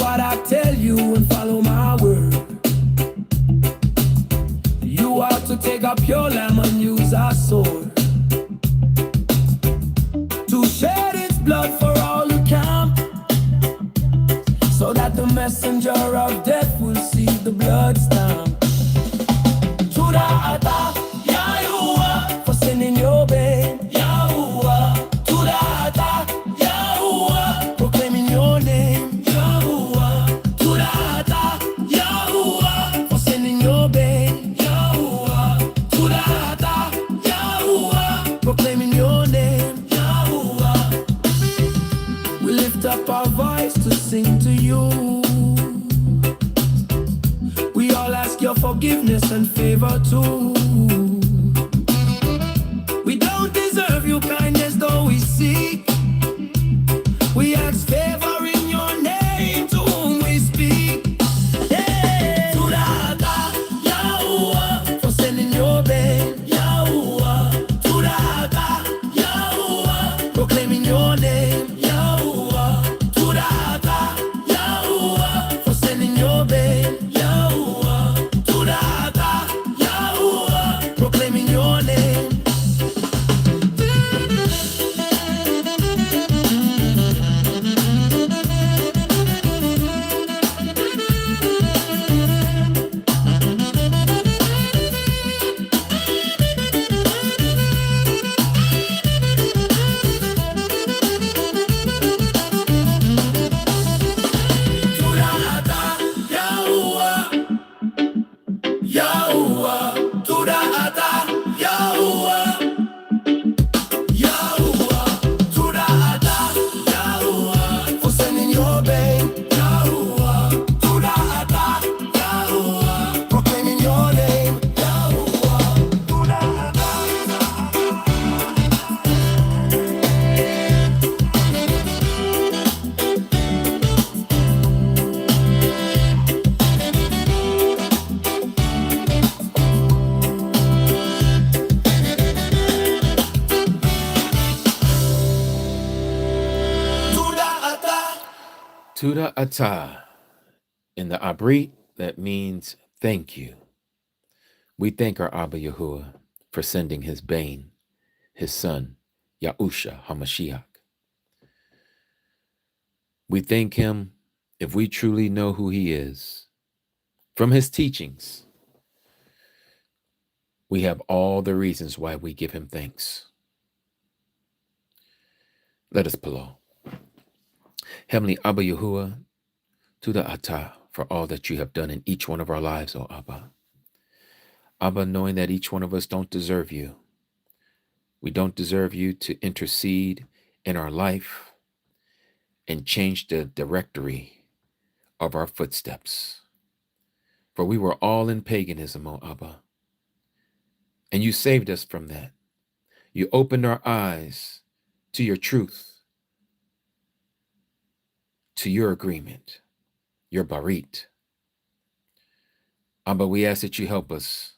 what I tell you and follow my word. You are to take up your lamb and use our sword to shed its blood for all who come, so that the messenger of death will see the blood stamp. Tuda'ata, Yahuwah, for sending your babe. Yahuwah, Tuda'ata, Yahuwah, proclaiming your name. Yahuwah, Tuda'ata, Yahuwah, for sending your babe. Yahuwah, Tuda'ata, Yahuwah, proclaiming your name. Yahuwah, we lift up our voice to sing to you. We all ask your forgiveness and favor too. We don't deserve your kindness, though we seek. We ask favor in your name, to whom we speak. Yeah. Tuda'ata, Yahuwah, for sending your babe. Yahuwah, Tuda'ata, Yahuwah, proclaiming your name. Yahuwah, Tuda'ata, Yahuwah, for sending your babe. Yahuwah, Tuda'ata, Yahuwah, proclaiming your name. Yahuwah, Tuda'ata, Yahuwah, Yahuwah, Tuda'ata, Yahuwah, for sending your babe. Yahuwah, Tuda'ata, Yahuwah, proclaiming your name. Yahuwah, Tuda'ata. Tuda'ata. In the Baryt, that means thank you. We thank our Abba Yahuwah for sending his bane, his son, Yahushua HaMashiach. We thank him if we truly know who he is. From his teachings, we have all the reasons why we give him thanks. Let us plow. Heavenly Abba Yahuwah, Tuda'ata, for all that you have done in each one of our lives, O Abba. Abba, knowing that each one of us don't deserve you. We don't deserve you to intercede in our life and change the directory of our footsteps. For we were all in paganism, O Abba. And you saved us from that. You opened our eyes to your truth, to your agreement, your Baryt. Abba, we ask that you help us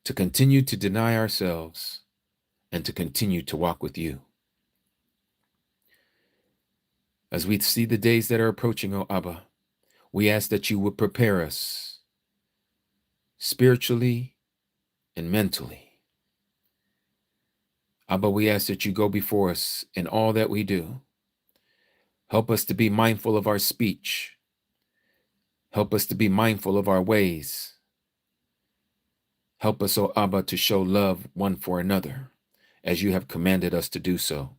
to continue to deny ourselves and to continue to walk with you. As we see the days that are approaching, O Abba, we ask that you would prepare us spiritually and mentally. Abba, we ask that you go before us in all that we do. Help us to be mindful of our speech. Help us to be mindful of our ways. Help us, O Abba, to show love one for another, as you have commanded us to do so.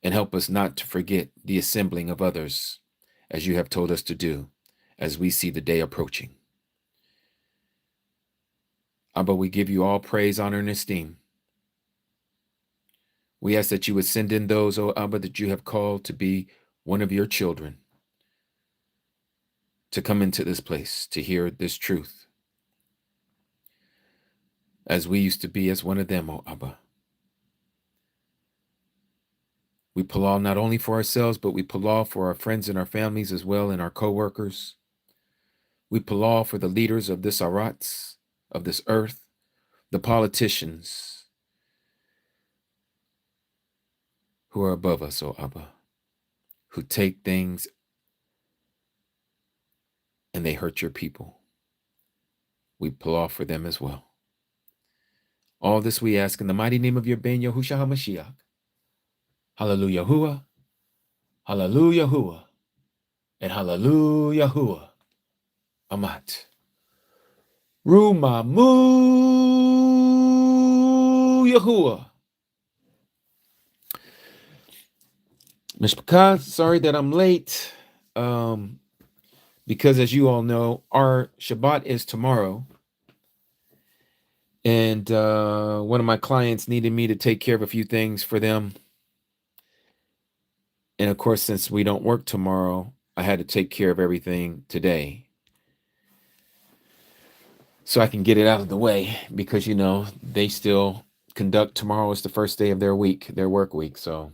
And help us not to forget the assembling of others, as you have told us to do, as we see the day approaching. Abba, we give you all praise, honor, and esteem. We ask that you would send in those, O Abba, that you have called to be one of your children, to come into this place, to hear this truth, as we used to be as one of them, O Abba. We palal not only for ourselves, but we palal for our friends and our families as well, and our co-workers. We palal for the leaders of this arats, of this earth, the politicians who are above us, O Abba, who take things and they hurt your people. We pull off for them as well. All this we ask in the mighty name of your Ben Yahushua HaMashiach. Hallelujah, YAHUAH. Hallelujah, YAHUAH. And hallelujah, YAHUAH. Amat. Rumamu YAHUAH. Mishpachah, sorry that I'm late. Because as you all know, our Shabbat is tomorrow. And one of my clients needed me to take care of a few things for them. And of course, since we don't work tomorrow, I had to take care of everything today, so I can get it out of the way, because, you know, they still conduct tomorrow is the first day of their week, their work week. So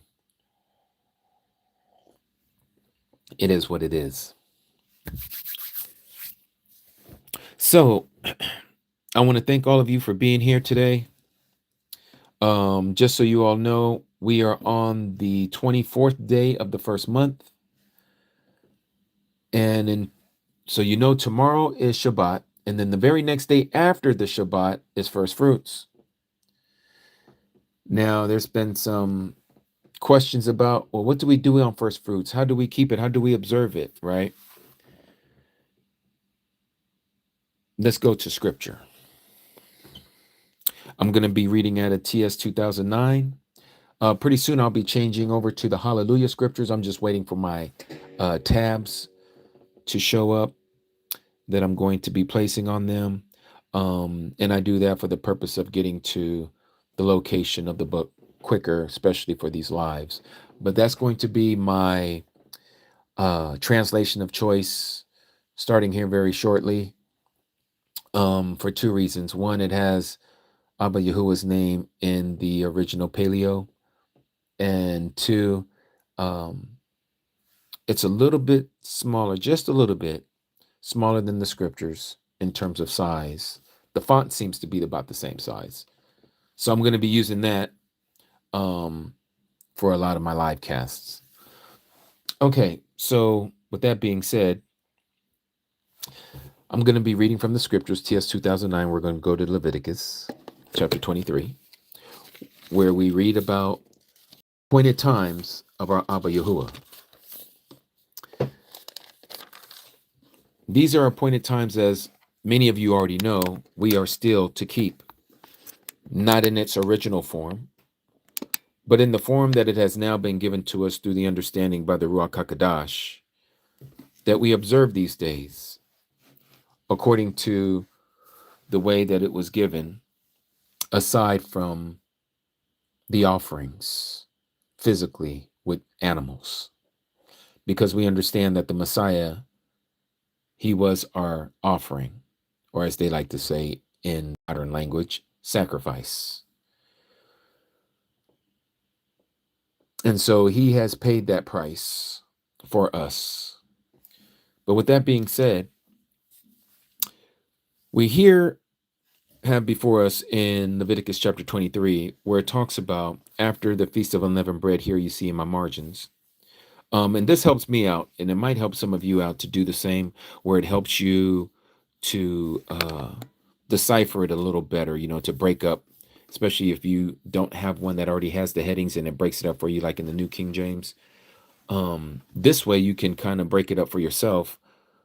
it is what it is. So I want to thank all of you for being here today. Just so you all know, we are on the 24th day of the first month. So you know, tomorrow is Shabbat. And then the very next day after the Shabbat is first fruits. Now, there's been some questions about, well, what do we do on first fruits? How do we keep it? How do we observe it, right? Let's go to scripture. I'm going to be reading out of TS 2009. Pretty soon I'll be changing over to the Hallelujah scriptures. I'm just waiting for my tabs to show up that I'm going to be placing on them. And I do that for the purpose of getting to the location of the book quicker, especially for these lives. But that's going to be my translation of choice starting here very shortly, for two reasons. One, it has Abba Yahuwah's name in the original Paleo. And two, it's a little bit smaller, just a little bit smaller than the scriptures in terms of size. The font seems to be about the same size. So I'm going to be using that for a lot of my live casts. Okay, so with that being said, I'm going to be reading from the scriptures, TS 2009. We're going to go to Leviticus chapter 23, where we read about appointed times of our Abba Yahuwah. These are appointed times, as many of you already know, we are still to keep. Not in its original form, but in the form that it has now been given to us through the understanding by the Ruach HaKodesh, that we observe these days according to the way that it was given, aside from the offerings physically with animals, because we understand that the Messiah, he was our offering, or as they like to say in modern language, sacrifice. And so he has paid that price for us. But with that being said, we here have before us in Leviticus chapter 23, where it talks about after the Feast of Unleavened Bread, here you see in my margins. And this helps me out, and it might help some of you out to do the same, where it helps you to decipher it a little better, you know, to break up, especially if you don't have one that already has the headings and it breaks it up for you, like in the New King James. This way you can kind of break it up for yourself,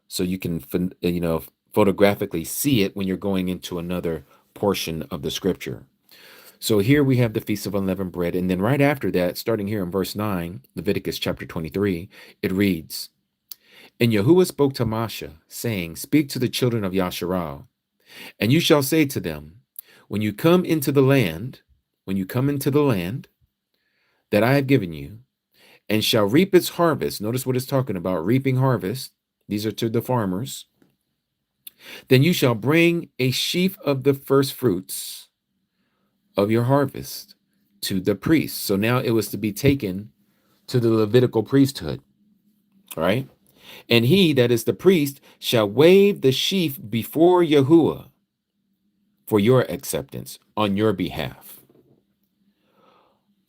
so you can, you know, photographically see it when you're going into another portion of the scripture. So here we have the Feast of Unleavened Bread. And then right after that, starting here in verse 9, Leviticus chapter 23, it reads, And Yahuwah spoke to Moshe, saying, Speak to the children of Yasharal, and you shall say to them, when you come into the land that I have given you, and shall reap its harvest. Notice what it's talking about, reaping harvest. These are to the farmers. Then you shall bring a sheaf of the first fruits of your harvest to the priest. So now it was to be taken to the Levitical priesthood, right? And he, that is the priest, shall wave the sheaf before Yahuwah for your acceptance on your behalf.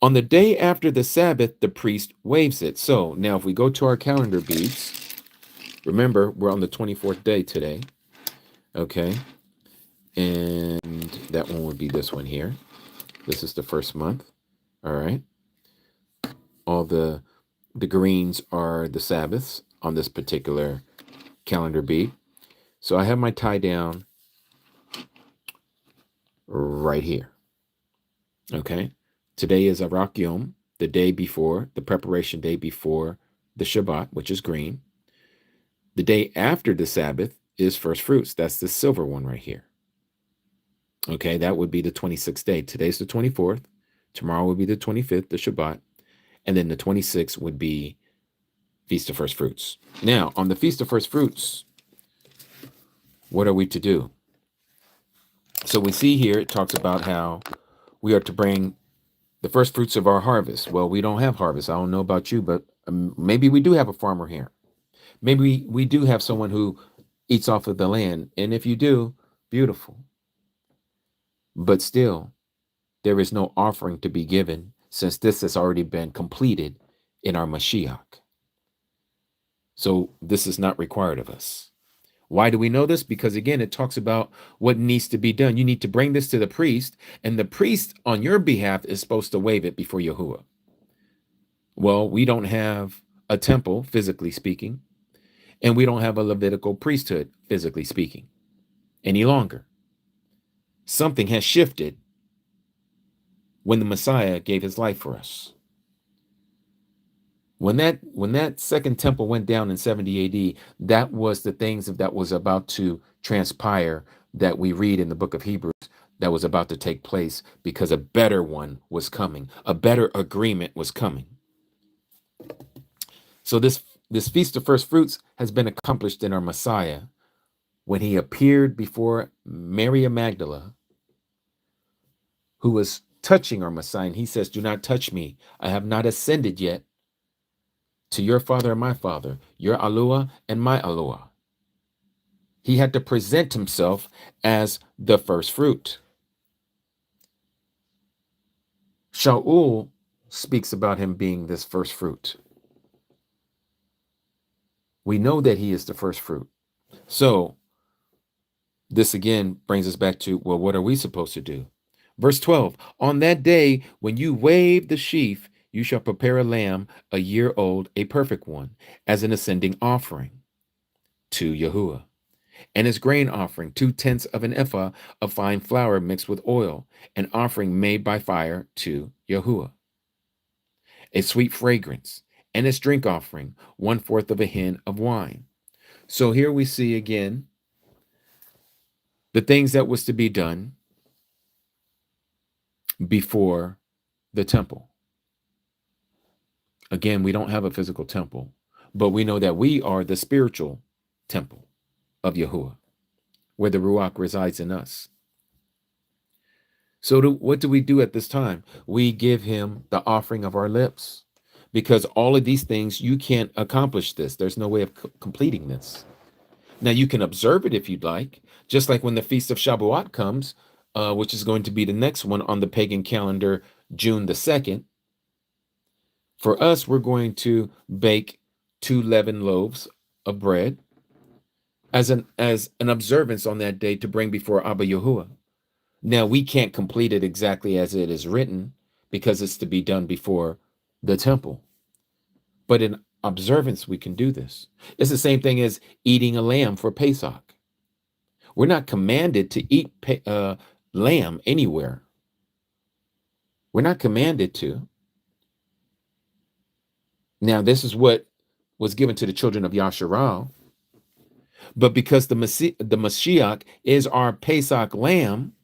On the day after the Sabbath, the priest waves it. So now if we go to our calendar beads, remember, we're on the 24th day today. Okay. And that one would be this one here. This is the first month. All right. All the greens are the Sabbaths on this particular calendar bead. So I have my tie down right here. Okay. Today is Arak Yom, the day before, the preparation day before the Shabbat, which is green. The day after the Sabbath is first fruits. That's the silver one right here. Okay, that would be the 26th day. Today's the 24th. Tomorrow would be the 25th, the Shabbat. And then the 26th would be Feast of First Fruits. Now, on the Feast of First Fruits, what are we to do? So we see here, it talks about how we are to bring the first fruits of our harvest. Well, we don't have harvest. I don't know about you, but maybe we do have a farmer here. Maybe we do have someone who eats off of the land. And if you do, beautiful. But still, there is no offering to be given since this has already been completed in our Mashiach. So this is not required of us. Why do we know this? Because again, it talks about what needs to be done. You need to bring this to the priest, and the priest on your behalf is supposed to wave it before Yahuwah. Well, we don't have a temple, physically speaking, and we don't have a Levitical priesthood, physically speaking, any longer. Something has shifted when the Messiah gave his life for us. When that second temple went down in 70 AD, that was the things that was about to transpire that we read in the book of Hebrews that was about to take place because a better one was coming. A better agreement was coming. So this Feast of First Fruits has been accomplished in our Messiah when he appeared before Mary of Magdala, who was touching our Messiah. And he says, "Do not touch me. I have not ascended yet to your Father and my Father, your YAHUAH and my YAHUAH." He had to present himself as the first fruit. Shaul speaks about him being this first fruit. We know that he is the first fruit. So this again brings us back to, well, what are we supposed to do? Verse 12, on that day when you wave the sheaf, you shall prepare a lamb a year old, a perfect one, as an ascending offering to Yahuwah. And his grain offering, 2/10 of an ephah of fine flour mixed with oil, an offering made by fire to Yahuwah. A sweet fragrance, and his drink offering, 1/4 of a hin of wine. So here we see again the things that was to be done before the temple. Again, we don't have a physical temple, but we know that we are the spiritual temple of Yahuwah, where the Ruach resides in us. So what do we do at this time? We give him the offering of our lips, because all of these things, you can't accomplish this. There's no way of completing this. Now, you can observe it if you'd like, just like when the Feast of Shavuot comes, which is going to be the next one on the pagan calendar, June the 2nd. For us, we're going to bake 2 leavened loaves of bread as an observance on that day to bring before Abba Yahuwah. Now, we can't complete it exactly as it is written because it's to be done before the temple. But in observance, we can do this. It's the same thing as eating a lamb for Pesach. We're not commanded to eat lamb anywhere. We're not commanded to. Now, this is what was given to the children of Yasharal. But because the Mashiach is our Pesach lamb,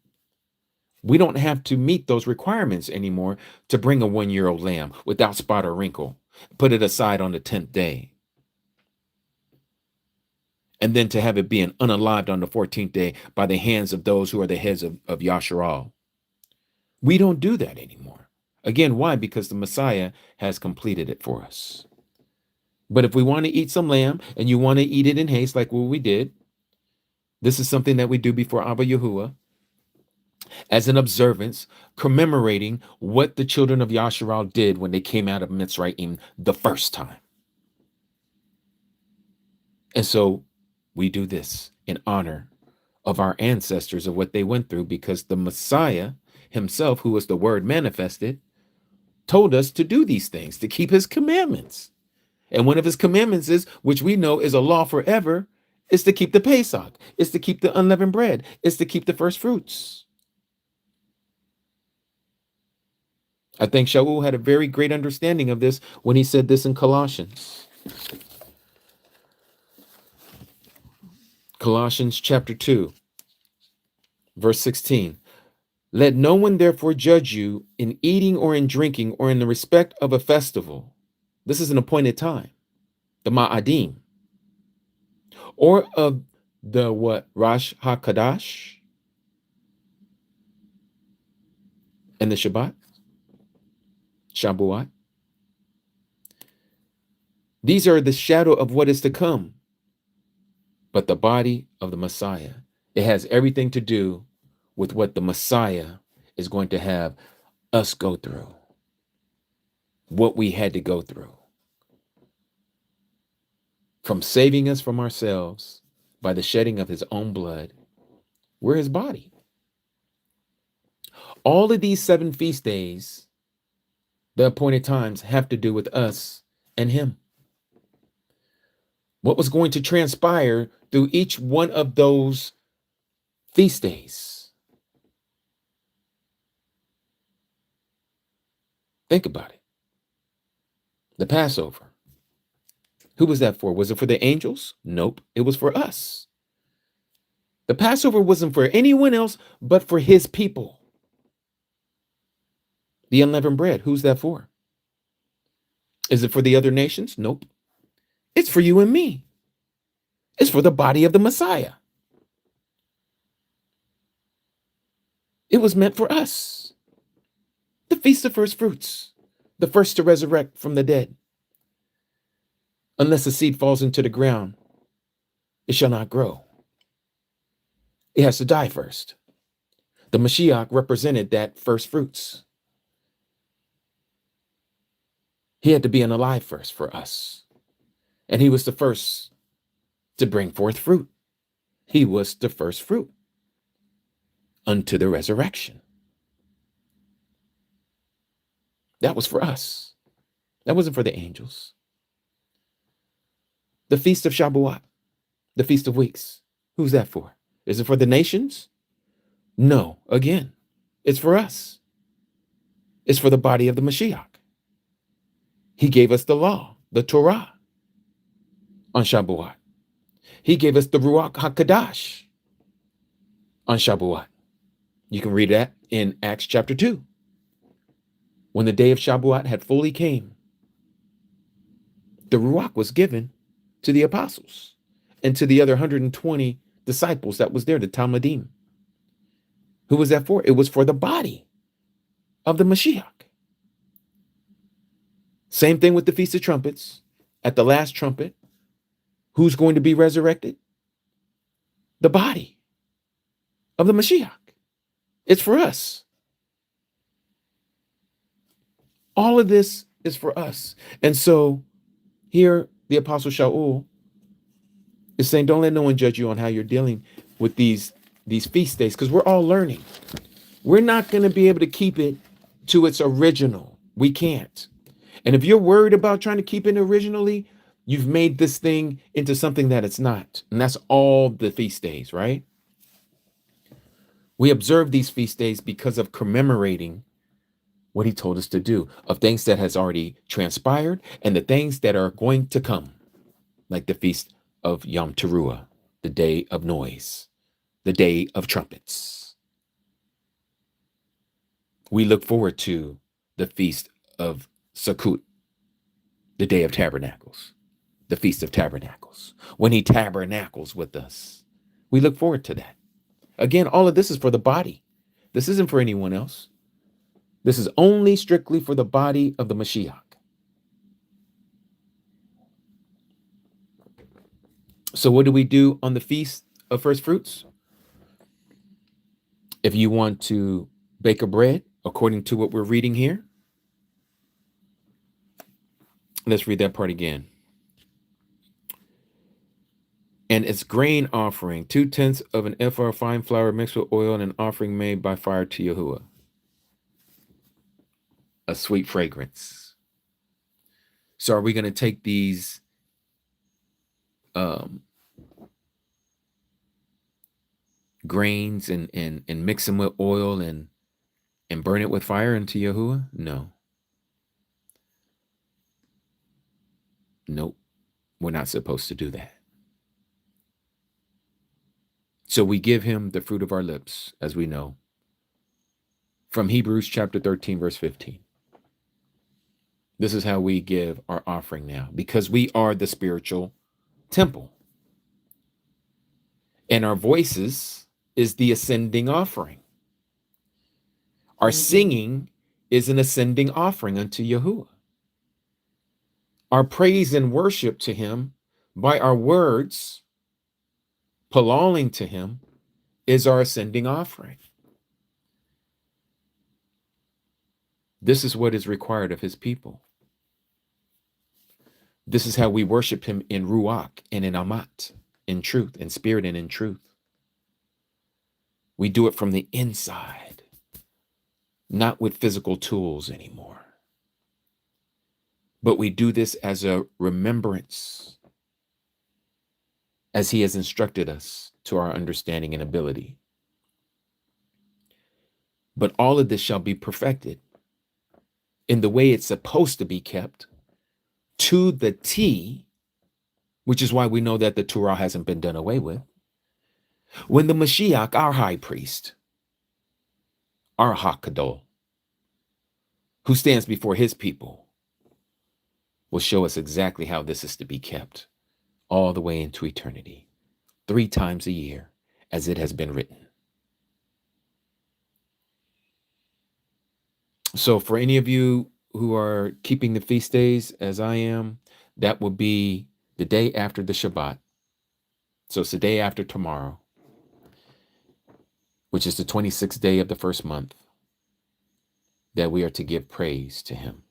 we don't have to meet those requirements anymore to bring a 1-year-old lamb without spot or wrinkle, put it aside on the 10th day, and then to have it being unalived on the 14th day by the hands of those who are the heads of Yasharal. We don't do that anymore. Again, why? Because the Messiah has completed it for us. But if we want to eat some lamb and you want to eat it in haste like what we did, this is something that we do before Abba Yahuwah. as an observance, commemorating what the children of Yasharal did when they came out of Mitzrayim the first time. And so we do this in honor of our ancestors, of what they went through, because the Messiah himself, who was the Word manifested, told us to do these things, to keep his commandments. And one of his commandments is, which we know is a law forever, is to keep the Pesach, is to keep the unleavened bread, is to keep the first fruits. I think Shaul had a very great understanding of this when he said this in Colossians. Colossians chapter 2, verse 16. Let no one therefore judge you in eating or in drinking or in the respect of a festival. This is an appointed time, the Ma'adim, or of the what? Rosh HaKadash and the Shabbat, Shabuat. These are the shadow of what is to come. But the body of the Messiah, it has everything to do with what the Messiah is going to have us go through, what we had to go through, from saving us from ourselves by the shedding of his own blood. We're his body. All of these 7 feast days, the appointed times, have to do with us and him. What was going to transpire through each one of those feast days? Think about it. The Passover. Who was that for? Was it for the angels? Nope. It was for us. The Passover wasn't for anyone else but for his people. The unleavened bread, who's that for? Is it for the other nations? Nope. It's for you and me. It's for the body of the Messiah. It was meant for us. The Feast of First Fruits, the first to resurrect from the dead. Unless the seed falls into the ground, it shall not grow. It has to die first. The Mashiach represented that first fruits. He had to be alive first for us. And he was the first to bring forth fruit. He was the first fruit unto the resurrection. That was for us. That wasn't for the angels. The Feast of Shabuat, the Feast of Weeks. Who's that for? Is it for the nations? No. Again, it's for us. It's for the body of the Mashiach. He gave us the law, the Torah, on Shabuat. He gave us the Ruach HaKadash on Shabuat. You can read that in Acts chapter 2. When the day of Shabuat had fully came, the Ruach was given to the apostles and to the other 120 disciples that was there, the Talmudim. Who was that for? It was for the body of the Mashiach. Same thing with the Feast of Trumpets. At the last trumpet, who's going to be resurrected? The body of the Mashiach. It's for us. All of this is for us. And so here the Apostle Shaul is saying, don't let no one judge you on how you're dealing with these feast days, because we're all learning. We're not going to be able to keep it to its original. We can't. And if you're worried about trying to keep it originally, you've made this thing into something that it's not. And that's all the feast days, right? We observe these feast days because of commemorating what he told us to do, of things that has already transpired and the things that are going to come, like the Feast of Yom Teruah, the day of noise, the day of trumpets. We look forward to the Feast of Sukkot, the Day of Tabernacles, the Feast of Tabernacles, when he tabernacles with us. We look forward to that. Again, all of this is for the body. This isn't for anyone else. This is only strictly for the body of the Mashiach. So what do we do on the Feast of First Fruits? If you want to bake a bread, according to what we're reading here, let's read that part again. And its grain offering, 2/10 of an ephah of fine flour mixed with oil, and an offering made by fire to YAHUAH. A sweet fragrance. So are we going to take these grains and mix them with oil and burn it with fire into YAHUAH? No. Nope. We're not supposed to do that. So we give him the fruit of our lips, as we know, from Hebrews chapter 13, verse 15. This is how we give our offering now, because we are the spiritual temple. And our voices is the ascending offering. Our singing is an ascending offering unto YAHUAH. Our praise and worship to him by our words, palaling to him, is our ascending offering. This is what is required of his people. This is how we worship him in Ruach and in Amat, in truth, in spirit and in truth. We do it from the inside, not with physical tools anymore. But we do this as a remembrance, as he has instructed us to our understanding and ability. But all of this shall be perfected in the way it's supposed to be kept, to the T, which is why we know that the Torah hasn't been done away with. When the Mashiach, our high priest, our Hakadol, who stands before his people, will show us exactly how this is to be kept all the way into eternity, 3 times a year, as it has been written. So for any of you who are keeping the feast days as I am, that will be the day after the Shabbat. So it's the day after tomorrow, which is the 26th day of the first month, that we are to give praise to him.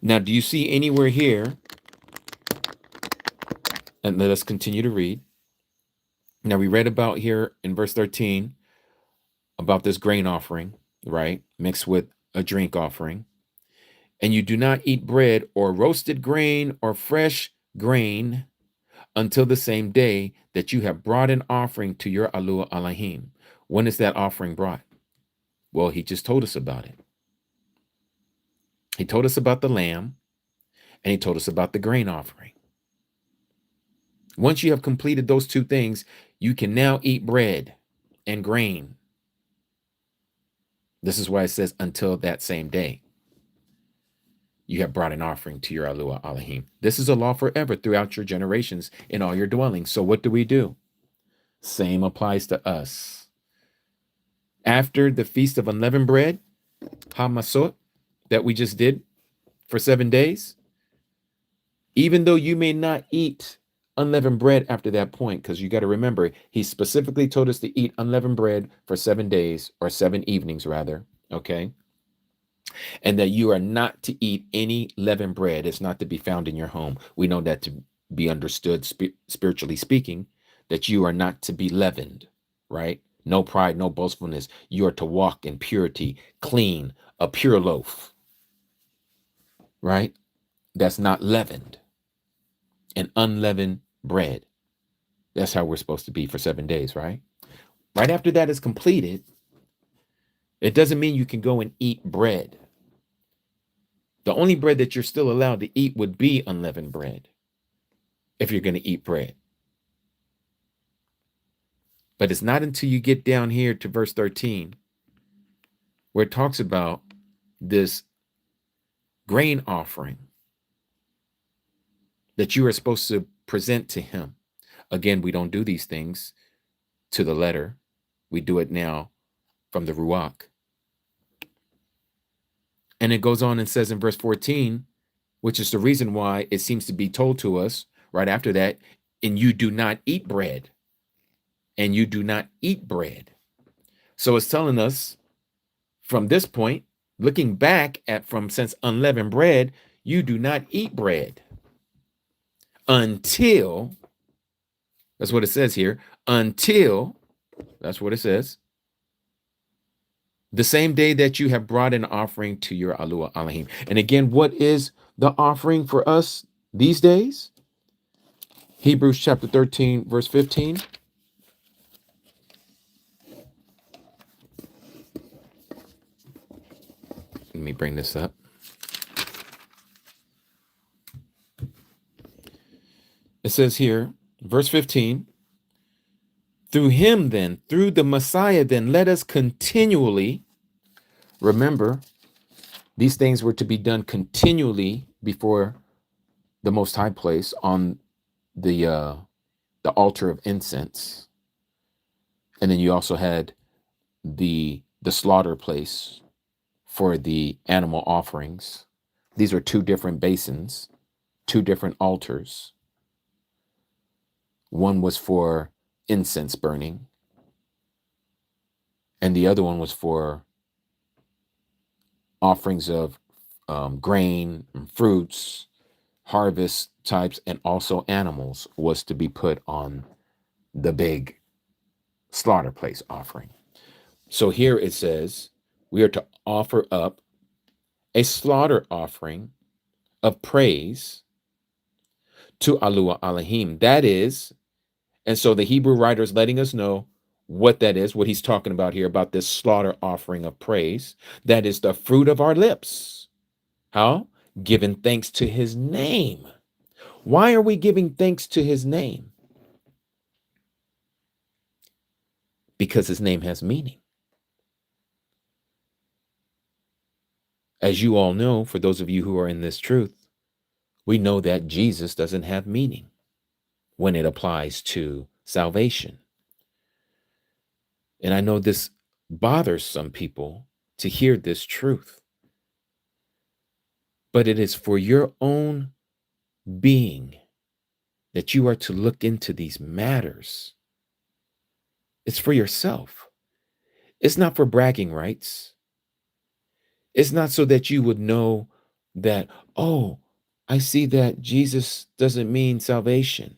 Now, do you see anywhere here, and let us continue to read. Now, we read about here in verse 13 about this grain offering, right? Mixed with a drink offering. And you do not eat bread or roasted grain or fresh grain until the same day that you have brought an offering to your Yahuwah Elohim. When is that offering brought? Well, he just told us about it. He told us about the lamb, and he told us about the grain offering. Once you have completed those 2 things, you can now eat bread and grain. This is why it says until that same day you have brought an offering to your Yahuwah Elohim. This is a law forever throughout your generations in all your dwellings. So what do? Same applies to us. After the Feast of Unleavened Bread, Hamasot, that we just did for 7 days, even though you may not eat unleavened bread after that point, because you got to remember, he specifically told us to eat unleavened bread for 7 days, or 7 evenings rather, okay? And that you are not to eat any leavened bread. It's not to be found in your home. We know that to be understood spiritually speaking, that you are not to be leavened, right? No pride, no boastfulness. You are to walk in purity, clean, a pure loaf, right? That's not leavened. An unleavened bread. That's how we're supposed to be for 7 days, right? Right after that is completed, it doesn't mean you can go and eat bread. The only bread that you're still allowed to eat would be unleavened bread, if you're going to eat bread. But it's not until you get down here to verse 13, where it talks about this grain offering that you are supposed to present to him. Again, we don't do these things to the letter. We do it now from the Ruach. And it goes on and says in verse 14, which is the reason why it seems to be told to us right after that, and you do not eat bread. And you do not eat bread. So it's telling us from this point, looking back at from since unleavened bread, you do not eat bread until, that's what it says here, until, that's what it says, the same day that you have brought an offering to your Yahuwah Elohim. And again, what is the offering for us these days? Hebrews chapter 13, verse 15. Let me bring this up. It says here, verse 15, through him then, through the Messiah then, let us continually, remember, these things were to be done continually before the Most High place on the altar of incense. And then you also had the slaughter place for the animal offerings. These are two different basins, two different altars. One was for incense burning, and the other one was for offerings of grain, and fruits, harvest types, and also animals was to be put on the big slaughter place offering. So here it says we are to offer up a slaughter offering of praise to Yahuwah Elohim. That is, and so the Hebrew writer is letting us know what that is, what he's talking about here, about this slaughter offering of praise. That is the fruit of our lips. How? Giving thanks to his name. Why are we giving thanks to his name? Because his name has meaning. As you all know, for those of you who are in this truth, we know that Jesus doesn't have meaning when it applies to salvation. And I know this bothers some people to hear this truth, but it is for your own being that you are to look into these matters. It's for yourself. It's not for bragging rights. It's not so that you would know that, oh, I see that Jesus doesn't mean salvation.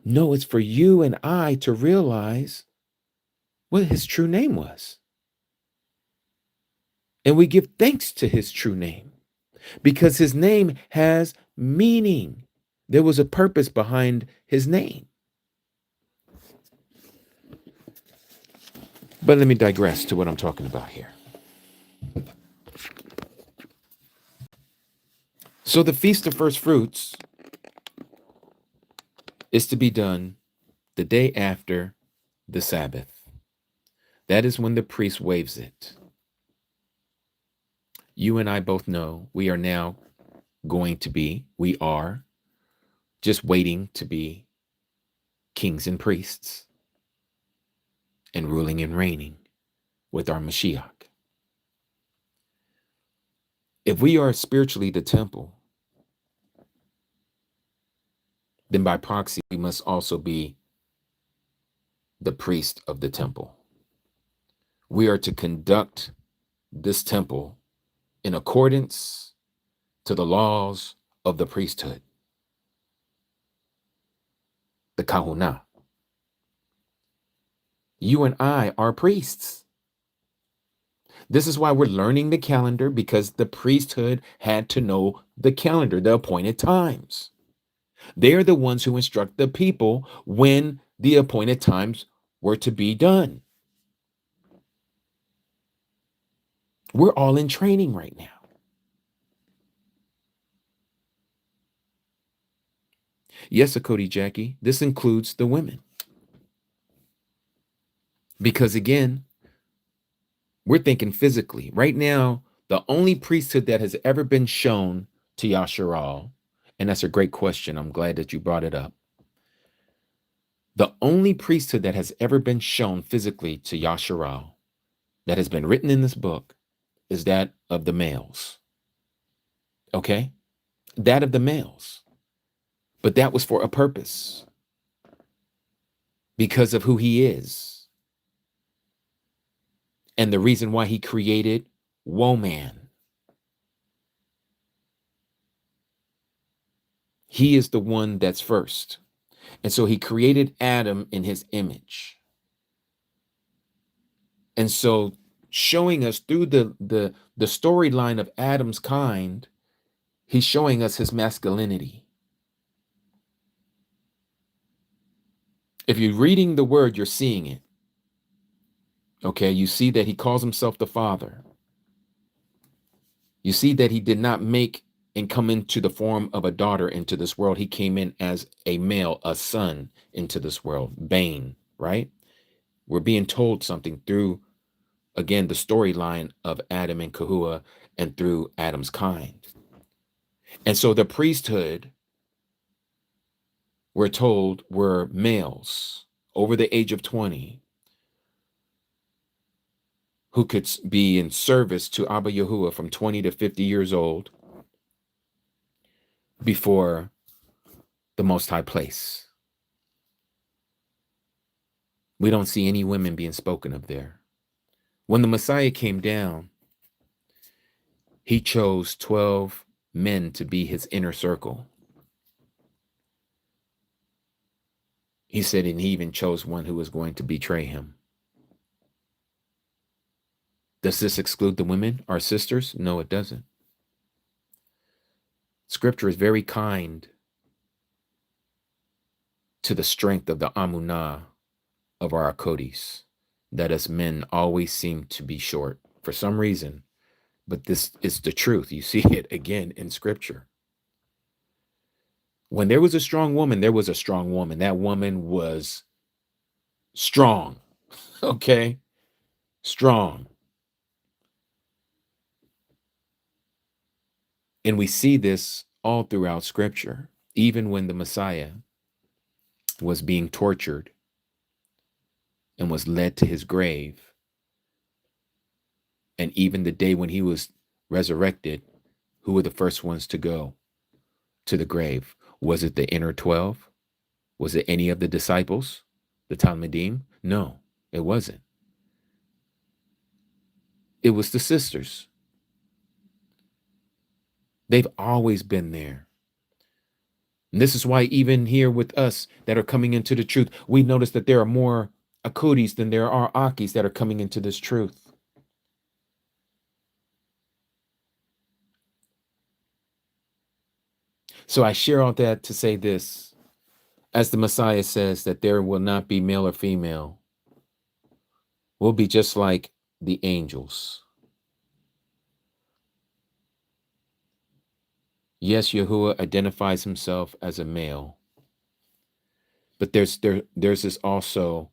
No, it's for you and I to realize what his true name was. And we give thanks to his true name because his name has meaning. There was a purpose behind his name. But let me digress to what I'm talking about here. So the Feast of First Fruits is to be done the day after the Sabbath. That is when the priest waves it. You and I both know we are just waiting to be kings and priests and ruling and reigning with our Mashiach. If we are spiritually the temple, then by proxy, we must also be the priest of the temple. We are to conduct this temple in accordance to the laws of the priesthood, the kahuna. You and I are priests. This is why we're learning the calendar, because the priesthood had to know the calendar, the appointed times. They are the ones who instruct the people when the appointed times were to be done. We're all in training right now. Yes, Cody Jackie, this includes the women. Because again, we're thinking physically. Right now, the only priesthood that has ever been shown to Yasharal, and that's a great question. I'm glad that you brought it up. The only priesthood that has ever been shown physically to Yasharal that has been written in this book is that of the males. Okay? That of the males. But that was for a purpose. Because of who he is. and the reason why he created woman. He is the one that's first. And so he created Adam in his image. And so showing us through the storyline of Adam's kind, he's showing us his masculinity. If you're reading the word, you're seeing it. Okay, you see that he calls himself the Father. You see that he did not make and come into the form of a daughter into this world. He came in as a male, a son into this world. Bane, right? We're being told something through, again, the storyline of Adam and YAHUAH and through Adam's kind. And so the priesthood, we're told, were males over the age of 20 who could be in service to Abba YAHUAH from 20 to 50 years old before the Most High place. We don't see any women being spoken of there. When the Messiah came down, he chose 12 men to be his inner circle. He said, and he even chose one who was going to betray him. Does this exclude the women, our sisters? No, it doesn't. Scripture is very kind to the strength of the amunah of our Akodis, that us men always seem to be short for some reason, but this is the truth. You see it again in Scripture. When there was a strong woman, there was a strong woman. That woman was strong, okay? Strong. And we see this all throughout Scripture, even when the Messiah was being tortured and was led to his grave. And even the day when he was resurrected, who were the first ones to go to the grave? Was it the inner 12? Was it any of the disciples, the Talmudim? No, it wasn't. It was the sisters. They've always been there. And this is why even here with us that are coming into the truth, we notice that there are more Akodis than there are Akis that are coming into this truth. So I share all that to say this. As the Messiah says that there will not be male or female, we'll be just like the angels. Yes, YAHUAH identifies himself as a male, but there's this also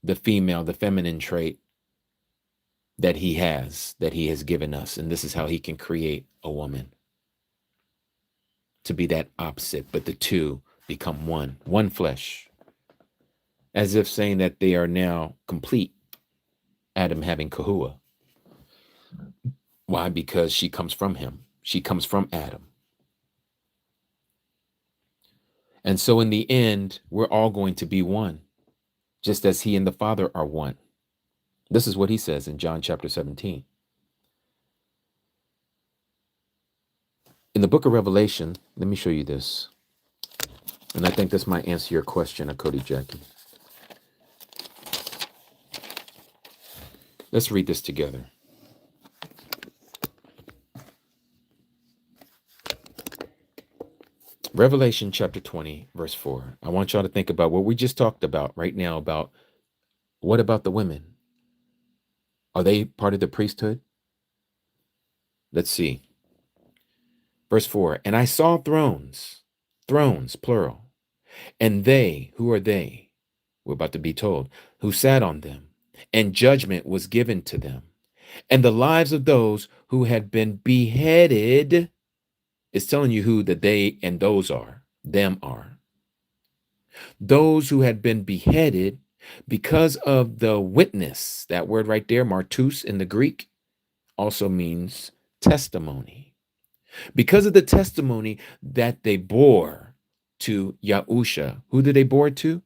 the female, the feminine trait that he has given us, and this is how he can create a woman to be that opposite, but the two become one flesh, as if saying that they are now complete. Adam having YAHUAH. Why? Because she comes from him. She comes from Adam. And so in the end, we're all going to be one, just as he and the Father are one. This is what he says in John chapter 17. In the book of Revelation, let me show you this. And I think this might answer your question, Akodi Jackie. Let's read this together. Revelation chapter 20, verse 4. I want y'all to think about what we just talked about right now about what about the women? Are they part of the priesthood? Let's see. Verse 4. And I saw thrones, plural, and they, who are they? We're about to be told, who sat on them, and judgment was given to them. And the lives of those who had been beheaded, it's telling you who the they and those are, them are. Those who had been beheaded because of the witness, that word right there, martus in the Greek, also means testimony. Because of the testimony that they bore to Yahusha. Who did they bore to?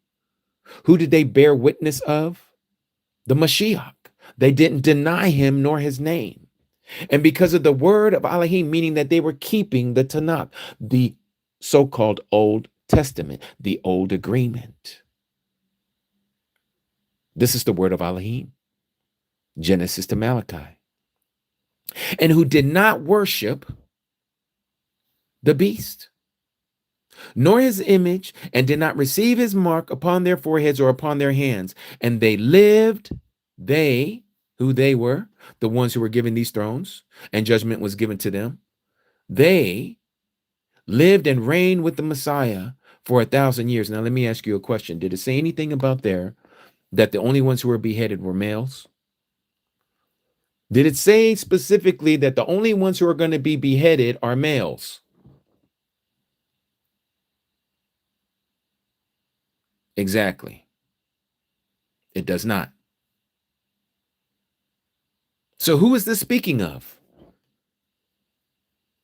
Who did they bear witness of? The Mashiach, They didn't deny him nor his name. And because of the word of Elohim, meaning that they were keeping the Tanakh, the so-called Old Testament, the Old Agreement. This is the word of Elohim, Genesis to Malachi. And who did not worship the beast, nor his image, and did not receive his mark upon their foreheads or upon their hands. And they lived, who they were, the ones who were given these thrones, and judgment was given to them. They lived and reigned with the Messiah for 1,000 years. Now, let me ask you a question. Did it say anything about there that the only ones who were beheaded were males? Did it say specifically that the only ones who are going to be beheaded are males? Exactly. It does not. So who is this speaking of?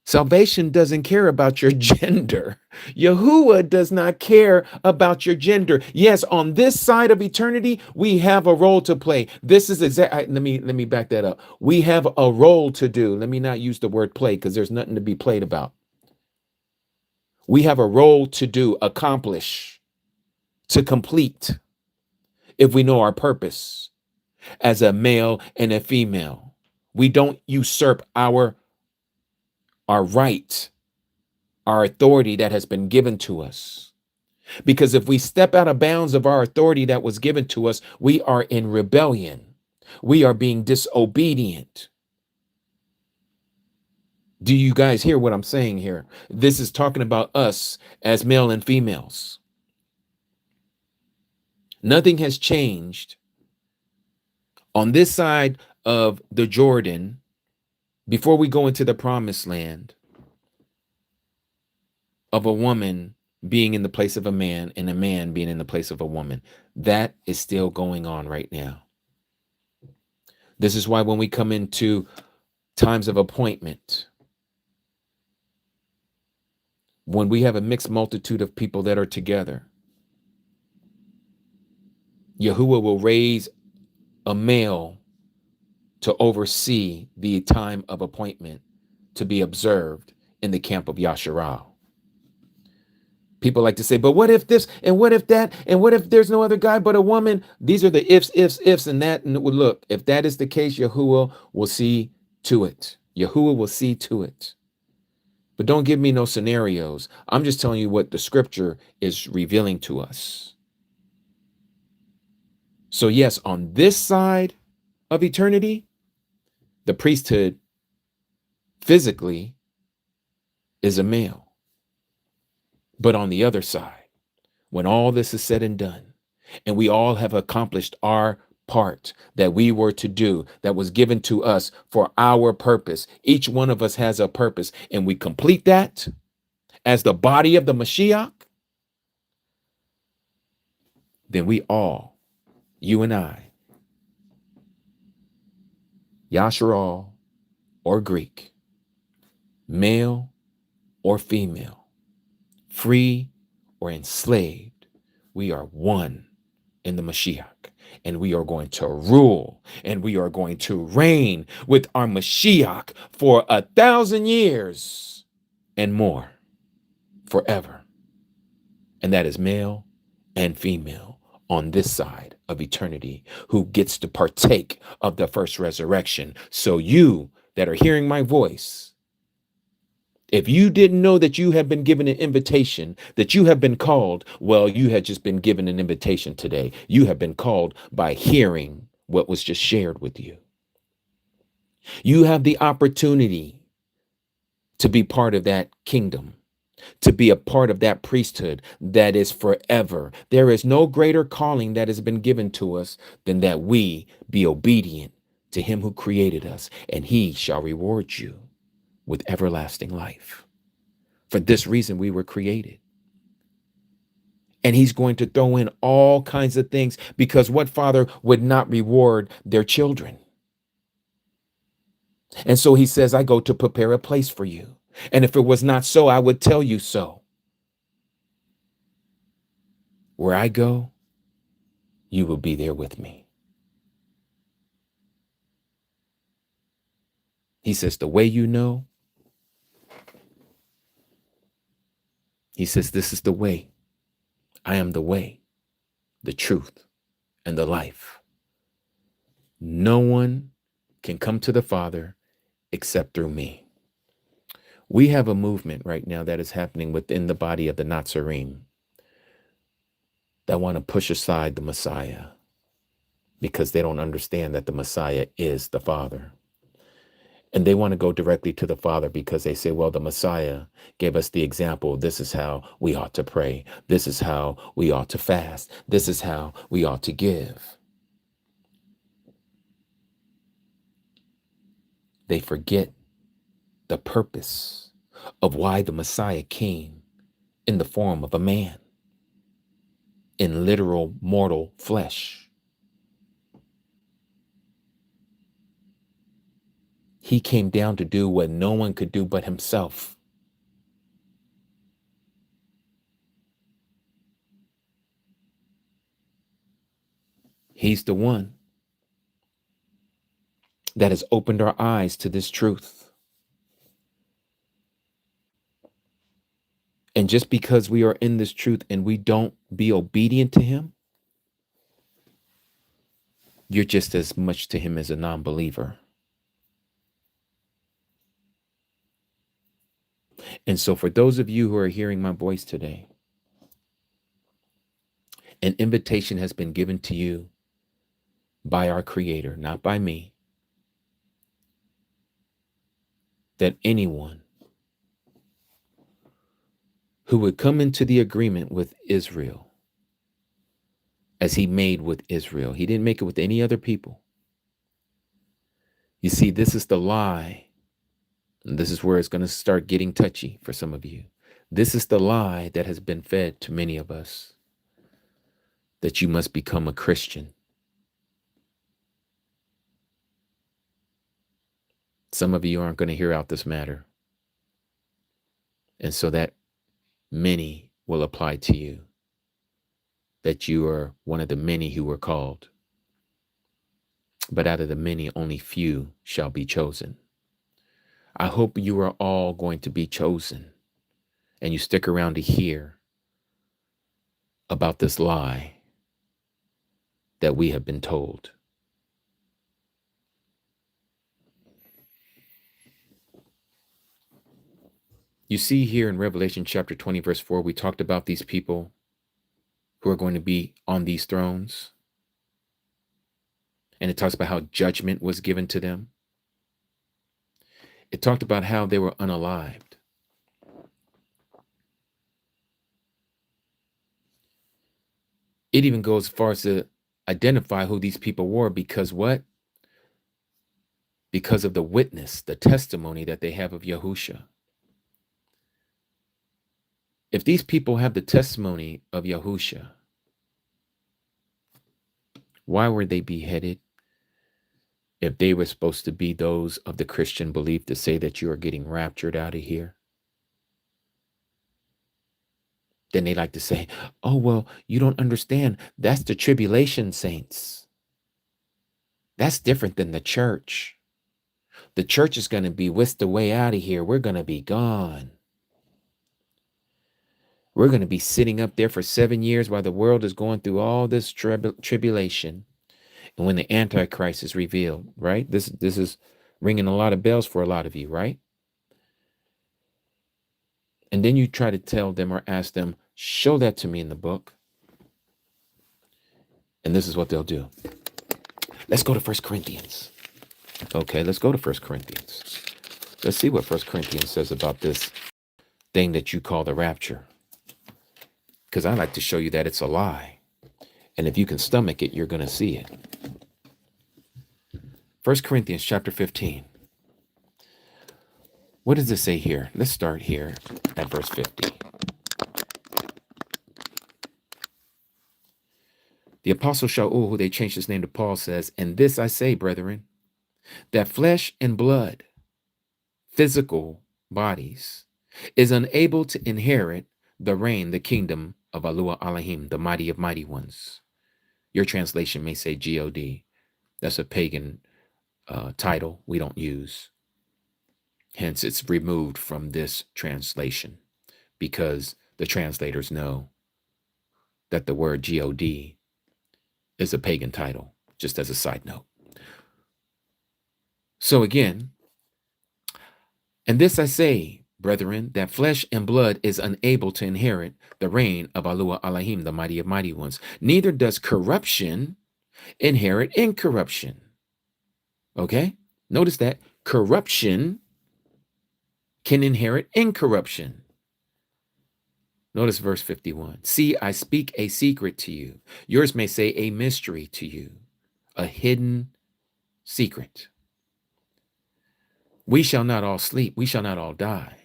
Salvation doesn't care about your gender. Yahuwah does not care about your gender. Yes, on this side of eternity, we have a role to play. This is let me back that up. We have a role to do. Let me not use the word play because there's nothing to be played about. We have a role to do, accomplish, to complete, if we know our purpose as a male and a female. We don't usurp our right, our authority that has been given to us. Because if we step out of bounds of our authority that was given to us, we are in rebellion. We are being disobedient. Do you guys hear what I'm saying here? This is talking about us as male and females. Nothing has changed on this side of the Jordan before we go into the promised land of a woman being in the place of a man and a man being in the place of a woman. That is still going on right now. This is why when we come into times of appointment, when we have a mixed multitude of people that are together, Yahuwah will raise a male to oversee the time of appointment to be observed in the camp of Yasharal. People like to say, but what if this, and what if that, and what if there's no other guy but a woman? These are the ifs, and that. And look, if that is the case, Yahuwah will see to it. Yahuwah will see to it. But don't give me no scenarios. I'm just telling you what the scripture is revealing to us. So yes, on this side of eternity, the priesthood physically is a male. But on the other side, when all this is said and done, and we all have accomplished our part that we were to do, that was given to us for our purpose, each one of us has a purpose, and we complete that as the body of the Mashiach, then we all, you and I, Yasharal or Greek, male or female, free or enslaved, we are one in the Mashiach, and we are going to rule, and we are going to reign with our Mashiach for 1,000 years and more, forever. And that is male and female on this side of eternity, who gets to partake of the first resurrection. So you that are hearing my voice, if you didn't know that you have been given an invitation, that you have been called, well, you had just been given an invitation today. You have been called by hearing what was just shared with you. You have the opportunity to be part of that kingdom, to be a part of that priesthood that is forever. There is no greater calling that has been given to us than that we be obedient to him who created us, and he shall reward you with everlasting life. For this reason, we were created. And he's going to throw in all kinds of things, because what father would not reward their children? And so he says, I go to prepare a place for you. And if it was not so, I would tell you so. Where I go, you will be there with me. He says, the way you know, he says, this is the way. I am the way, the truth, and the life. No one can come to the Father except through me. We have a movement right now that is happening within the body of the Nazarene that want to push aside the Messiah because they don't understand that the Messiah is the Father. And they want to go directly to the Father because they say, well, the Messiah gave us the example. This is how we ought to pray. This is how we ought to fast. This is how we ought to give. They forget the purpose of why the Messiah came in the form of a man, in literal mortal flesh. He came down to do what no one could do but himself. He's the one that has opened our eyes to this truth. And just because we are in this truth and we don't be obedient to him, you're just as much to him as a non-believer. And so for those of you who are hearing my voice today, an invitation has been given to you by our Creator, not by me, that anyone who would come into the agreement with Israel as he made with Israel, he didn't make it with any other people. You see, this is the lie. And this is where it's going to start getting touchy for some of you. This is the lie that has been fed to many of us, that you must become a Christian. Some of you aren't going to hear out this matter. And so that many will apply to you, that you are one of the many who were called. But out of the many, only few shall be chosen. I hope you are all going to be chosen and you stick around to hear about this lie that we have been told. You see here in Revelation chapter 20, verse 4, we talked about these people who are going to be on these thrones. And it talks about how judgment was given to them. It talked about how they were unalived. It even goes as far as to identify who these people were because what? Because of the witness, the testimony that they have of Yahushua. If these people have the testimony of Yahushua, why were they beheaded? If they were supposed to be those of the Christian belief to say that you are getting raptured out of here, then they like to say, oh, well, you don't understand. That's the tribulation saints. That's different than the church. The church is going to be whisked away out of here. We're going to be gone. We're going to be sitting up there for 7 years while the world is going through all this tribulation. And when the Antichrist is revealed, right? This is ringing a lot of bells for a lot of you, right? And then you try to tell them or ask them, show that to me in the book. And this is what they'll do. Let's go to 1 Corinthians. Okay, let's go to 1 Corinthians. Let's see what 1 Corinthians says about this thing that you call the rapture. Because I like to show you that it's a lie. And if you can stomach it, you're going to see it. 1 Corinthians chapter 15. What does it say here? Let's start here at verse 50. The Apostle Shaul, who they changed his name to Paul, says, and this I say, brethren, that flesh and blood, physical bodies, is unable to inherit the reign, the kingdom of YAHUAH Elohim, the mighty of mighty ones. Your translation may say God. That's a pagan title we don't use. Hence, it's removed from this translation because the translators know that the word God is a pagan title, just as a side note. So again, and this I say, brethren, that flesh and blood is unable to inherit the reign of YAHUAH Elohim, the mighty of mighty ones. Neither does corruption inherit incorruption. Okay? Notice that corruption can inherit incorruption. Notice verse 51. See, I speak a secret to you. Yours may say a mystery to you, a hidden secret. We shall not all sleep, we shall not all die,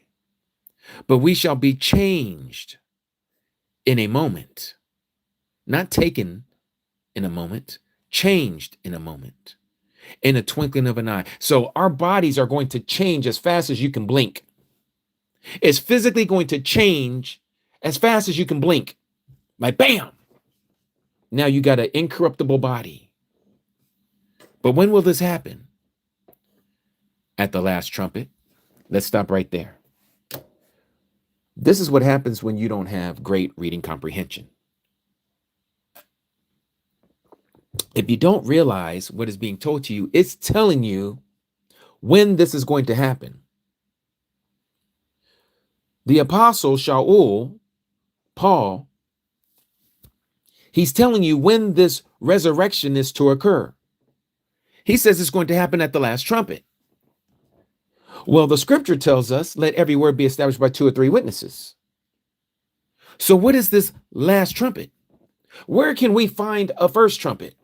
but we shall be changed in a moment, not taken in a moment, changed in a moment, in a twinkling of an eye. So our bodies are going to change as fast as you can blink. It's physically going to change as fast as you can blink. Like bam! Now you got an incorruptible body. But when will this happen? At the last trumpet. Let's stop right there. This is what happens when you don't have great reading comprehension. If you don't realize what is being told to you, it's telling you when this is going to happen. The apostle Shaul, Paul, he's telling you when this resurrection is to occur. He says it's going to happen at the last trumpet. Well, the scripture tells us, let every word be established by 2 or 3 witnesses. So what is this last trumpet? Where can we find a first trumpet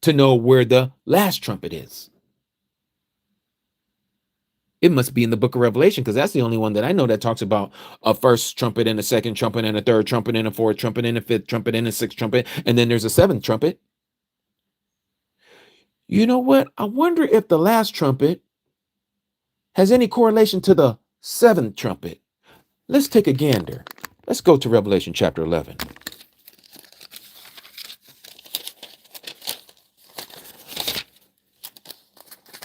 to know where the last trumpet is? It must be in the book of Revelation, because that's the only one that I know that talks about a first trumpet and a second trumpet and a third trumpet and a fourth trumpet and a fifth trumpet and a sixth trumpet. And then there's a 7th trumpet. You know what? I wonder if the last trumpet has any correlation to the 7th trumpet. Let's take a gander. Let's go to Revelation chapter 11.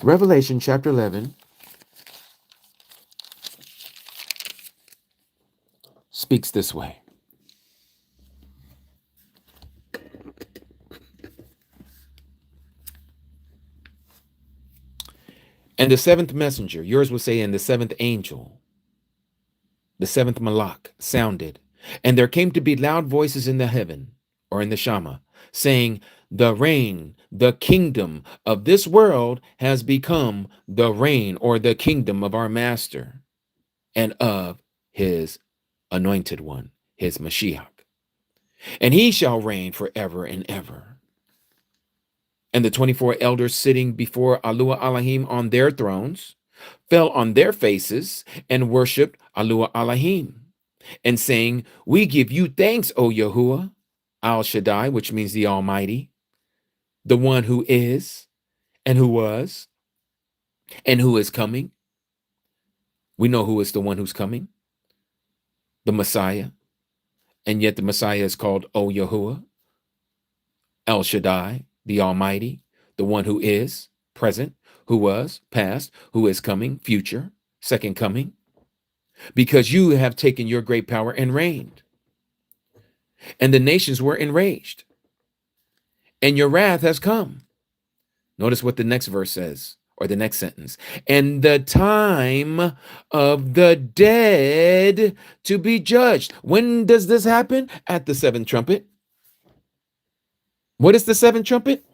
Revelation chapter 11 speaks this way. And the 7th messenger, yours will say, and the 7th angel, the 7th malach, sounded, and there came to be loud voices in the heaven, or in the Shama, saying, the reign, the kingdom of this world has become the reign or the kingdom of our master and of his anointed one, his Mashiach. And he shall reign forever and ever. And the 24 elders sitting before YAHUAH Elohim on their thrones fell on their faces and worshiped YAHUAH Elohim, and saying, we give you thanks, O Yahuwah, Al Shaddai, which means the Almighty, the one who is, and who was, and who is coming. We know who is the one who's coming, the Messiah, and yet the Messiah is called O Yahuwah, El Shaddai, the Almighty, the one who is, present, who was, past, who is coming, future, second coming, because you have taken your great power and reigned. And the nations were enraged, and your wrath has come. Notice what the next verse says, or the next sentence. And the time of the dead to be judged. When does this happen? At the 7th trumpet. What is the 7th trumpet?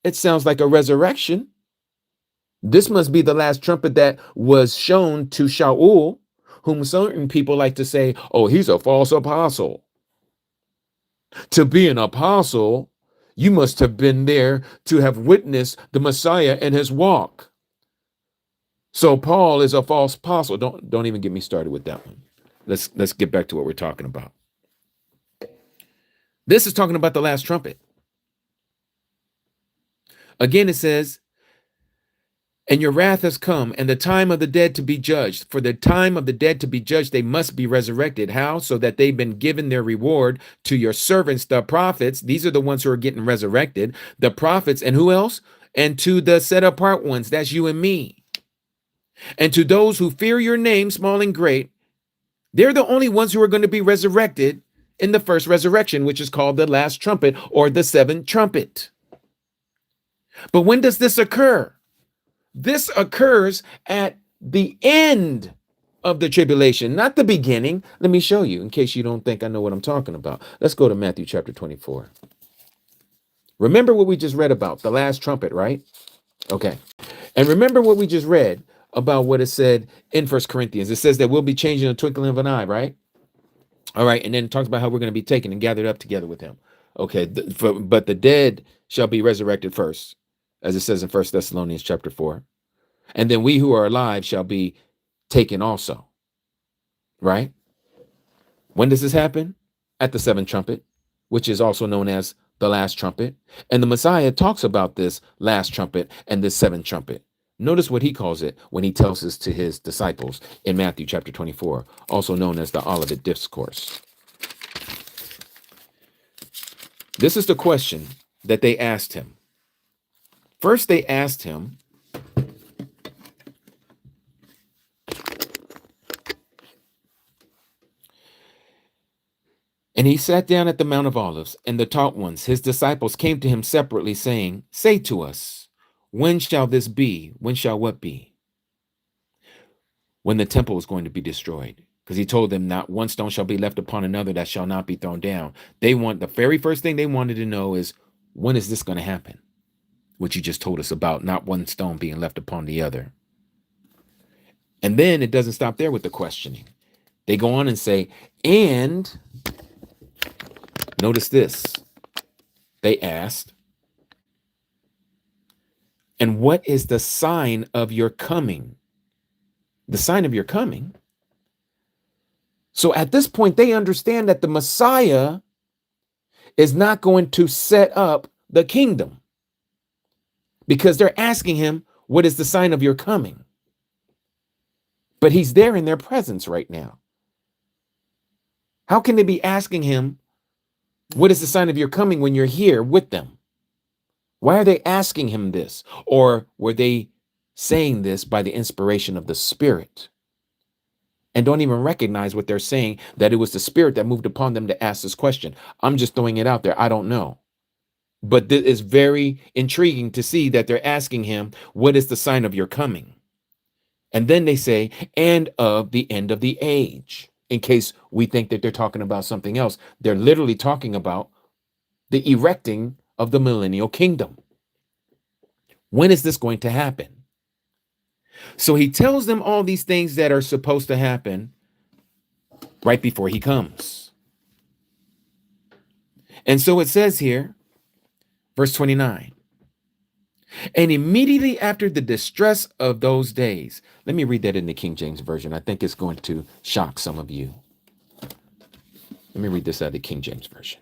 It sounds like a resurrection. This must be the last trumpet that was shown to Shaul, whom certain people like to say, oh, he's a false apostle. To be an apostle, you must have been there to have witnessed the Messiah and his walk. So Paul is a false apostle. Don't even get me started with that one. Let's get back to what we're talking about. This is talking about the last trumpet. Again, it says, and your wrath has come, and the time of the dead to be judged. For the time of the dead to be judged, they must be resurrected. How? So that they've been given their reward to your servants, the prophets. These are the ones who are getting resurrected. The prophets, and who else? And to the set apart ones, that's you and me. And to those who fear your name, small and great, they're the only ones who are going to be resurrected in the first resurrection, which is called the last trumpet or the seventh trumpet. But when does this occur? This occurs at the end of the tribulation, not the beginning. Let me show you in case you don't think I know what I'm talking about. Let's go to Matthew chapter 24. Remember what we just read about the last trumpet, right? Okay. And remember what we just read about what it said in 1 Corinthians. It says that we'll be changed in a twinkling of an eye, right? All right. And then it talks about how we're going to be taken and gathered up together with him. Okay. But the dead shall be resurrected first, as it says in 1 Thessalonians chapter 4. And then we who are alive shall be taken also. Right? When does this happen? At the seventh trumpet, which is also known as the last trumpet. And the Messiah talks about this last trumpet and this seventh trumpet. Notice what he calls it when he tells this to his disciples in Matthew chapter 24, also known as the Olivet Discourse. This is the question that they asked him. First, they asked him, and he sat down at the Mount of Olives, and the taught ones, his disciples, came to him separately, saying, say to us, when shall this be? When shall what be? When the temple is going to be destroyed. Because he told them, not one stone shall be left upon another that shall not be thrown down. The very first thing they wanted to know is, when is this going to happen? Which you just told us about, not one stone being left upon the other. And then it doesn't stop there with the questioning. They go on and say, and notice this. They asked, and what is the sign of your coming? The sign of your coming? So at this point, they understand that the Messiah is not going to set up the kingdom, because they're asking him, what is the sign of your coming? But he's there in their presence right now. How can they be asking him, what is the sign of your coming, when you're here with them? Why are they asking him this? Or were they saying this by the inspiration of the Spirit and don't even recognize what they're saying, that it was the Spirit that moved upon them to ask this question? I'm just throwing it out there. I don't know. But it is very intriguing to see that they're asking him, what is the sign of your coming? And then they say, and of the end of the age. In case we think that they're talking about something else, they're literally talking about the erecting of the millennial kingdom. When is this going to happen? So he tells them all these things that are supposed to happen right before he comes. And so it says here, verse 29, and immediately after the distress of those days, let me read that in the King James Version. I think it's going to shock some of you. Let me read this out of the King James Version.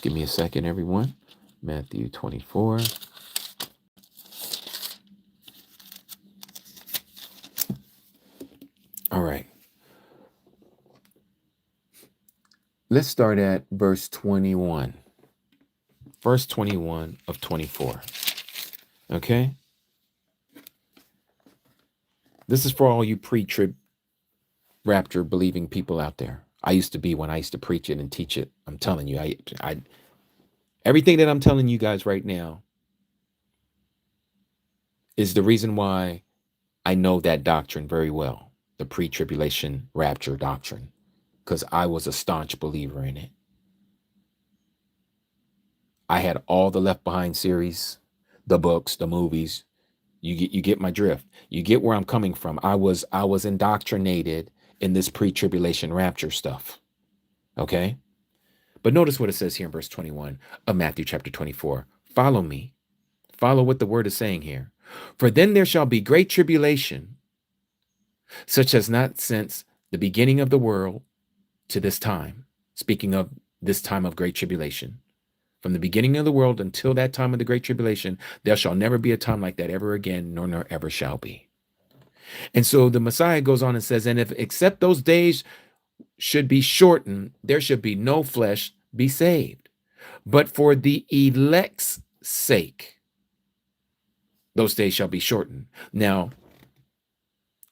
Give me a second, everyone. Matthew 24. All right. Let's start at verse 21. Verse 21 of 24. Okay? This is for all you pre-trib rapture believing people out there. I used to be when I used to preach it and teach it. I'm telling you, I everything that I'm telling you guys right now is the reason why I know that doctrine very well, the pre-tribulation rapture doctrine, because I was a staunch believer in it. I had all the Left Behind series, the books, the movies. You get my drift. You get where I'm coming from. I was indoctrinated in this pre-tribulation rapture stuff. Okay? But notice what it says here in verse 21 of Matthew chapter 24. Follow me. Follow what the word is saying here. For then there shall be great tribulation, such as not since the beginning of the world to this time. Speaking of this time of great tribulation. From the beginning of the world until that time of the great tribulation, there shall never be a time like that ever again, nor ever shall be. And so the Messiah goes on and says, and if except those days should be shortened, there should be no flesh be saved. But for the elect's sake, those days shall be shortened. Now,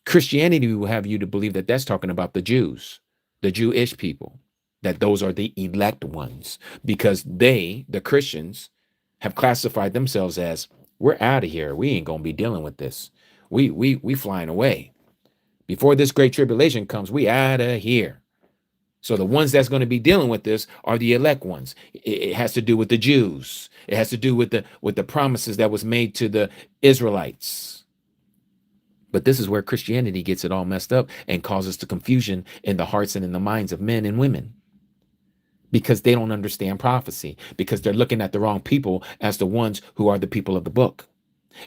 Christianity will have you to believe that that's talking about the Jews, the Jewish people, that those are the elect ones, because they, the Christians, have classified themselves as, we're out of here. We ain't going to be dealing with this. We flying away. Before this great tribulation comes, we out of here. So the ones that's going to be dealing with this are the elect ones. It has to do with the Jews. It has to do with the promises that was made to the Israelites. But this is where Christianity gets it all messed up and causes the confusion in the hearts and in the minds of men and women, because they don't understand prophecy, because they're looking at the wrong people as the ones who are the people of the book.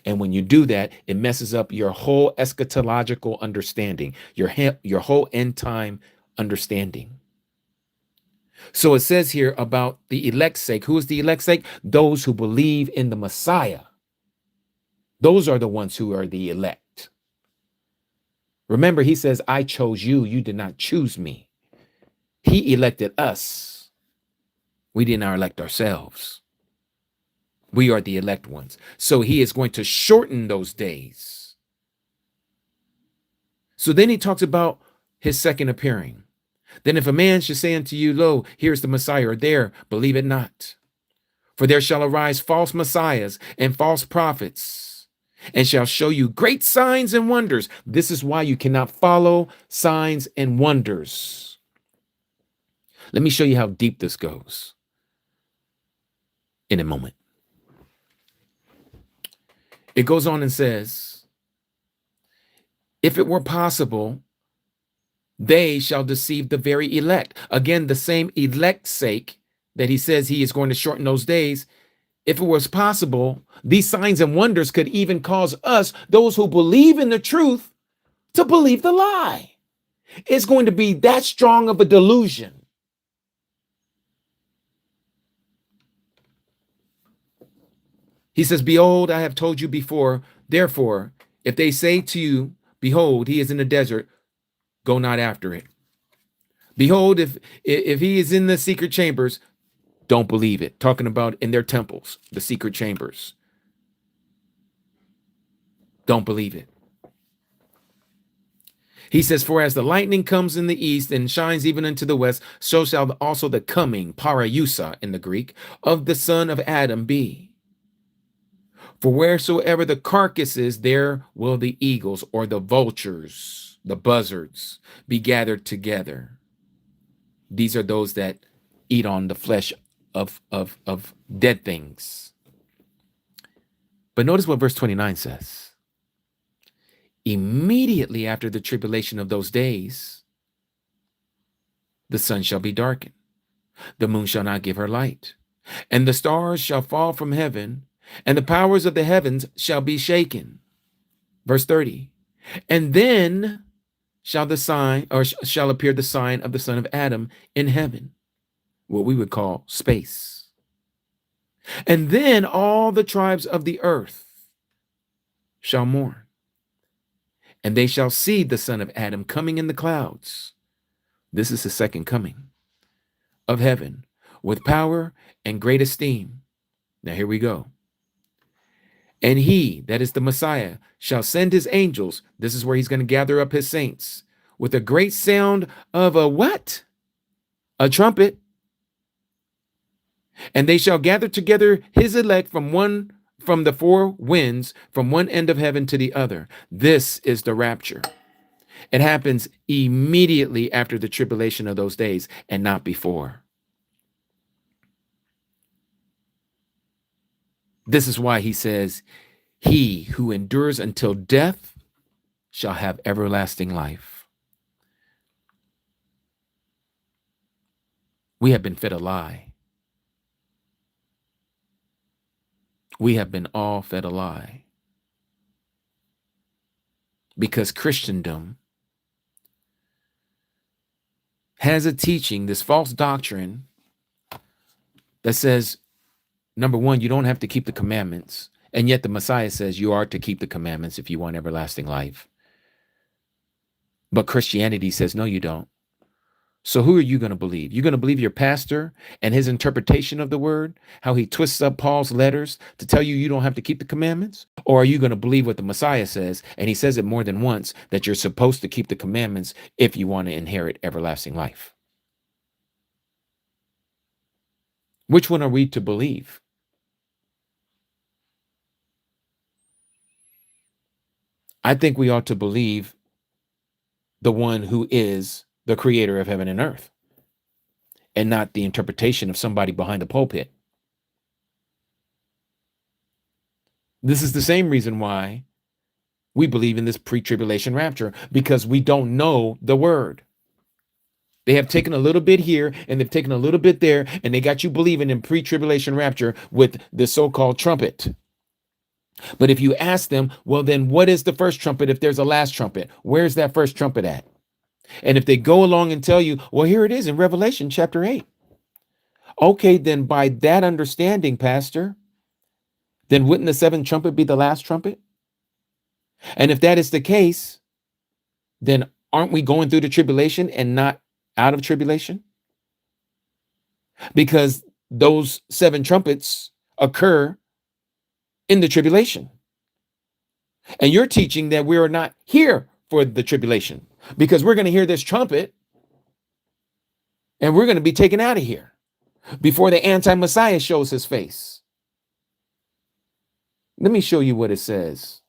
And when you do that, it messes up your whole eschatological understanding, your whole end time understanding. So it says here about the elect's sake. Who is the elect's sake? Those who believe in the Messiah. Those are the ones who are the elect. Remember, he says, I chose you. You did not choose me. He elected us. We did not elect ourselves. We are the elect ones. So he is going to shorten those days. So then he talks about his second appearing. Then if a man should say unto you, lo, here's the Messiah, or there, believe it not. For there shall arise false messiahs and false prophets, and shall show you great signs and wonders. This is why you cannot follow signs and wonders. Let me show you how deep this goes in a moment. It goes on and says, if it were possible, they shall deceive the very elect. Again, the same elect's sake that he says he is going to shorten those days. If it was possible, these signs and wonders could even cause us, those who believe in the truth, to believe the lie. It's going to be that strong of a delusion. He says, behold, I have told you before. Therefore, if they say to you, behold, he is in the desert, go not after it. Behold, if he is in the secret chambers, don't believe it. Talking about in their temples, the secret chambers. Don't believe it. He says, for as the lightning comes in the east and shines even into the west, so shall also the coming, paraiusa in the Greek, of the son of Adam be. For wheresoever the carcass is, there will the eagles or the vultures, the buzzards, be gathered together. These are those that eat on the flesh of dead things. But notice what verse 29 says. Immediately after the tribulation of those days, the sun shall be darkened, the moon shall not give her light, and the stars shall fall from heaven, and the powers of the heavens shall be shaken. Verse 30. And then shall the sign, or shall appear the sign of the son of Adam in heaven, what we would call space. And then all the tribes of the earth shall mourn, and they shall see the son of Adam coming in the clouds. This is the second coming of heaven with power and great esteem. Now here we go. And he, that is the Messiah, shall send his angels. This is where he's going to gather up his saints with a great sound of a what? A trumpet. And they shall gather together his elect from the four winds, from one end of heaven to the other. This is the rapture. It happens immediately after the tribulation of those days and not before. This is why he says, he who endures until death shall have everlasting life. We have been fed a lie. We have been all fed a lie. Because Christendom has a teaching, this false doctrine that says, number one, you don't have to keep the commandments. And yet the Messiah says you are to keep the commandments if you want everlasting life. But Christianity says, no, you don't. So who are you going to believe? You're going to believe your pastor and his interpretation of the word, how he twists up Paul's letters to tell you you don't have to keep the commandments? Or are you going to believe what the Messiah says? And he says it more than once, that you're supposed to keep the commandments if you want to inherit everlasting life. Which one are we to believe? I think we ought to believe the one who is the creator of heaven and earth, and not the interpretation of somebody behind the pulpit. This is the same reason why we believe in this pre-tribulation rapture, because we don't know the word. They have taken a little bit here and they've taken a little bit there, and they got you believing in pre-tribulation rapture with the so-called trumpet. But if you ask them, well, then what is the first trumpet if there's a last trumpet? Where's that first trumpet at? And if they go along and tell you, well, here it is in Revelation chapter 8. Okay, then by that understanding, Pastor, then wouldn't the seventh trumpet be the last trumpet? And if that is the case, then aren't we going through the tribulation and not out of tribulation? Because those seven trumpets occur in the tribulation. And you're teaching that we are not here for the tribulation, because we're going to hear this trumpet and we're going to be taken out of here before the anti-Messiah shows his face. Let me show you what it says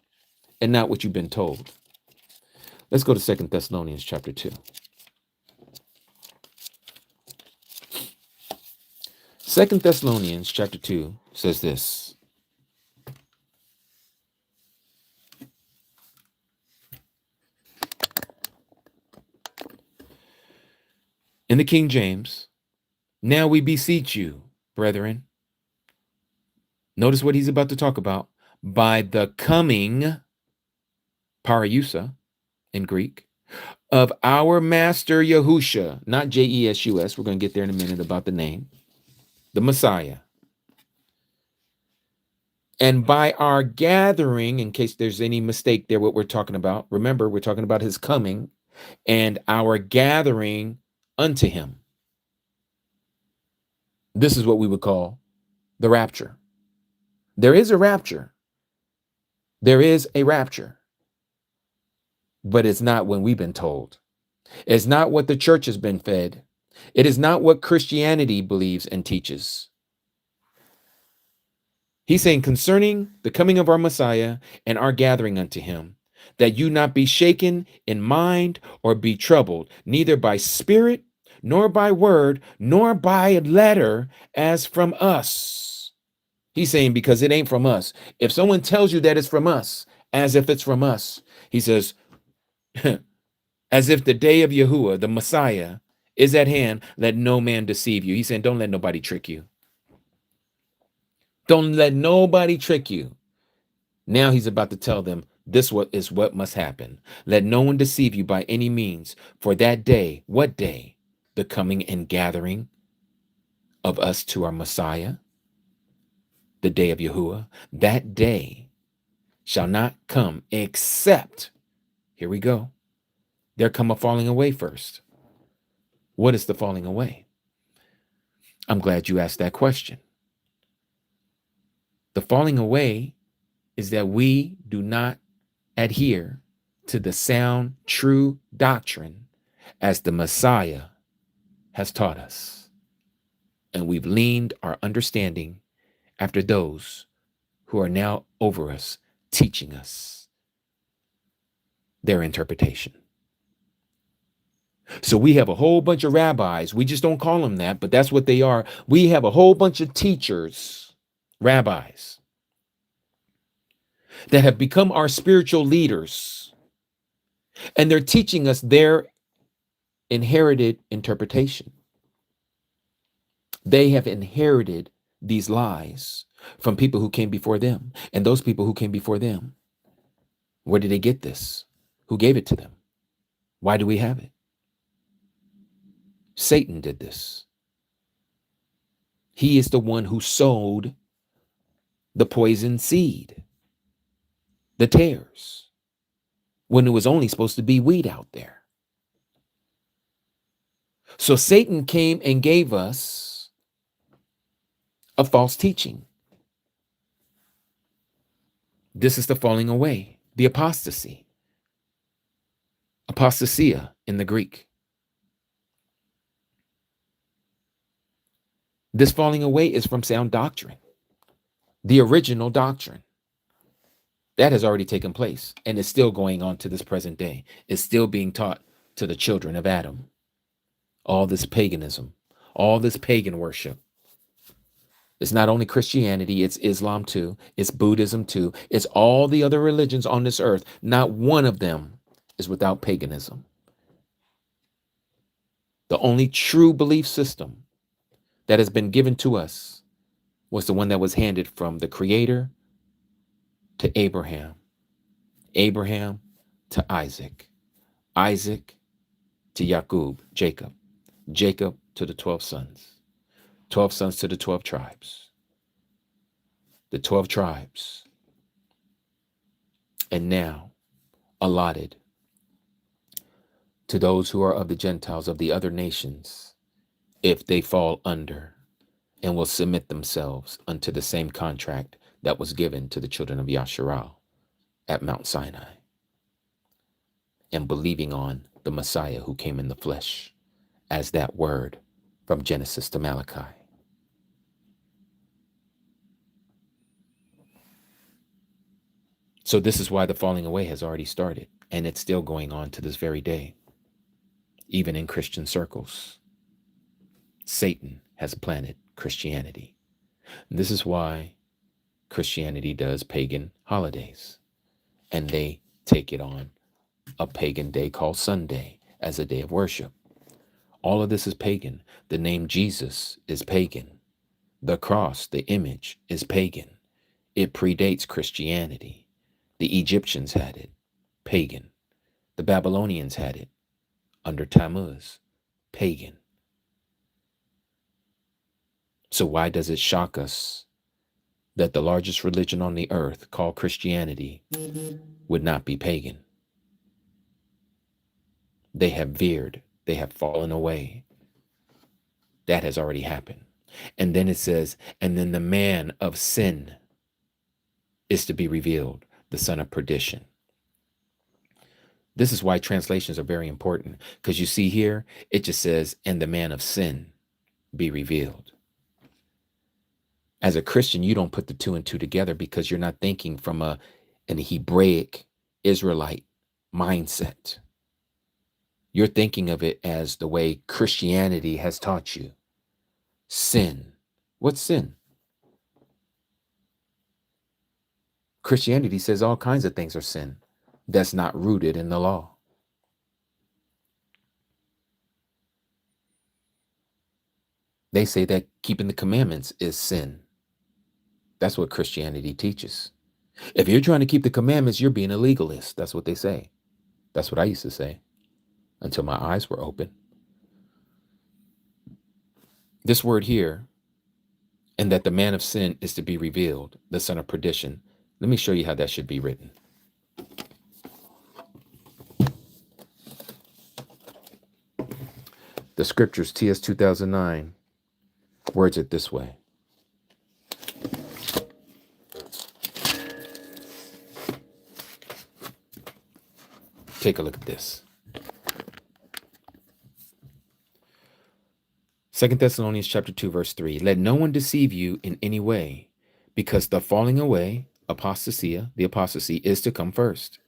and not what you've been told. Let's go to 2 Thessalonians chapter 2. 2 Thessalonians chapter 2 says this. In the King James, now we beseech you, brethren. Notice what he's about to talk about. By the coming, parousia in Greek, of our Master Yahushua, not J-E-S-U-S. We're going to get there in a minute about the name. The Messiah. And by our gathering, in case there's any mistake there, what we're talking about, remember, we're talking about his coming and our gathering unto him. This is what we would call the rapture. There is a rapture. There is a rapture. But it's not when we've been told. It's not what the church has been fed. It is not what Christianity believes and teaches. He's saying concerning the coming of our Messiah and our gathering unto him, that you not be shaken in mind or be troubled, neither by spirit, nor by word, nor by letter, as from us. He's saying because it ain't from us. If someone tells you that it's from us, as if it's from us, he says, as if the day of Yahuwah, the Messiah, is at hand, let no man deceive you. He's saying, don't let nobody trick you. Don't let nobody trick you. Now he's about to tell them this is what must happen. Let no one deceive you by any means. For that day, what day? The coming and gathering of us to our Messiah, the day of Yahuwah. That day shall not come except, here we go, there come a falling away first. What is the falling away? I'm glad you asked that question. The falling away is that we do not adhere to the sound, true doctrine as the Messiah has taught us. And we've leaned our understanding after those who are now over us, teaching us their interpretation. So we have a whole bunch of rabbis. We just don't call them that, but that's what they are. We have a whole bunch of teachers, rabbis, that have become our spiritual leaders. And they're teaching us their inherited interpretation. They have inherited these lies from people who came before them. And those people who came before them, where did they get this? Who gave it to them? Why do we have it? Satan did this. He is the one who sowed the poison seed, the tares, when it was only supposed to be wheat out there. So Satan came and gave us a false teaching. This is the falling away, the apostasy, apostasia in the Greek. This falling away is from sound doctrine, the original doctrine. That has already taken place and is still going on to this present day. It's still being taught to the children of Adam. All this paganism, all this pagan worship. It's not only Christianity, it's Islam too, it's Buddhism too, it's all the other religions on this earth. Not one of them is without paganism. The only true belief system that has been given to us was the one that was handed from the Creator to Abraham, Abraham to Isaac, Isaac to Jacob, Jacob to the 12 sons, 12 sons to the 12 tribes, the 12 tribes, and now allotted to those who are of the Gentiles, of the other nations, if they fall under and will submit themselves unto the same contract that was given to the children of Yasharal at Mount Sinai, and believing on the Messiah who came in the flesh as that word from Genesis to Malachi. So this is why the falling away has already started, and it's still going on to this very day, even in Christian circles. Satan has planted Christianity. And this is why Christianity does pagan holidays, and they take it on a pagan day called Sunday as a day of worship. All of this is pagan. The name Jesus is pagan. The cross, the image, is pagan. It predates Christianity. The Egyptians had it, pagan. The Babylonians had it under Tammuz, pagan. So why does it shock us that the largest religion on the earth, called Christianity, would not be pagan? They have veered. They have fallen away. That has already happened. And then it says, and then the man of sin is to be revealed, the son of perdition. This is why translations are very important, because you see here, it just says, and the man of sin be revealed. As a Christian, you don't put the two and two together because you're not thinking from an Hebraic Israelite mindset. You're thinking of it as the way Christianity has taught you. Sin. What's sin? Christianity says all kinds of things are sin that's not rooted in the law. They say that keeping the commandments is sin. That's what Christianity teaches. If you're trying to keep the commandments, you're being a legalist. That's what they say. That's what I used to say until my eyes were open. This word here, and that the man of sin is to be revealed, the son of perdition. Let me show you how that should be written. The Scriptures, TS 2009, words it this way. Take a look at this. 2 Thessalonians chapter 2, verse 3. Let no one deceive you in any way, because the falling away, apostasia, the apostasy, is to come first.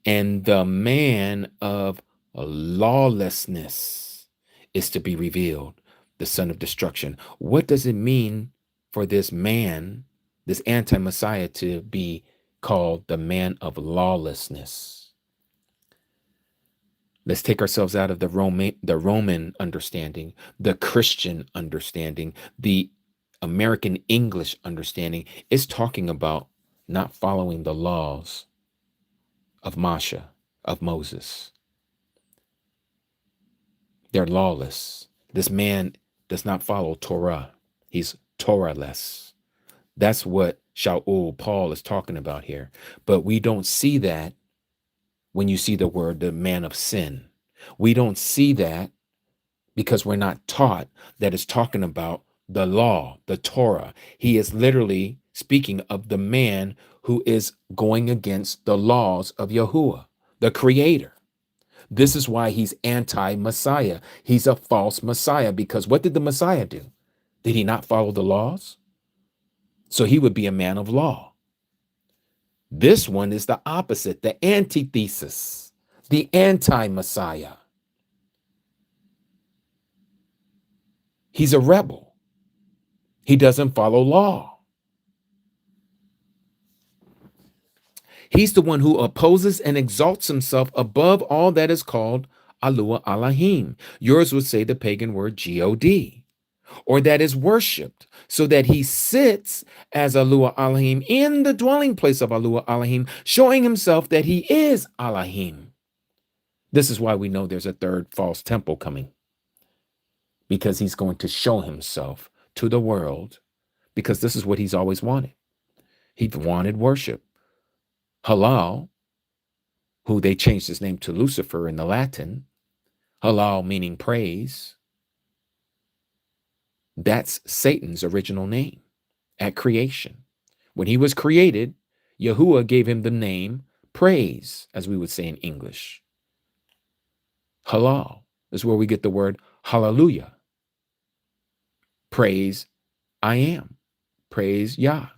And the man of lawlessness is to be revealed, the son of destruction. What does it mean for this man, this anti-Messiah, to be called the man of lawlessness? Let's take ourselves out of the Roman understanding, the Christian understanding, the American English understanding. It's talking about not following the laws of Moses. They're lawless. This man does not follow Torah. He's Torahless. That's what Shaul, Paul, is talking about here. But we don't see that when you see the word, the man of sin. We don't see that because we're not taught that it's talking about the law, the Torah. He is literally speaking of the man who is going against the laws of Yahuwah, the creator. This is why he's anti-Messiah. He's a false Messiah, because what did the Messiah do? Did he not follow the laws? So he would be a man of law. This one is the opposite, the antithesis, the anti-Messiah. He's a rebel. He doesn't follow law. He's the one who opposes and exalts himself above all that is called Yahuwah Elohim. Yours would say the pagan word God, or that is worshipped, so that he sits as Yahuwah Elohim in the dwelling place of Yahuwah Elohim, showing himself that he is Elohim. This is why we know there's a third false temple coming, because he's going to show himself to the world, because this is what he's always wanted. He wanted worship. Halal, who they changed his name to Lucifer in the Latin, halal meaning praise, that's Satan's original name at creation. When he was created, Yahuwah gave him the name praise, as we would say in English. Halal is where we get the word hallelujah. Praise I am. Praise Yah.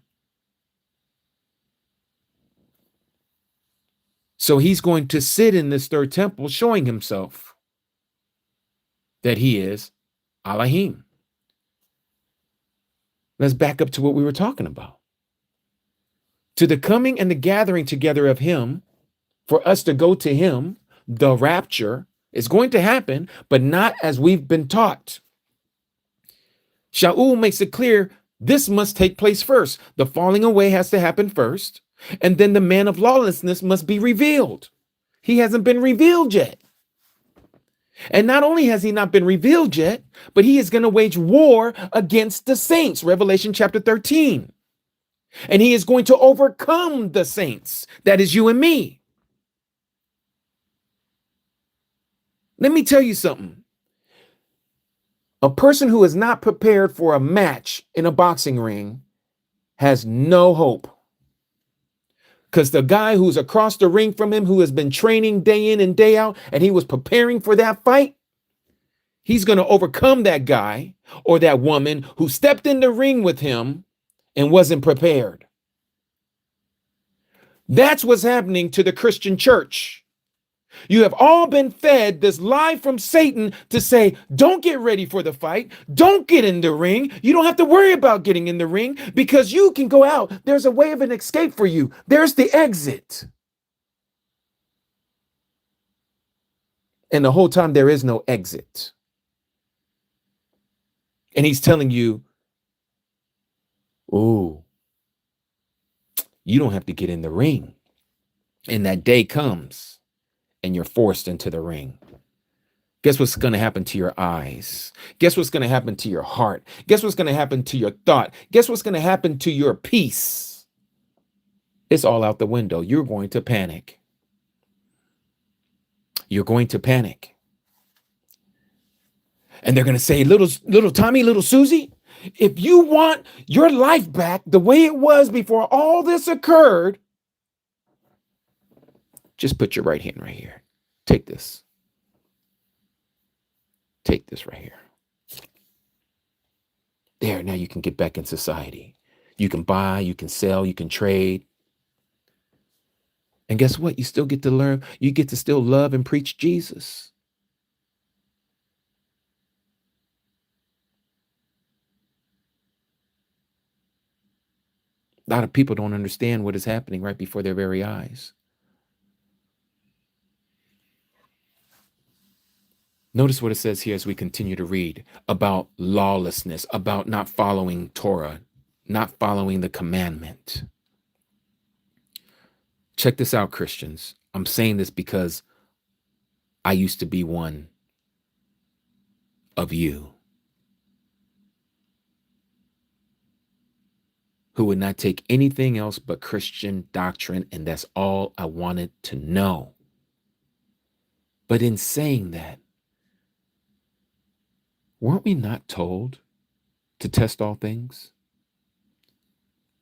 So he's going to sit in this third temple showing himself that he is Elohim. Let's back up to what we were talking about. To the coming and the gathering together of him, for us to go to him, the rapture is going to happen, but not as we've been taught. Shaul makes it clear this must take place first. The falling away has to happen first, and then the man of lawlessness must be revealed. He hasn't been revealed yet. And not only has he not been revealed yet, but he is going to wage war against the saints, Revelation chapter 13. And he is going to overcome the saints. That is you and me. Let me tell you something. A person who is not prepared for a match in a boxing ring has no hope. Because the guy who's across the ring from him, who has been training day in and day out, and he was preparing for that fight, he's going to overcome that guy or that woman who stepped in the ring with him and wasn't prepared. That's what's happening to the Christian church. You have all been fed this lie from Satan to say, don't get ready for the fight. Don't get in the ring. You don't have to worry about getting in the ring because you can go out. There's a way of an escape for you. There's the exit. And the whole time there is no exit. And he's telling you, oh, you don't have to get in the ring. And that day comes. And you're forced into the ring. Guess what's going to happen to your eyes? Guess what's going to happen to your heart? Guess what's going to happen to your thought? Guess what's going to happen to your peace? It's all out the window. You're going to panic. You're going to panic. And they're going to say, little Tommy, little Susie, if you want your life back the way it was before all this occurred, just put your right hand right here. Take this. Take this right here. There, now you can get back in society. You can buy, you can sell, you can trade. And guess what? You still get to learn. You get to still love and preach Jesus. A lot of people don't understand what is happening right before their very eyes. Notice what it says here as we continue to read about lawlessness, about not following Torah, not following the commandment. Check this out, Christians. I'm saying this because I used to be one of you who would not take anything else but Christian doctrine, and that's all I wanted to know. But in saying that, weren't we not told to test all things?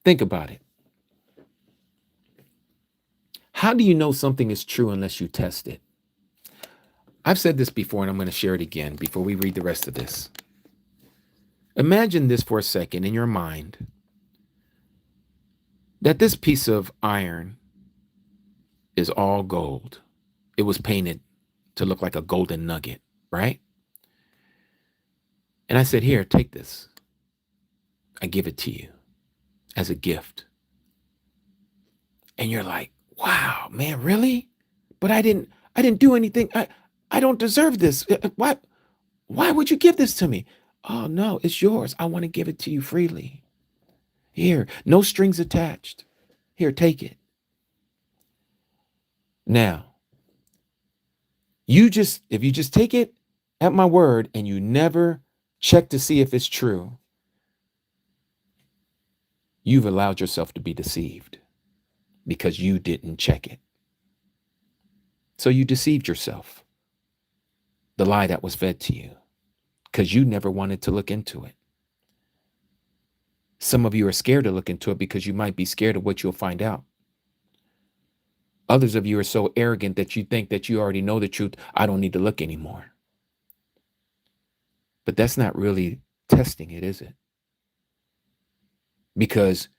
Think about it. How do you know something is true unless you test it? I've said this before, and I'm going to share it again before we read the rest of this. Imagine this for a second in your mind, that this piece of iron is all gold. It was painted to look like a golden nugget, right? And I said, here, take this. I give it to you as a gift. And you're like, wow, man, really? But I didn't do anything. I don't deserve this. Why would you give this to me? Oh, no, it's yours. I want to give it to you freely. Here, no strings attached. Here, take it. Now, if you just take it at my word and you never check to see if it's true, you've allowed yourself to be deceived because you didn't check it. So you deceived yourself. The lie that was fed to you because you never wanted to look into it. Some of you are scared to look into it because you might be scared of what you'll find out. Others of you are so arrogant that you think that you already know the truth. I don't need to look anymore. But that's not really testing it, is it? Because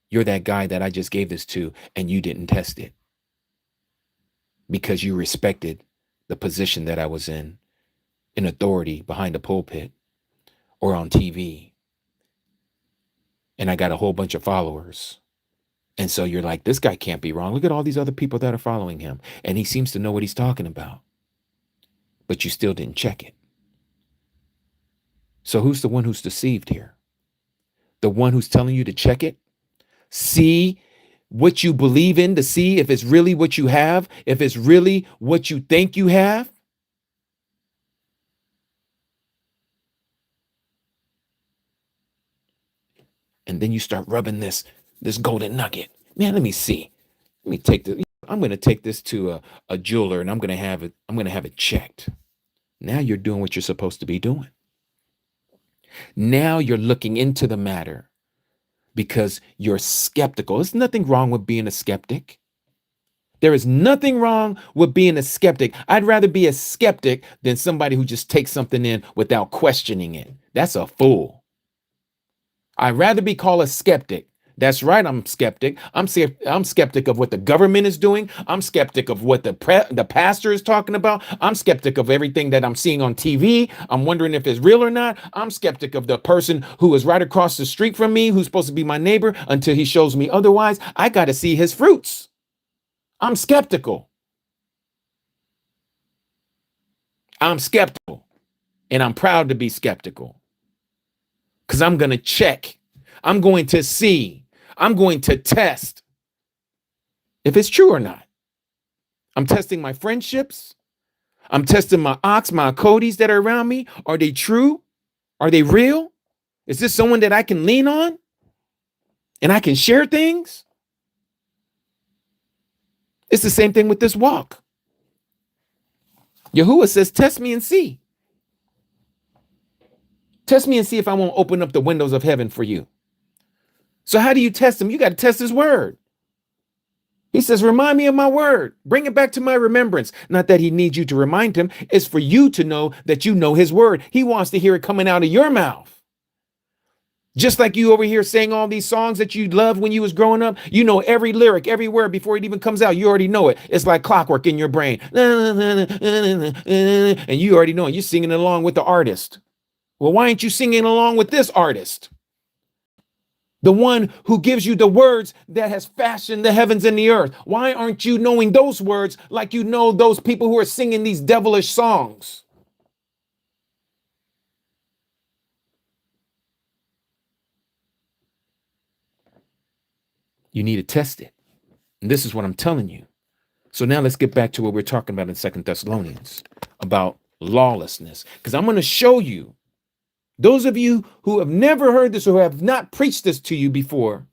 you're that guy that I just gave this to and you didn't test it. Because you respected the position that I was in authority behind the pulpit or on TV. And I got a whole bunch of followers. And so you're like, this guy can't be wrong. Look at all these other people that are following him. And he seems to know what he's talking about. But you still didn't check it. So who's the one who's deceived here? The one who's telling you to check it? See what you believe in to see if it's really what you have, if it's really what you think you have? And then you start rubbing this golden nugget. Man, let me see. Let me take this. I'm going to take this to a jeweler and I'm going to have it checked. Now you're doing what you're supposed to be doing. Now you're looking into the matter because you're skeptical. There's nothing wrong with being a skeptic. There is nothing wrong with being a skeptic. I'd rather be a skeptic than somebody who just takes something in without questioning it. That's a fool. I'd rather be called a skeptic. That's right, I'm skeptic. I'm skeptic of what the government is doing. I'm skeptic of what the pastor is talking about. I'm skeptic of everything that I'm seeing on TV. I'm wondering if it's real or not. I'm skeptic of the person who is right across the street from me, who's supposed to be my neighbor, until he shows me otherwise. I got to see his fruits. I'm skeptical. I'm skeptical. And I'm proud to be skeptical. Because I'm going to check. I'm going to see. I'm going to test if it's true or not. I'm testing my friendships. I'm testing my Codys that are around me. Are they true? Are they real? Is this someone that I can lean on? And I can share things? It's the same thing with this walk. YAHUAH says, test me and see. Test me and see if I won't open up the windows of heaven for you. So how do you test him? You got to test his word. He says, remind me of my word. Bring it back to my remembrance. Not that he needs you to remind him. It's for you to know that you know his word. He wants to hear it coming out of your mouth. Just like you over here saying all these songs that you loved when you was growing up. You know every lyric, every word before it even comes out. You already know it. It's like clockwork in your brain. And you already know it. You're singing along with the artist. Well, why aren't you singing along with this artist? The one who gives you the words that has fashioned the heavens and the earth. Why aren't you knowing those words like you know those people who are singing these devilish songs? You need to test it. And this is what I'm telling you. So now let's get back to what we're talking about in 2 Thessalonians about lawlessness. Because I'm going to show you, those of you who have never heard this or have not preached this to you before,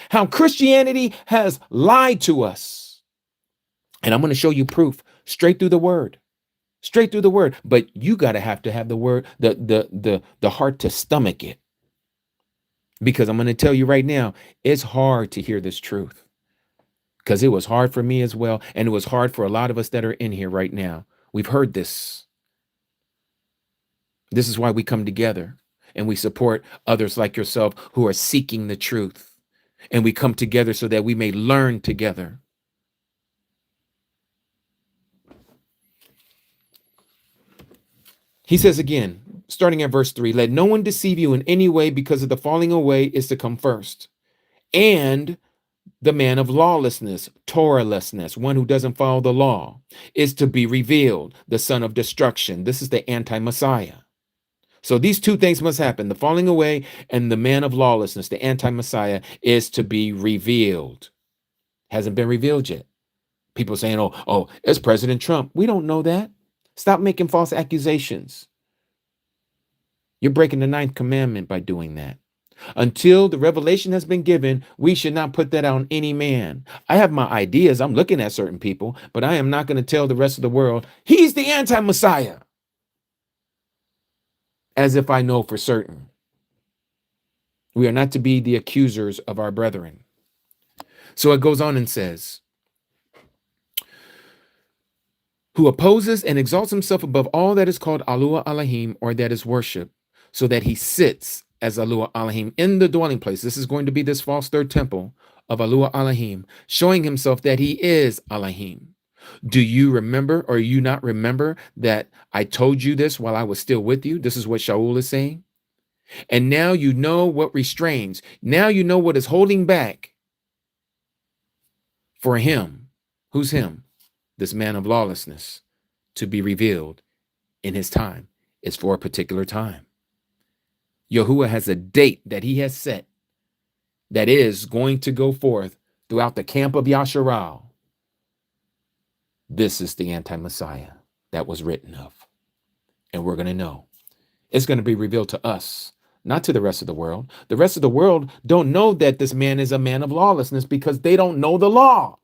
how Christianity has lied to us. And I'm going to show you proof straight through the word. straight through the word. But you got to have the word, the heart to stomach it. Because I'm going to tell you right now, it's hard to hear this truth. Because it was hard for me as well. And it was hard for a lot of us that are in here right now. We've heard this. This is why we come together and we support others like yourself who are seeking the truth. And we come together so that we may learn together. He says again, starting at verse 3, let no one deceive you in any way, because of the falling away is to come first. And the man of lawlessness, Torahlessness, one who doesn't follow the law, is to be revealed, the son of destruction. This is the anti-Messiah. So these two things must happen. The falling away and the man of lawlessness, the anti-Messiah, is to be revealed. Hasn't been revealed yet. People saying, oh, it's President Trump. We don't know that. Stop making false accusations. You're breaking the 9th commandment by doing that. Until the revelation has been given, we should not put that on any man. I have my ideas. I'm looking at certain people, but I am not going to tell the rest of the world, he's the anti-Messiah, as if I know for certain. We are not to be the accusers of our brethren. So it goes on and says, who opposes and exalts himself above all that is called YAHUAH Elohim, or that is worship, so that he sits as YAHUAH Elohim in the dwelling place. This is going to be this false third temple of YAHUAH Elohim, showing himself that he is Elohim. Do you remember, or you not remember, that I told you this while I was still with you? This is what Shaul is saying. And now you know what restrains. Now you know what is holding back for him. Who's him? This man of lawlessness, to be revealed in his time. It's for a particular time. YAHUAH has a date that he has set that is going to go forth throughout the camp of Yasharal. This is the anti-Messiah that was written of. And we're going to know. It's going to be revealed to us, not to the rest of the world. The rest of the world don't know that this man is a man of lawlessness because they don't know the law.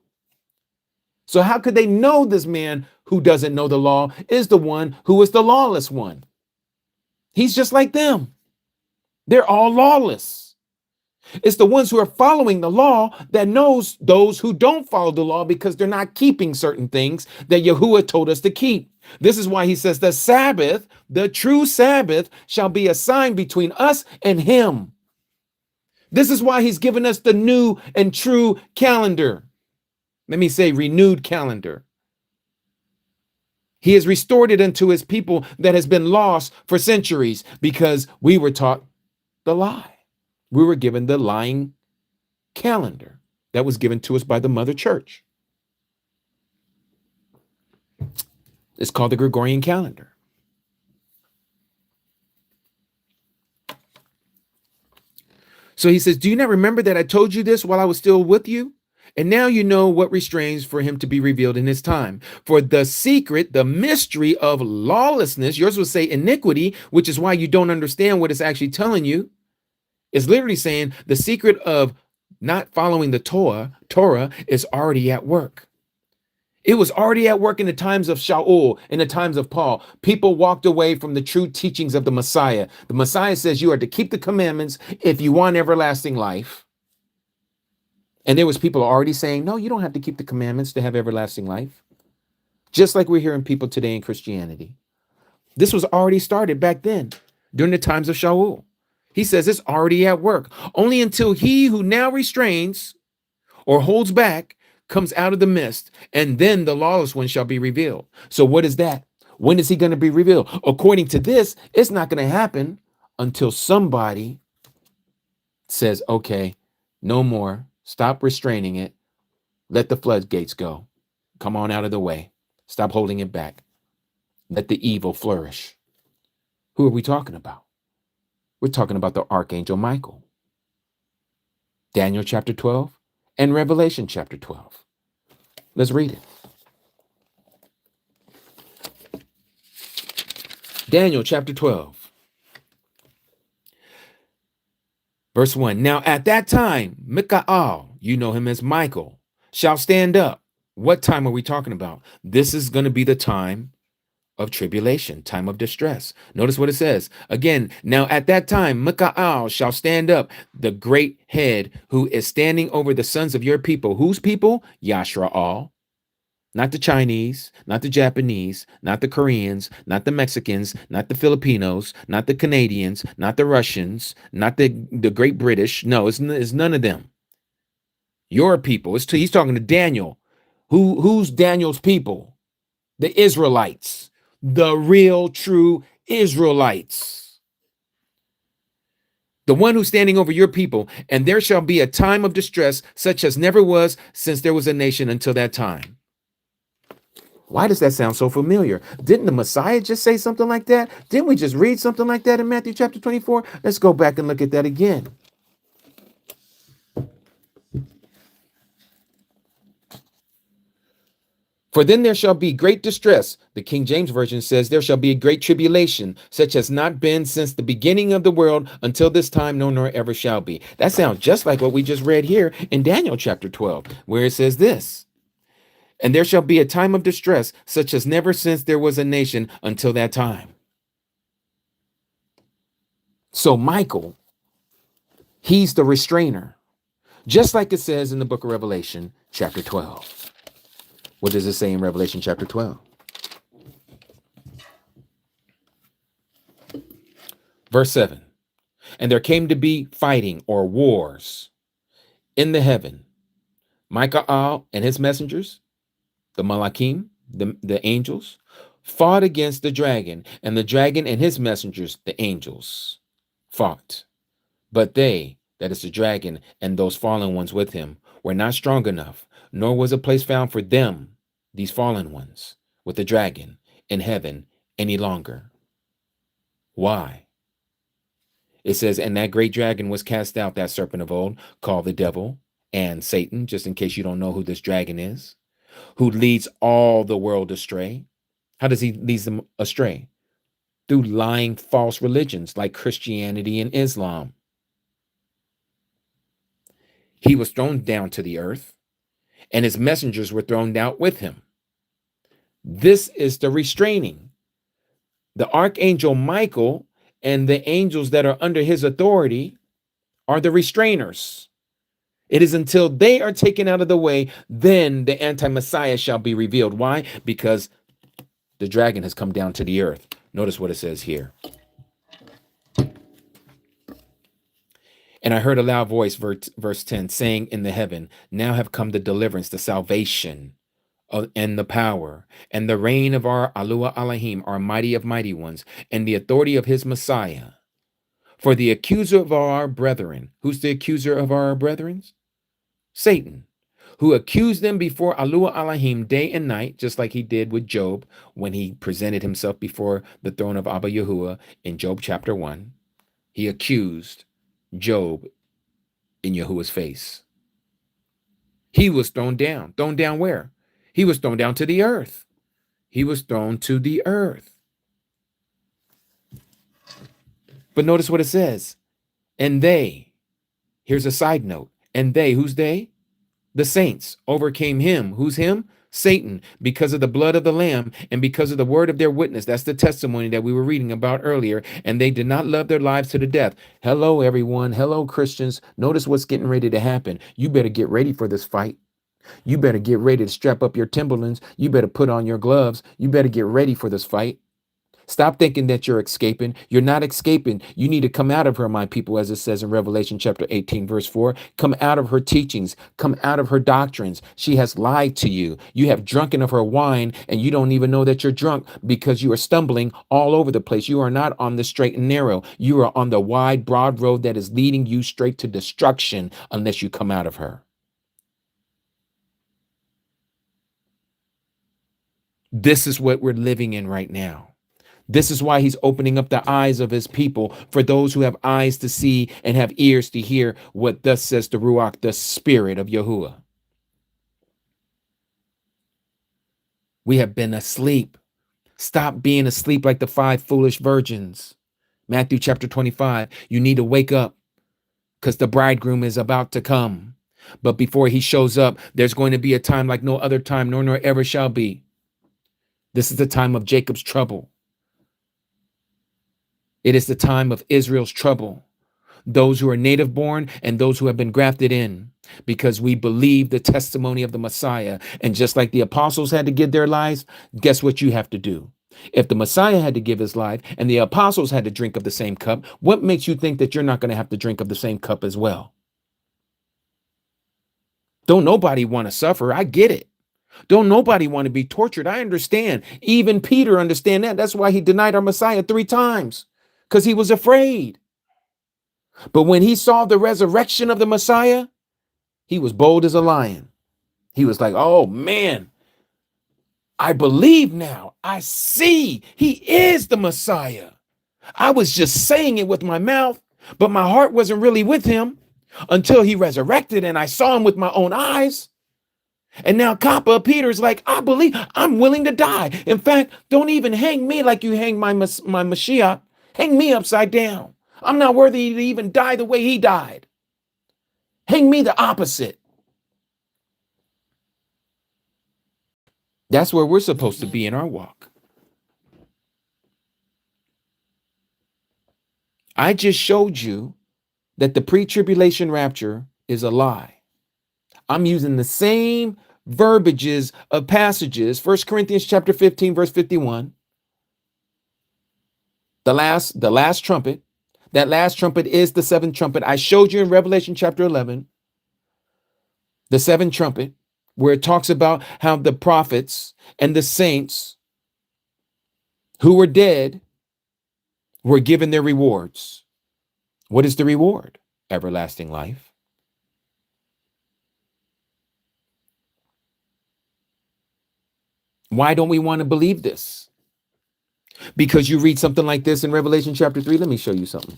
So how could they know this man who doesn't know the law is the one who is the lawless one? He's just like them. They're all lawless. It's the ones who are following the law that knows those who don't follow the law because they're not keeping certain things that YAHUAH told us to keep. This is why he says the Sabbath, the true Sabbath, shall be a sign between us and him. This is why he's given us the new and true calendar. Let me say renewed calendar. He has restored it unto his people that has been lost for centuries because we were taught the lie. We were given the lying calendar that was given to us by the mother church. It's called the Gregorian calendar. So he says, do you not remember that I told you this while I was still with you? And now you know what restrains for him to be revealed in his time. For the secret, the mystery of lawlessness, yours will say iniquity, which is why you don't understand what it's actually telling you. It's literally saying the secret of not following the Torah is already at work. It was already at work in the times of Shaul, in the times of Paul. People walked away from the true teachings of the Messiah. The Messiah says you are to keep the commandments if you want everlasting life. And there was people already saying, no, you don't have to keep the commandments to have everlasting life. Just like we're hearing people today in Christianity. This was already started back then, during the times of Shaul. He says it's already at work. Only until he who now restrains or holds back comes out of the midst, and then the lawless one shall be revealed. So what is that? When is he going to be revealed? According to this, it's not going to happen until somebody says, okay, no more. Stop restraining it. Let the floodgates go. Come on out of the way. Stop holding it back. Let the evil flourish. Who are we talking about? We're talking about the Archangel Michael. Daniel chapter 12 and Revelation chapter 12. Let's read it. Daniel chapter 12. Verse 1, now at that time, Mikael, you know him as Michael, shall stand up. What time are we talking about? This is going to be the time of tribulation, time of distress. Notice what it says. Again, now at that time, Mikael shall stand up, the great head who is standing over the sons of your people. Whose people? Yashra'al. Not the Chinese, not the Japanese, not the Koreans, not the Mexicans, not the Filipinos, not the Canadians, not the Russians, not the Great British. No, it's none of them. Your people. He's talking to Daniel. Who's Daniel's people? The Israelites. The real, true Israelites. The one who's standing over your people. And there shall be a time of distress such as never was since there was a nation until that time. Why does that sound so familiar? Didn't the Messiah just say something like that? Didn't we just read something like that in Matthew chapter 24? Let's go back and look at that again. For then there shall be great distress. The King James Version says there shall be a great tribulation, such as not been since the beginning of the world until this time, no, nor ever shall be. That sounds just like what we just read here in Daniel chapter 12, where it says this. And there shall be a time of distress, such as never since there was a nation until that time. So Michael, he's the restrainer, just like it says in the book of Revelation, chapter 12. What does it say in Revelation chapter 12? Verse 7. And there came to be fighting or wars in the heaven. Michael and his messengers, the Malachim, the angels, fought against the dragon, and the dragon and his messengers, the angels, fought. But they, that is the dragon, and those fallen ones with him, were not strong enough, nor was a place found for them, these fallen ones, with the dragon in heaven any longer. Why? It says, and that great dragon was cast out, that serpent of old, called the devil and Satan, just in case you don't know who this dragon is, who leads all the world astray. How does he lead them astray? Through lying false religions like Christianity and Islam. He was thrown down to the earth, and his messengers were thrown out with him. This is the restraining. The archangel Michael and the angels that are under his authority are the restrainers. It is until they are taken out of the way, then the anti-Messiah shall be revealed. Why? Because the dragon has come down to the earth. Notice what it says here. And I heard a loud voice, verse 10, saying in the heaven, now have come the deliverance, the salvation, and the power, and the reign of our YAHUAH Elohim, our mighty of mighty ones, and the authority of his Messiah. For the accuser of our brethren, who's the accuser of our brethren? Satan, who accused them before YAHUAH Elohim day and night, just like he did with Job when he presented himself before the throne of Abba Yahuwah in Job chapter 1. He accused Job in Yahuwah's face. He was thrown down. Thrown down where? He was thrown down to the earth. He was thrown to the earth. But notice what it says. And they, here's a side note. And they, who's they? The saints overcame him. Who's him? Satan, because of the blood of the Lamb and because of the word of their witness. That's the testimony that we were reading about earlier. And they did not love their lives to the death. Hello, everyone. Hello, Christians. Notice what's getting ready to happen. You better get ready for this fight. You better get ready to strap up your Timberlands. You better put on your gloves. You better get ready for this fight. Stop thinking that you're escaping. You're not escaping. You need to come out of her, my people, as it says in Revelation chapter 18, verse 4. Come out of her teachings. Come out of her doctrines. She has lied to you. You have drunken of her wine, and you don't even know that you're drunk because you are stumbling all over the place. You are not on the straight and narrow. You are on the wide, broad road that is leading you straight to destruction unless you come out of her. This is what we're living in right now. This is why he's opening up the eyes of his people for those who have eyes to see and have ears to hear what thus says the Ruach, the Spirit of Yahuwah. We have been asleep. Stop being asleep like the 5 foolish virgins. Matthew chapter 25. You need to wake up because the bridegroom is about to come. But before he shows up, there's going to be a time like no other time, nor ever shall be. This is the time of Jacob's trouble. It is the time of Israel's trouble. Those who are native born and those who have been grafted in, because we believe the testimony of the Messiah. And just like the apostles had to give their lives, guess what you have to do? If the Messiah had to give his life and the apostles had to drink of the same cup, what makes you think that you're not going to have to drink of the same cup as well? Don't nobody want to suffer. I get it. Don't nobody want to be tortured. I understand. Even Peter understand that. That's why he denied our Messiah 3 times, because he was afraid. But when he saw the resurrection of the Messiah, he was bold as a lion. He was like, oh man, I believe now. I see he is the Messiah. I was just saying it with my mouth, but my heart wasn't really with him until he resurrected and I saw him with my own eyes. And now Kappa, Peter's like, I believe, I'm willing to die. In fact, don't even hang me like you hang my Mashiach. Hang me upside down. I'm not worthy to even die the way he died. Hang me the opposite. That's where we're supposed to be in our walk. I just showed you that the pre-tribulation rapture is a lie. I'm using the same verbiages of passages, 1 Corinthians chapter 15, verse 51. The last trumpet. That last trumpet is the 7th trumpet. I showed you in Revelation chapter 11, the 7th trumpet, where it talks about how the prophets and the saints who were dead were given their rewards. What is the reward? Everlasting life. Why don't we want to believe this? Because you read something like this in Revelation chapter 3. Let me show you something.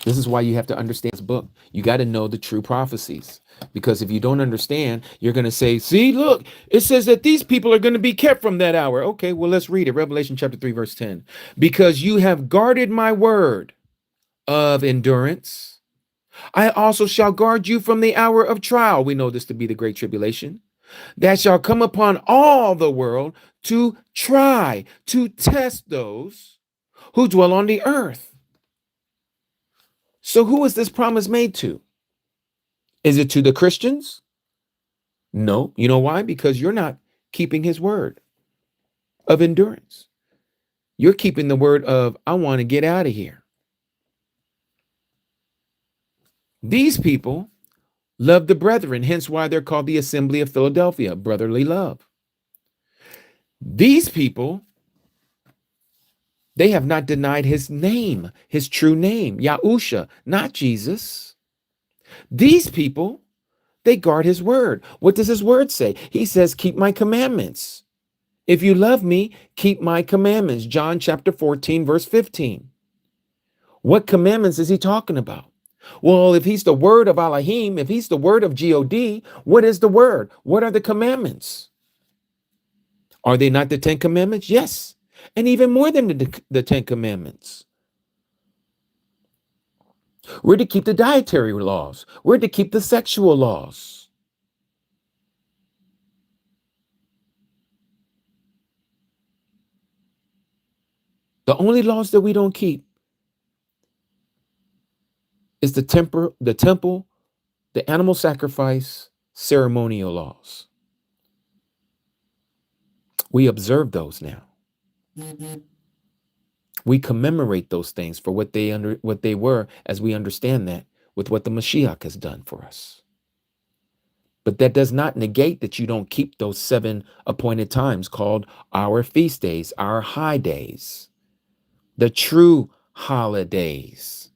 This is why you have to understand this book. You got to know the true prophecies. Because if you don't understand, you're going to say, see, look, it says that these people are going to be kept from that hour. Okay, well, let's read it. Revelation chapter 3, verse 10. Because you have guarded my word of endurance, I also shall guard you from the hour of trial. We know this to be the great tribulation that shall come upon all the world to try, to test those who dwell on the earth. So who is this promise made to? Is it to the Christians? No. You know why? Because you're not keeping his word of endurance. You're keeping the word of, I want to get out of here. These people love the brethren, hence why they're called the Assembly of Philadelphia, brotherly love. These people, they have not denied his name, his true name, YAHUAH, not Jesus. These people, they guard his word. What does his word say? He says, keep my commandments. If you love me, keep my commandments. John chapter 14, verse 15. What commandments is he talking about? Well, if he's the word of Elohim, if he's the word of God, what is the word? What are the commandments? Are they not the 10 commandments? Yes. And even more than the 10 commandments. We're to keep the dietary laws. We're to keep the sexual laws. The only laws that we don't keep is the temple, the animal sacrifice, ceremonial laws. We observe those now. We commemorate those things for what they were, as we understand that with what the Mashiach has done for us. But that does not negate that you don't keep those 7 appointed times called our feast days, our high days, the true holidays,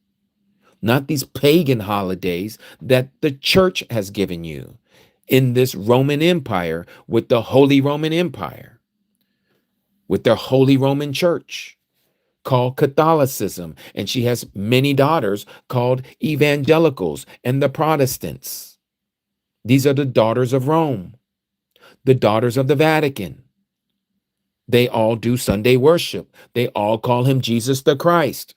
not these pagan holidays that the church has given you in this Roman Empire with the Holy Roman Empire, with their Holy Roman Church called Catholicism. And she has many daughters called evangelicals and the Protestants. These are the daughters of Rome, the daughters of the Vatican. They all do Sunday worship. They all call him Jesus the Christ.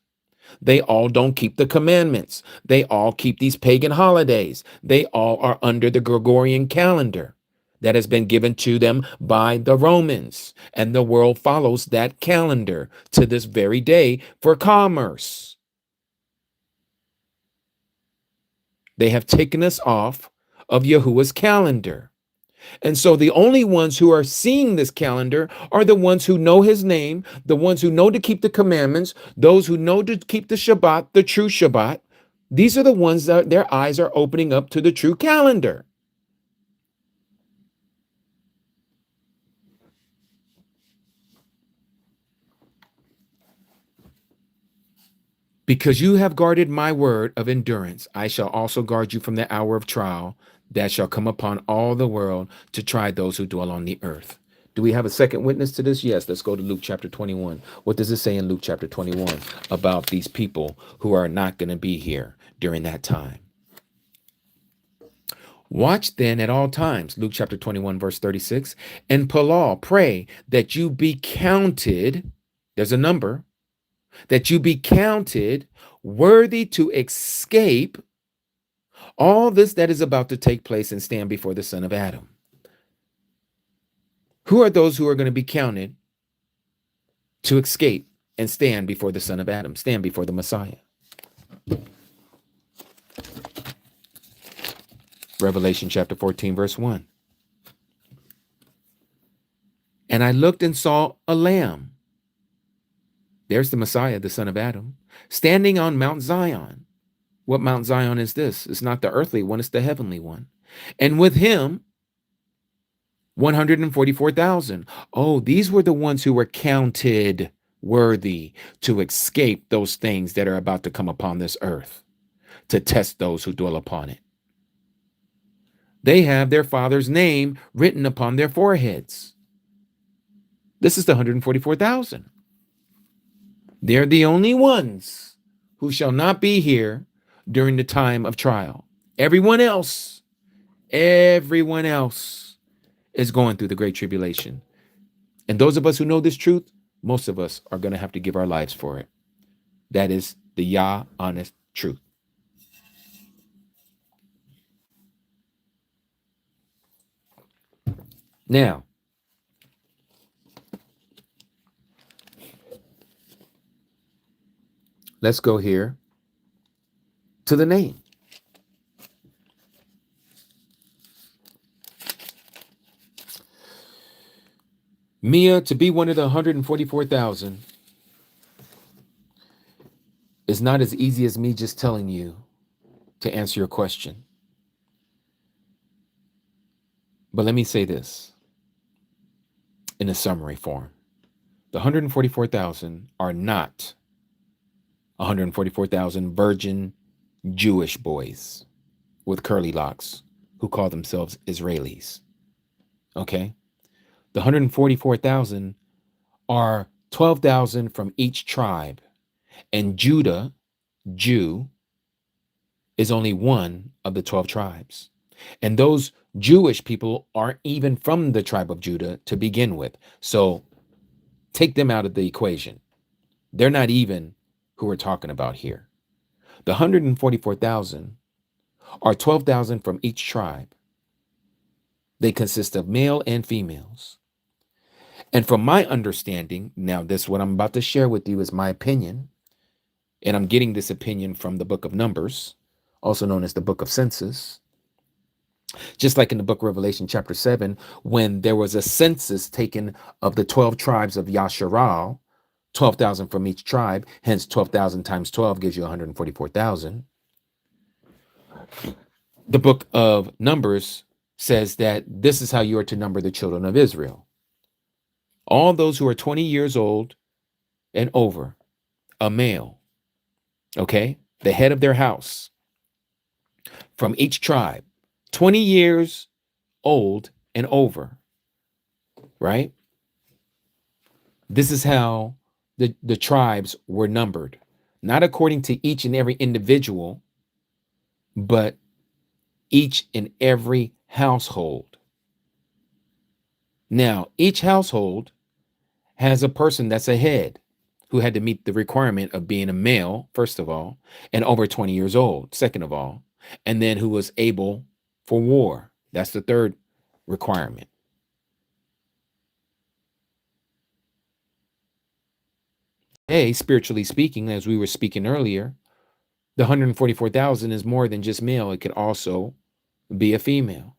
They all don't keep the commandments. They all keep these pagan holidays. They all are under the Gregorian calendar. that has been given to them by the Romans. And the world follows that calendar to this very day for commerce. They have taken us off of Yahuwah's calendar. And so the only ones who are seeing this calendar are the ones who know his name, the ones who know to keep the commandments, those who know to keep the Shabbat, the true Shabbat. These are the ones that their eyes are opening up to the true calendar. Because you have guarded my word of endurance, I shall also guard you from the hour of trial that shall come upon all the world to try those who dwell on the earth. Do we have a second witness to this? Yes, let's go to Luke chapter 21. What does it say in Luke chapter 21 about these people who are not going to be here during that time? Watch then at all times, Luke chapter 21, verse 36, and Paul, pray that you be counted, there's a number, that you be counted worthy to escape all this that is about to take place and stand before the Son of Adam. Who are those who are going to be counted to escape and stand before the Son of Adam, stand before the Messiah? Revelation chapter 14, verse 1. And I looked and saw a lamb. There's the Messiah, the Son of Adam, standing on Mount Zion. What Mount Zion is this? It's not the earthly one, it's the heavenly one. And with him, 144,000. Oh, these were the ones who were counted worthy to escape those things that are about to come upon this earth, to test those who dwell upon it. They have their Father's name written upon their foreheads. This is the 144,000. They're the only ones who shall not be here during the time of trial. Everyone else is going through the great tribulation. And those of us who know this truth, most of us are going to have to give our lives for it. That is the YAH honest truth. Now, let's go here to the name. Mia, to be one of the 144,000 is not as easy as me just telling you to answer your question. But let me say this in a summary form. The 144,000 are not 144,000 virgin Jewish boys with curly locks who call themselves Israelis. Okay? The 144,000 are 12,000 from each tribe, and Judah, Jew, is only one of the 12 tribes. And those Jewish people aren't even from the tribe of Judah to begin with. So take them out of the equation. They're not even who we're talking about here. The 144,000 are 12,000 from each tribe. They consist of male and females. And from my understanding, now this what I'm about to share with you is my opinion, and I'm getting this opinion from the book of Numbers, also known as the book of census. Just like in the book of Revelation chapter 7, when there was a census taken of the 12 tribes of Yasharal, 12,000 from each tribe, hence 12,000 times 12 gives you 144,000. The book of Numbers says that this is how you are to number the children of Israel. All those who are 20 years old and over, a male, okay, the head of their house, from each tribe, 20 years old and over, right? This is how the tribes were numbered, not according to each and every individual, but each and every household. Now, each household has a person that's a head who had to meet the requirement of being a male, first of all, and over 20 years old, second of all, and then who was able for war. That's the third requirement. Hey, spiritually speaking, as we were speaking earlier, the 144,000 is more than just male. It could also be a female.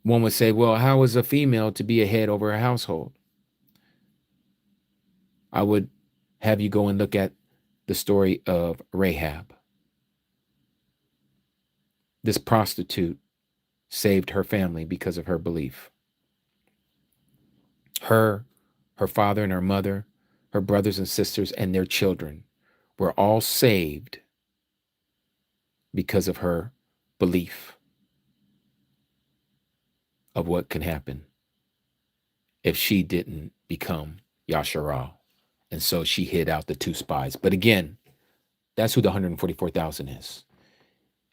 One would say, well, how is a female to be a head over a household? I would have you go and look at the story of Rahab. This prostitute saved her family because of her belief. Her father and her mother, her brothers and sisters and their children were all saved because of her belief of what can happen if she didn't become YAHUAH. And so she hid out the 2 spies. But again, that's who the 144,000 is.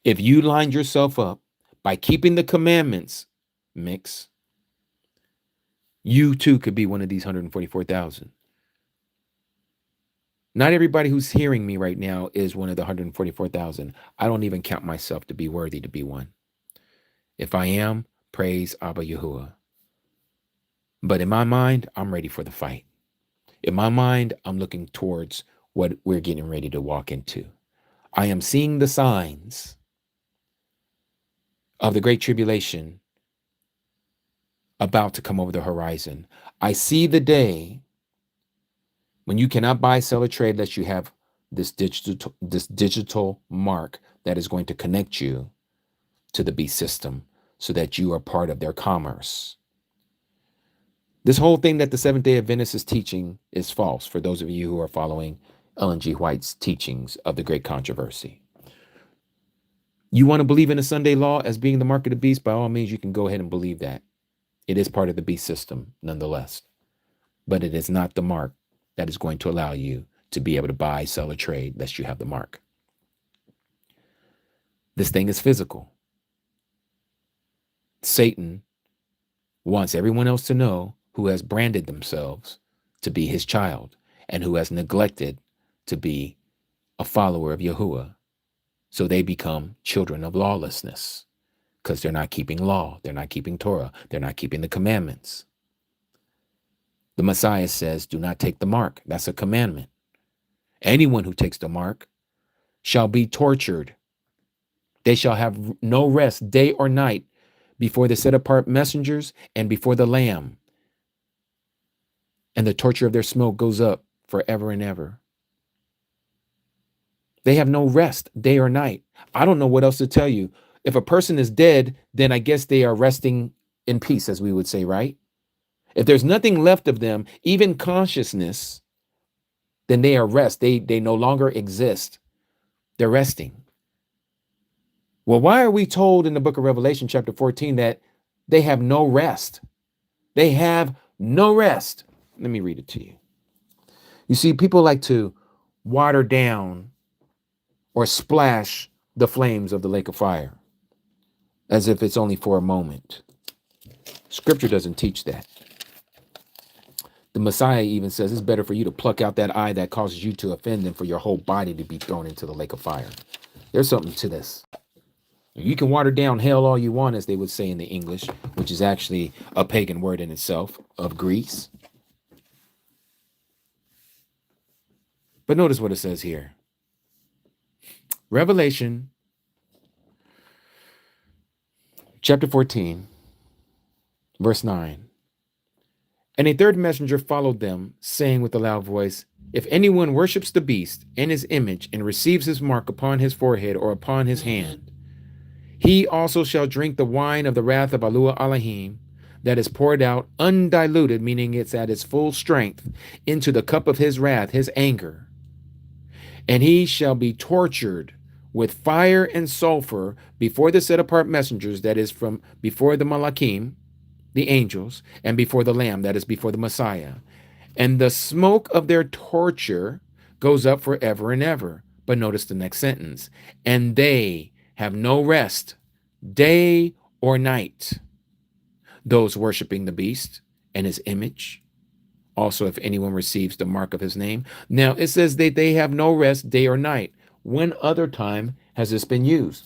If you lined yourself up by keeping the commandments, mix, you too could be one of these 144,000. Not everybody who's hearing me right now is one of the 144,000. I don't even count myself to be worthy to be one. If I am, praise Abba Yahuwah. But in my mind, I'm ready for the fight. In my mind, I'm looking towards what we're getting ready to walk into. I am seeing the signs of the Great Tribulation about to come over the horizon. I see the day when you cannot buy, sell, or trade unless you have this digital mark that is going to connect you to the beast system so that you are part of their commerce. This whole thing that the Seventh-day Adventist is teaching is false for those of you who are following Ellen G. White's teachings of the Great Controversy. You want to believe in a Sunday law as being the mark of the beast? By all means, you can go ahead and believe that. It is part of the beast system, nonetheless. But it is not the mark that is going to allow you to be able to buy, sell, or trade unless you have the mark. This thing is physical. Satan wants everyone else to know who has branded themselves to be his child and who has neglected to be a follower of Yahuwah. So they become children of lawlessness because they're not keeping law. They're not keeping Torah. They're not keeping the commandments. The Messiah says, do not take the mark. That's a commandment. Anyone who takes the mark shall be tortured. They shall have no rest day or night before the set apart messengers and before the Lamb. And the torture of their smoke goes up forever and ever. They have no rest day or night. I don't know what else to tell you. If a person is dead, then I guess they are resting in peace, as we would say, right? If there's nothing left of them, even consciousness, then they are rest. They no longer exist. They're resting. Well, why are we told in the book of Revelation, chapter 14, that they have no rest? They have no rest. Let me read it to you. You see, people like to water down or splash the flames of the lake of fire as if it's only for a moment. Scripture doesn't teach that. The Messiah even says it's better for you to pluck out that eye that causes you to offend than for your whole body to be thrown into the lake of fire. There's something to this. You can water down hell all you want, as they would say in the English, which is actually a pagan word in itself, of Greece. But notice what it says here. Revelation chapter 14, verse 9. And a third messenger followed them, saying with a loud voice, if anyone worships the beast and his image and receives his mark upon his forehead or upon his hand, he also shall drink the wine of the wrath of Yahuwah Elohim that is poured out undiluted, meaning it's at its full strength, into the cup of his wrath, his anger. And he shall be tortured with fire and sulfur before the set apart messengers, that is from before the Malachim, the angels, and before the Lamb, that is before the Messiah. And the smoke of their torture goes up forever and ever. But notice the next sentence. And they have no rest, day or night, those worshiping the beast and his image. Also, if anyone receives the mark of his name. Now, it says that they have no rest, day or night. When other time has this been used?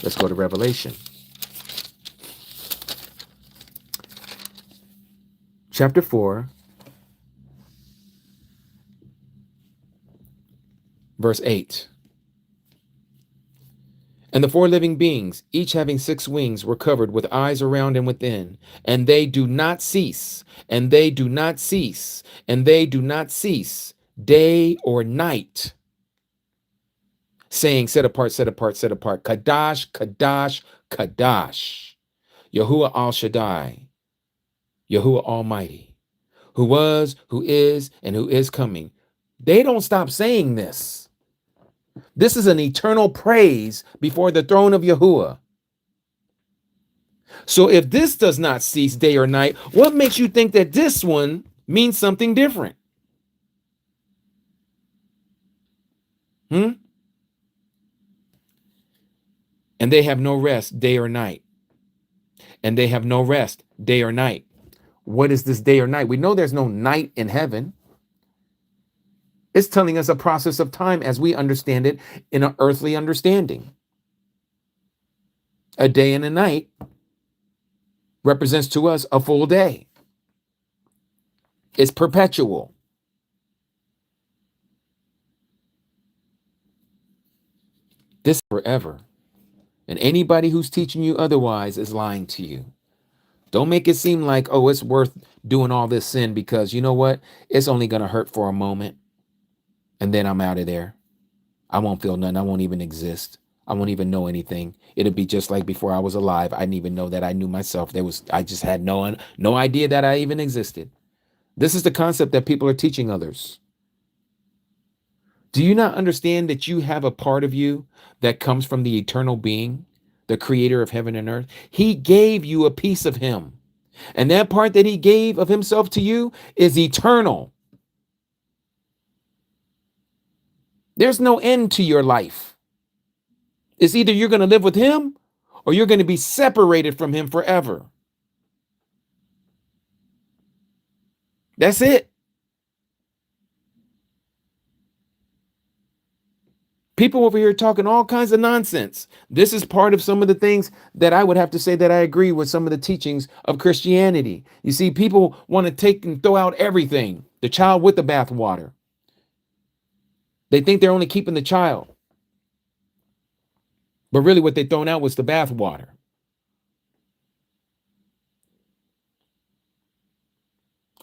Let's go to Revelation. chapter 4, verse 8. And the four living beings, each having 6 wings, were covered with eyes around and within, and they do not cease, and they do not cease, and they do not cease, day or night, saying, set apart, set apart, set apart, Kadash, Kadash, Kadash, Yahuwah al Shaddai, Yahuwah Almighty, who was, who is, and who is coming. They don't stop saying this. This is an eternal praise before the throne of Yahuwah. So if this does not cease day or night, what makes you think that this one means something different? And they have no rest day or night. And they have no rest day or night. What is this day or night? We know there's no night in heaven. It's telling us a process of time as we understand it in an earthly understanding. A day and a night represents to us a full day. It's perpetual. This forever. And anybody who's teaching you otherwise is lying to you. Don't make it seem like, oh, it's worth doing all this sin because you know what? It's only going to hurt for a moment. And then I'm out of there. I won't feel nothing. I won't even exist. I won't even know anything. It'll be just like before I was alive. I didn't even know that I knew myself. I just had no idea that I even existed. This is the concept that people are teaching others. Do you not understand that you have a part of you that comes from the eternal being, the creator of heaven and earth? He gave you a piece of him. And that part that he gave of himself to you is eternal. There's no end to your life. It's either you're going to live with him or you're going to be separated from him forever. That's it. People over here talking all kinds of nonsense. This is part of some of the things that I would have to say that I agree with some of the teachings of Christianity. You see, people want to take and throw out everything, the child with the bathwater. They think they're only keeping the child. But really what they're throwing out was the bathwater.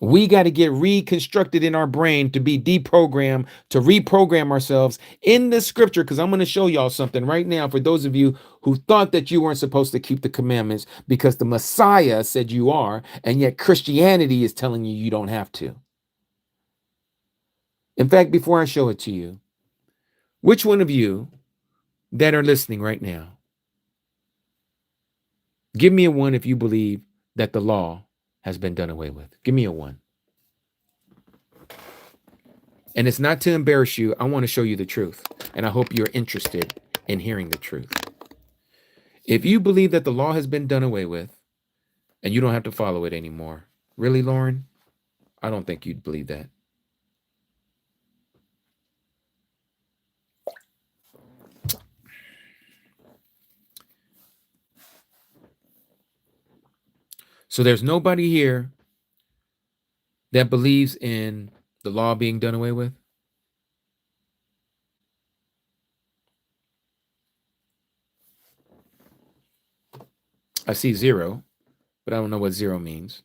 We got to get reconstructed in our brain to be deprogrammed, to reprogram ourselves in the scripture, because I'm going to show y'all something right now for those of you who thought that you weren't supposed to keep the commandments because the Messiah said you are, and yet Christianity is telling you you don't have to. In fact, before I show it to you, which one of you that are listening right now, give me a 1 if you believe that the law has been done away with. Give me a 1. And it's not to embarrass you. I want to show you the truth. And I hope you're interested in hearing the truth. If you believe that the law has been done away with and you don't have to follow it anymore, really, Lauren? I don't think you'd believe that. So there's nobody here that believes in the law being done away with? I see 0, but I don't know what 0 means.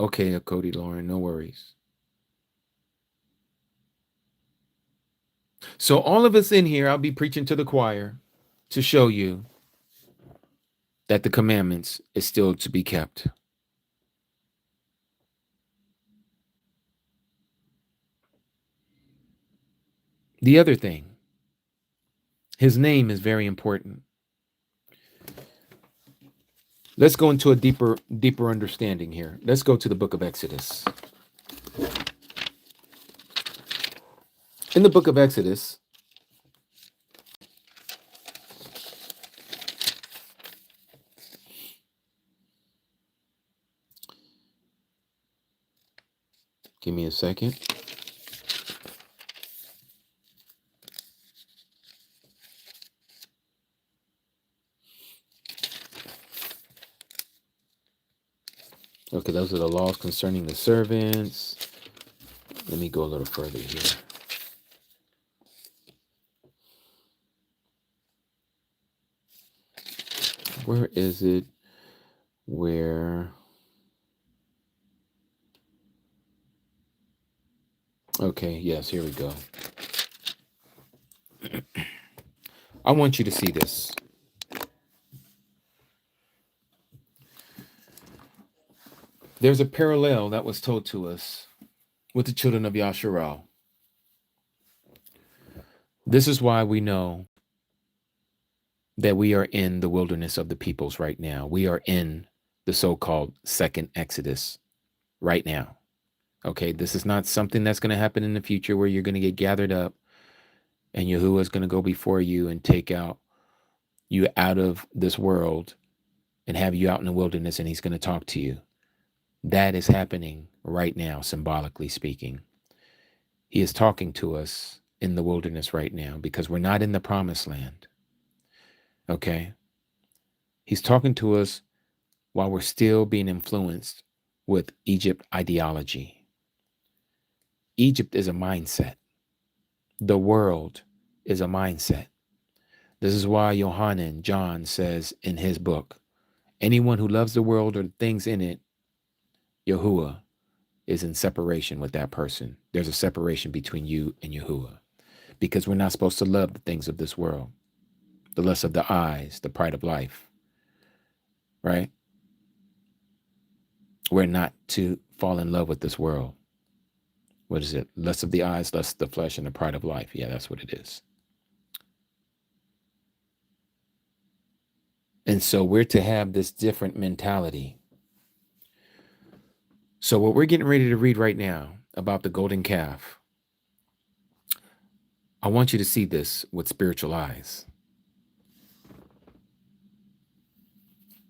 Okay, Cody, Lauren, no worries. So all of us in here, I'll be preaching to the choir to show you that the commandments is still to be kept. The other thing, his name is very important. Let's go into a deeper understanding here. Let's go to the book of Exodus. In the book of Exodus, give me a second. Okay, those are the laws concerning the servants. Let me go a little further here. Where is it? Where? Okay, yes, here we go. I want you to see this. There's a parallel that was told to us with the children of Yasharal. This is why we know that we are in the wilderness of the peoples right now. We are in the so-called second Exodus right now. Okay, this is not something that's going to happen in the future where you're going to get gathered up and Yahuwah is going to go before you and take you out of this world and have you out in the wilderness and he's going to talk to you. That is happening right now, symbolically speaking. He is talking to us in the wilderness right now because we're not in the promised land. Okay? He's talking to us while we're still being influenced with Egypt ideology. Egypt is a mindset. The world is a mindset. This is why Yohanan, John, says in his book, anyone who loves the world or the things in it, Yahuwah, is in separation with that person. There's a separation between you and Yahuwah because we're not supposed to love the things of this world, the lust of the eyes, the pride of life, right? We're not to fall in love with this world. What is it? Lust of the eyes, lust of the flesh, and the pride of life. Yeah, that's what it is. And so we're to have this different mentality. So what we're getting ready to read right now about the golden calf, I want you to see this with spiritual eyes.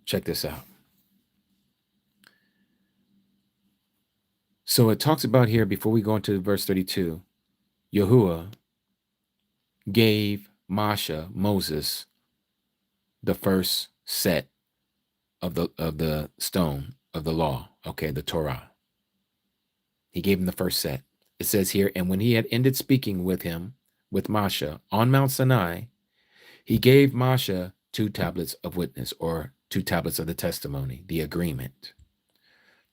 Check this out. So it talks about here, before we go into verse 32, Yahuwah gave Moses, the first set of the stone of the law, okay, the Torah. He gave him the first set. It says here, and when he had ended speaking with him, with Moshe, on Mount Sinai, he gave Moshe 2 tablets of witness, or 2 tablets of the testimony, the agreement.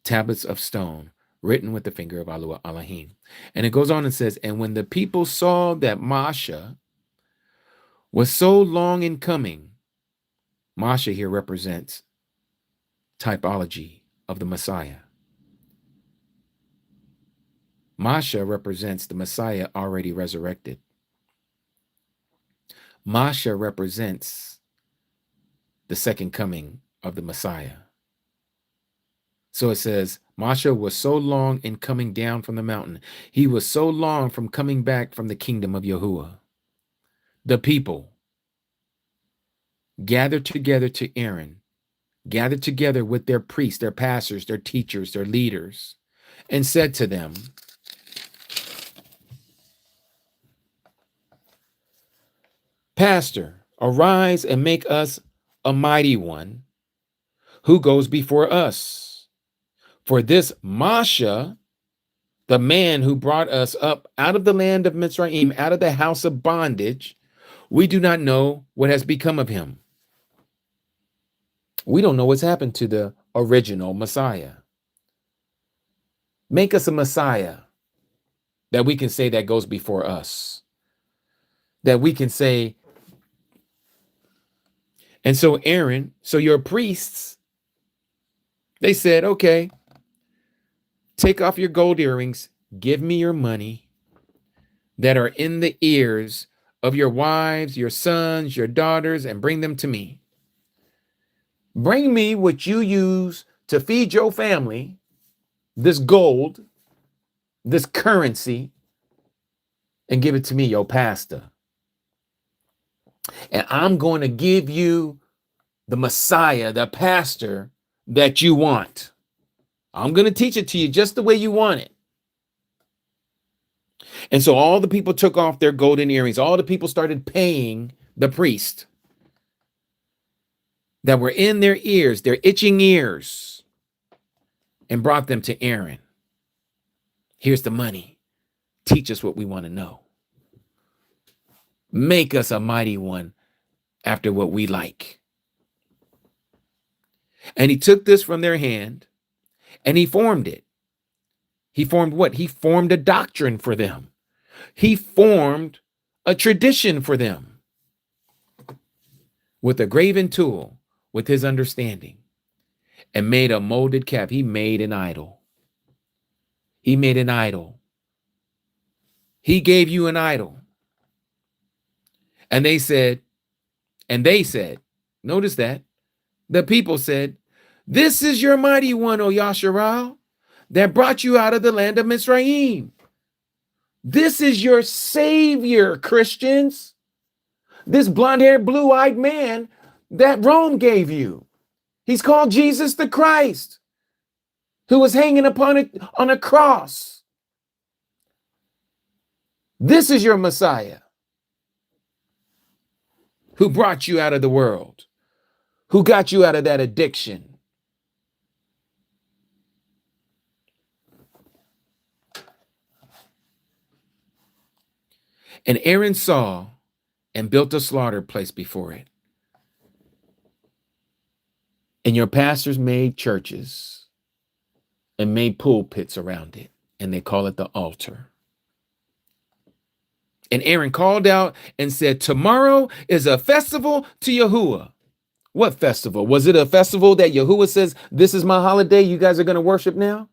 Tablets of stone, written with the finger of Elohim. And it goes on and says, and when the people saw that Moshe was so long in coming, Moshe here represents typology of the Messiah. Moshe represents the Messiah already resurrected. Moshe represents the second coming of the Messiah. So it says, Moshe was so long in coming down from the mountain. He was so long from coming back from the kingdom of Yahuwah. The people gathered together to Aaron, gathered together with their priests, their pastors, their teachers, their leaders, and said to them, Pastor, arise and make us a mighty one who goes before us. For this Moshe, the man who brought us up out of the land of Mitzrayim, out of the house of bondage, we do not know what has become of him. We don't know what's happened to the original Messiah. Make us a Messiah that we can say that goes before us. That we can say, and so Aaron, so your priests, they said, okay, take off your gold earrings, give me your money that are in the ears of your wives, your sons, your daughters, and bring them to me. Bring me what you use to feed your family, this gold, this currency, and give it to me, your pastor. And I'm going to give you the Messiah, the pastor that you want. I'm going to teach it to you just the way you want it. And so all the people took off their golden earrings. All the people started paying the priest that were in their ears, their itching ears. and brought them to Aaron. Here's the money. Teach us what we want to know. Make us a mighty one after what we like. And he took this from their hand and he formed it. He formed what? He formed a doctrine for them. He formed a tradition for them with a graven tool, with his understanding, and made a molded calf. He made an idol. He made an idol. He gave you an idol. And they said, notice that, the people said, this is your mighty one, O Yasharal, that brought you out of the land of Mizraim. This is your savior, Christians. This blonde-haired, blue-eyed man that Rome gave you. He's called Jesus the Christ, who was hanging on a cross. This is your Messiah, who brought you out of the world, who got you out of that addiction. And Aaron saw and built a slaughter place before it. And your pastors made churches and made pulpits around it, and they call it the altar. And Aaron called out and said, tomorrow is a festival to YAHUAH. What festival? Was it a festival that YAHUAH says, this is my holiday, you guys are going to worship now?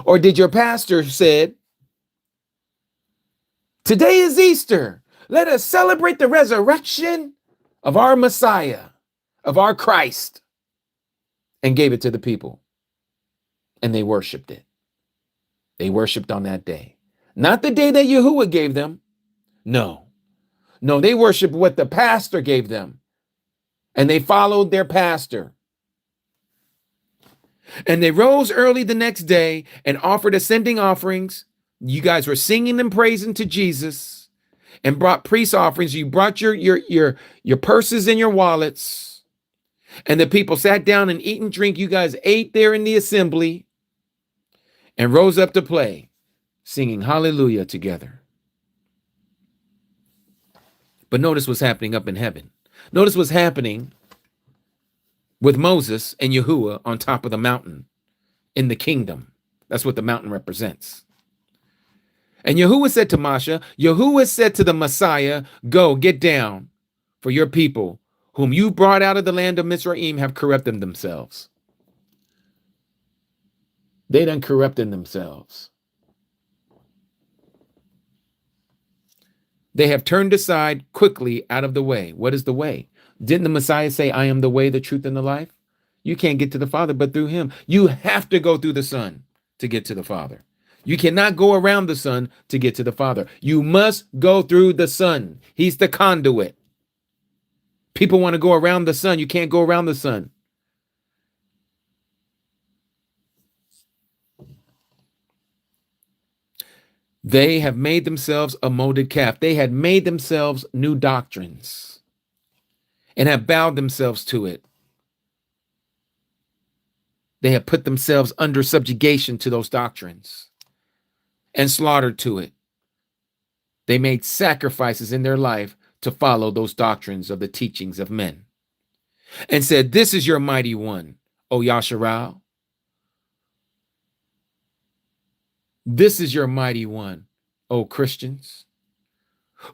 Or did your pastor said, today is Easter. Let us celebrate the resurrection of our Messiah, of our Christ, and gave it to the people. And they worshiped it. They worshiped on that day. Not the day that YAHUAH gave them. No, they worshiped what the pastor gave them. And they followed their pastor. And they rose early the next day and offered ascending offerings. You guys were singing and praising to Jesus and brought priest offerings. You brought your purses and your wallets. And the people sat down and eat and drink. You guys ate there in the assembly and rose up to play, singing hallelujah together. But notice what's happening up in heaven. Notice what's happening with Moses and YAHUAH on top of the mountain in the kingdom. That's what the mountain represents. And YAHUAH said to Masha, YAHUAH said to the Messiah, go, get down, for your people, whom you brought out of the land of Mizraim, have corrupted themselves. They done corrupted themselves. They have turned aside quickly out of the way. What is the way? Didn't the Messiah say, I am the way, the truth, and the life? You can't get to the Father but through him. You have to go through the Son to get to the Father. You cannot go around the Son to get to the Father. You must go through the Son. He's the conduit. People want to go around the Son. You can't go around the Son. They have made themselves a molded calf. They had made themselves new doctrines and have bowed themselves to it. They have put themselves under subjugation to those doctrines and slaughtered to it. They made sacrifices in their life to follow those doctrines of the teachings of men and said, this is your mighty one, O Yasharal. This is your mighty one, O Christians,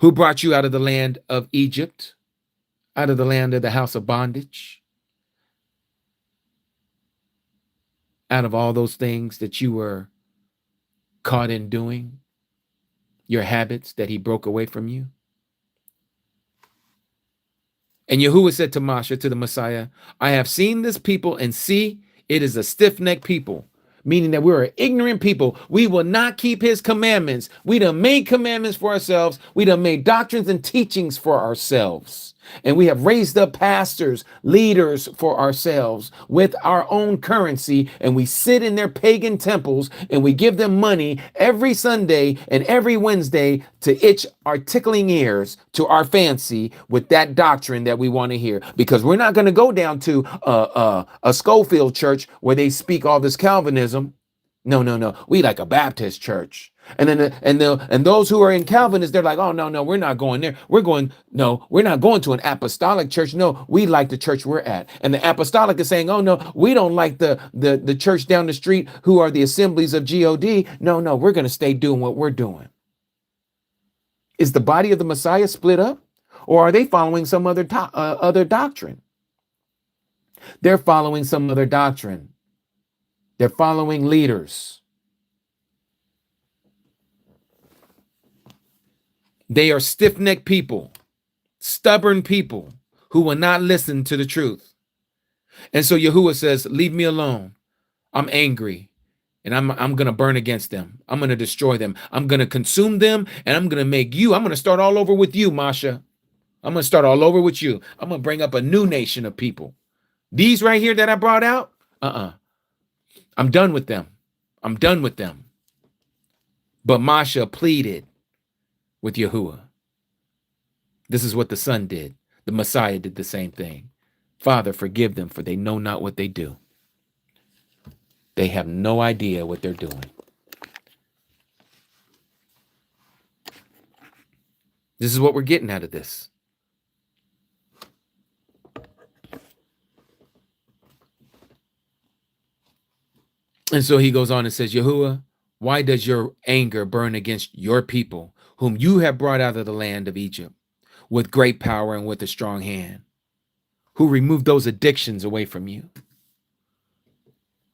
who brought you out of the land of Egypt, out of the land of the house of bondage, out of all those things that you were caught in doing, your habits that he broke away from you. And YAHUAH said to Masha, to the Messiah, I have seen this people, and see, it is a stiff-necked people. Meaning that we're an ignorant people. We will not keep his commandments. We done made commandments for ourselves. We done made doctrines and teachings for ourselves. And we have raised up pastors, leaders for ourselves with our own currency. And we sit in their pagan temples and we give them money every Sunday and every Wednesday to itch our tickling ears to our fancy with that doctrine that we want to hear. Because we're not going to go down to a Schofield church where they speak all this Calvinism. No, no, no. We like a Baptist church. And then and those who are in Calvinists, they're like, oh, no, we're not going there. We're not going to an apostolic church. No, we like the church we're at. And the apostolic is saying, oh, no, we don't like the church down the street who are the assemblies of God. No, we're going to stay doing what we're doing. Is the body of the Messiah split up? Or are they following some other doctrine? They're following some other doctrine. They're following leaders. They are stiff-necked people, stubborn people who will not listen to the truth. And so Yahuwah says, leave me alone. I'm angry and I'm going to burn against them. I'm going to destroy them. I'm going to consume them and I'm going to make you. I'm going to start all over with you, Masha. I'm going to start all over with you. I'm going to bring up a new nation of people. These right here that I brought out, I'm done with them. I'm done with them. But Masha pleaded with Yahuwah. This is what the Son did. The Messiah did the same thing. Father, forgive them, for they know not what they do. They have no idea what they're doing. This is what we're getting out of this. And so he goes on and says, Yahuwah, why does your anger burn against your people, whom you have brought out of the land of Egypt, with great power and with a strong hand, who removed those addictions away from you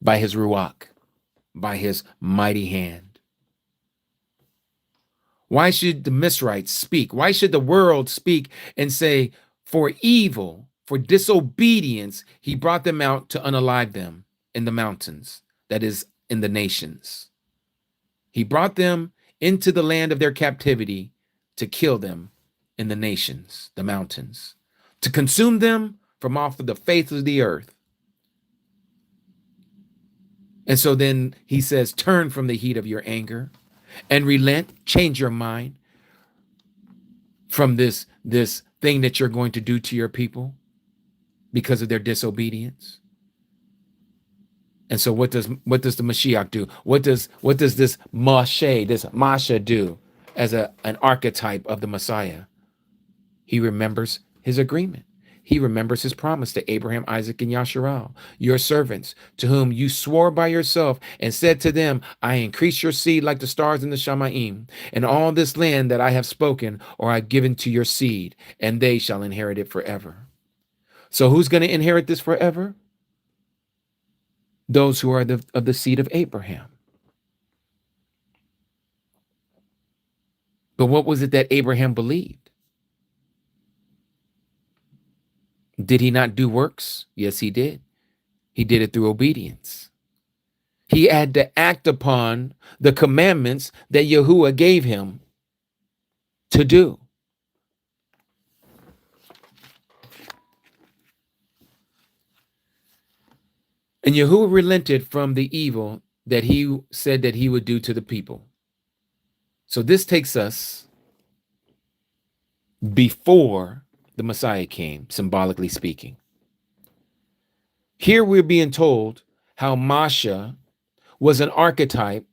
by his ruach, by his mighty hand? Why should the Mizrites speak? Why should the world speak and say, for evil, for disobedience, he brought them out to unalive them in the mountains, that is, in the nations. He brought them into the land of their captivity to kill them in the nations, the mountains, to consume them from off of the face of the earth. And so then he says, turn from the heat of your anger and relent, change your mind from this thing that you're going to do to your people because of their disobedience. And so what does the Mashiach do? What does this Masha do as an archetype of the Messiah? He remembers his agreement. He remembers his promise to Abraham, Isaac, and Yasharal, your servants, to whom you swore by yourself and said to them, I increase your seed like the stars in the Shamaim, and all this land that I have spoken or I've given to your seed, and they shall inherit it forever. So who's going to inherit this forever? Those who are of the seed of Abraham. But what was it that Abraham believed? Did he not do works? Yes, he did. He did it through obedience. He had to act upon the commandments that Yahuwah gave him to do. And Yahuwah relented from the evil that he said that he would do to the people. So this takes us before the Messiah came, symbolically speaking. Here we're being told how Masha was an archetype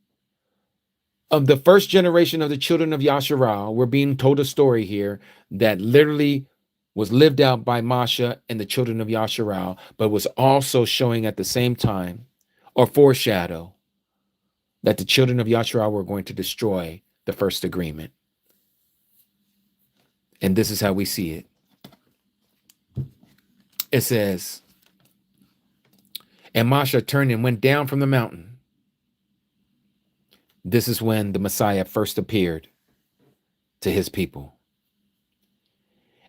of the first generation of the children of Yasharal. We're being told a story here that literally was lived out by Masha and the children of Yasharal, but was also showing at the same time, or foreshadow, that the children of Yasharal were going to destroy the first agreement. And this is how we see it. It says, and Masha turned and went down from the mountain. This is when the Messiah first appeared to his people.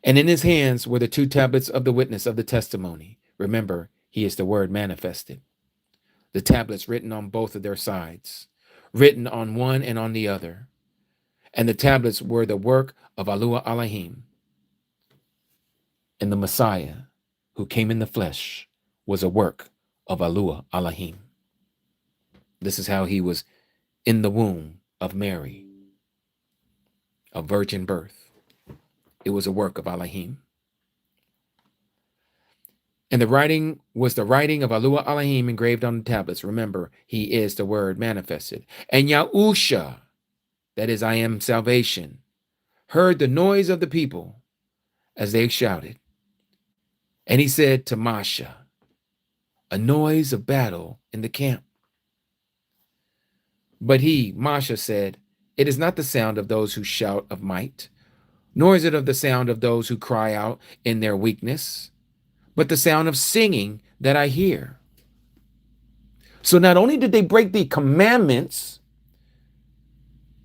And in his hands were the 2 tablets of the witness of the testimony. Remember, he is the word manifested. The tablets written on both of their sides, written on one and on the other. And the tablets were the work of Aluah Elohim. And the Messiah who came in the flesh was a work of YAHUAH Elohim. This is how he was in the womb of Mary, a virgin birth. It was a work of Elohim. And the writing was the writing of YAHUAH Elohim engraved on the tablets. Remember, he is the word manifested. And Yahusha, that is, I am salvation, heard the noise of the people as they shouted. And he said to Masha, a noise of battle in the camp. But he, Masha, said, it is not the sound of those who shout of might, nor is it of the sound of those who cry out in their weakness, but the sound of singing that I hear. So not only did they break the commandments,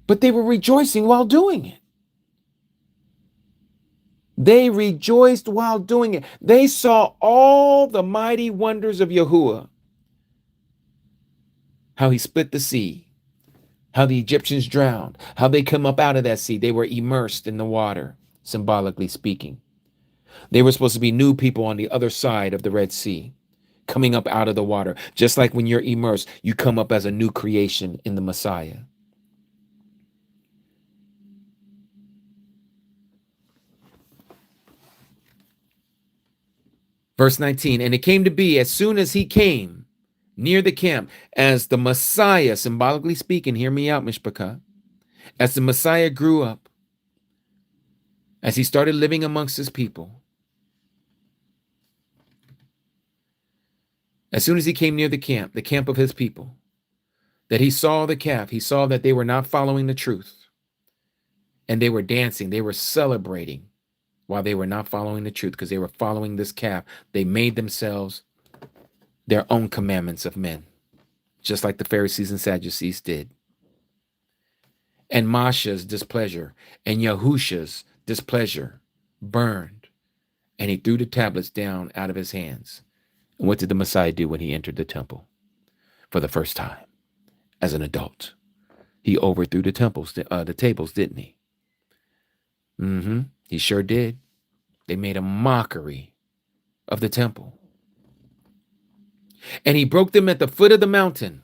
but they were rejoicing while doing it. They rejoiced while doing it. They saw all the mighty wonders of YAHUAH. How he split the sea, how the Egyptians drowned, how they come up out of that sea. They were immersed in the water, symbolically speaking. They were supposed to be new people on the other side of the Red Sea, coming up out of the water. Just like when you're immersed, you come up as a new creation in the Messiah. Verse 19, and it came to be as soon as he came near the camp, as the Messiah, symbolically speaking, hear me out, Mishpachah, as the Messiah grew up, as he started living amongst his people, as soon as he came near the camp of his people, that he saw the calf, he saw that they were not following the truth, and they were dancing, they were celebrating while they were not following the truth, because they were following this calf. They made themselves their own commandments of men, just like the Pharisees and Sadducees did. And Masha's displeasure and Yahusha's displeasure burned, and he threw the tablets down out of his hands. And what did the Messiah do when he entered the temple for the first time as an adult? He overthrew the tables, didn't he? He sure did. They made a mockery of the temple. And he broke them at the foot of the mountain.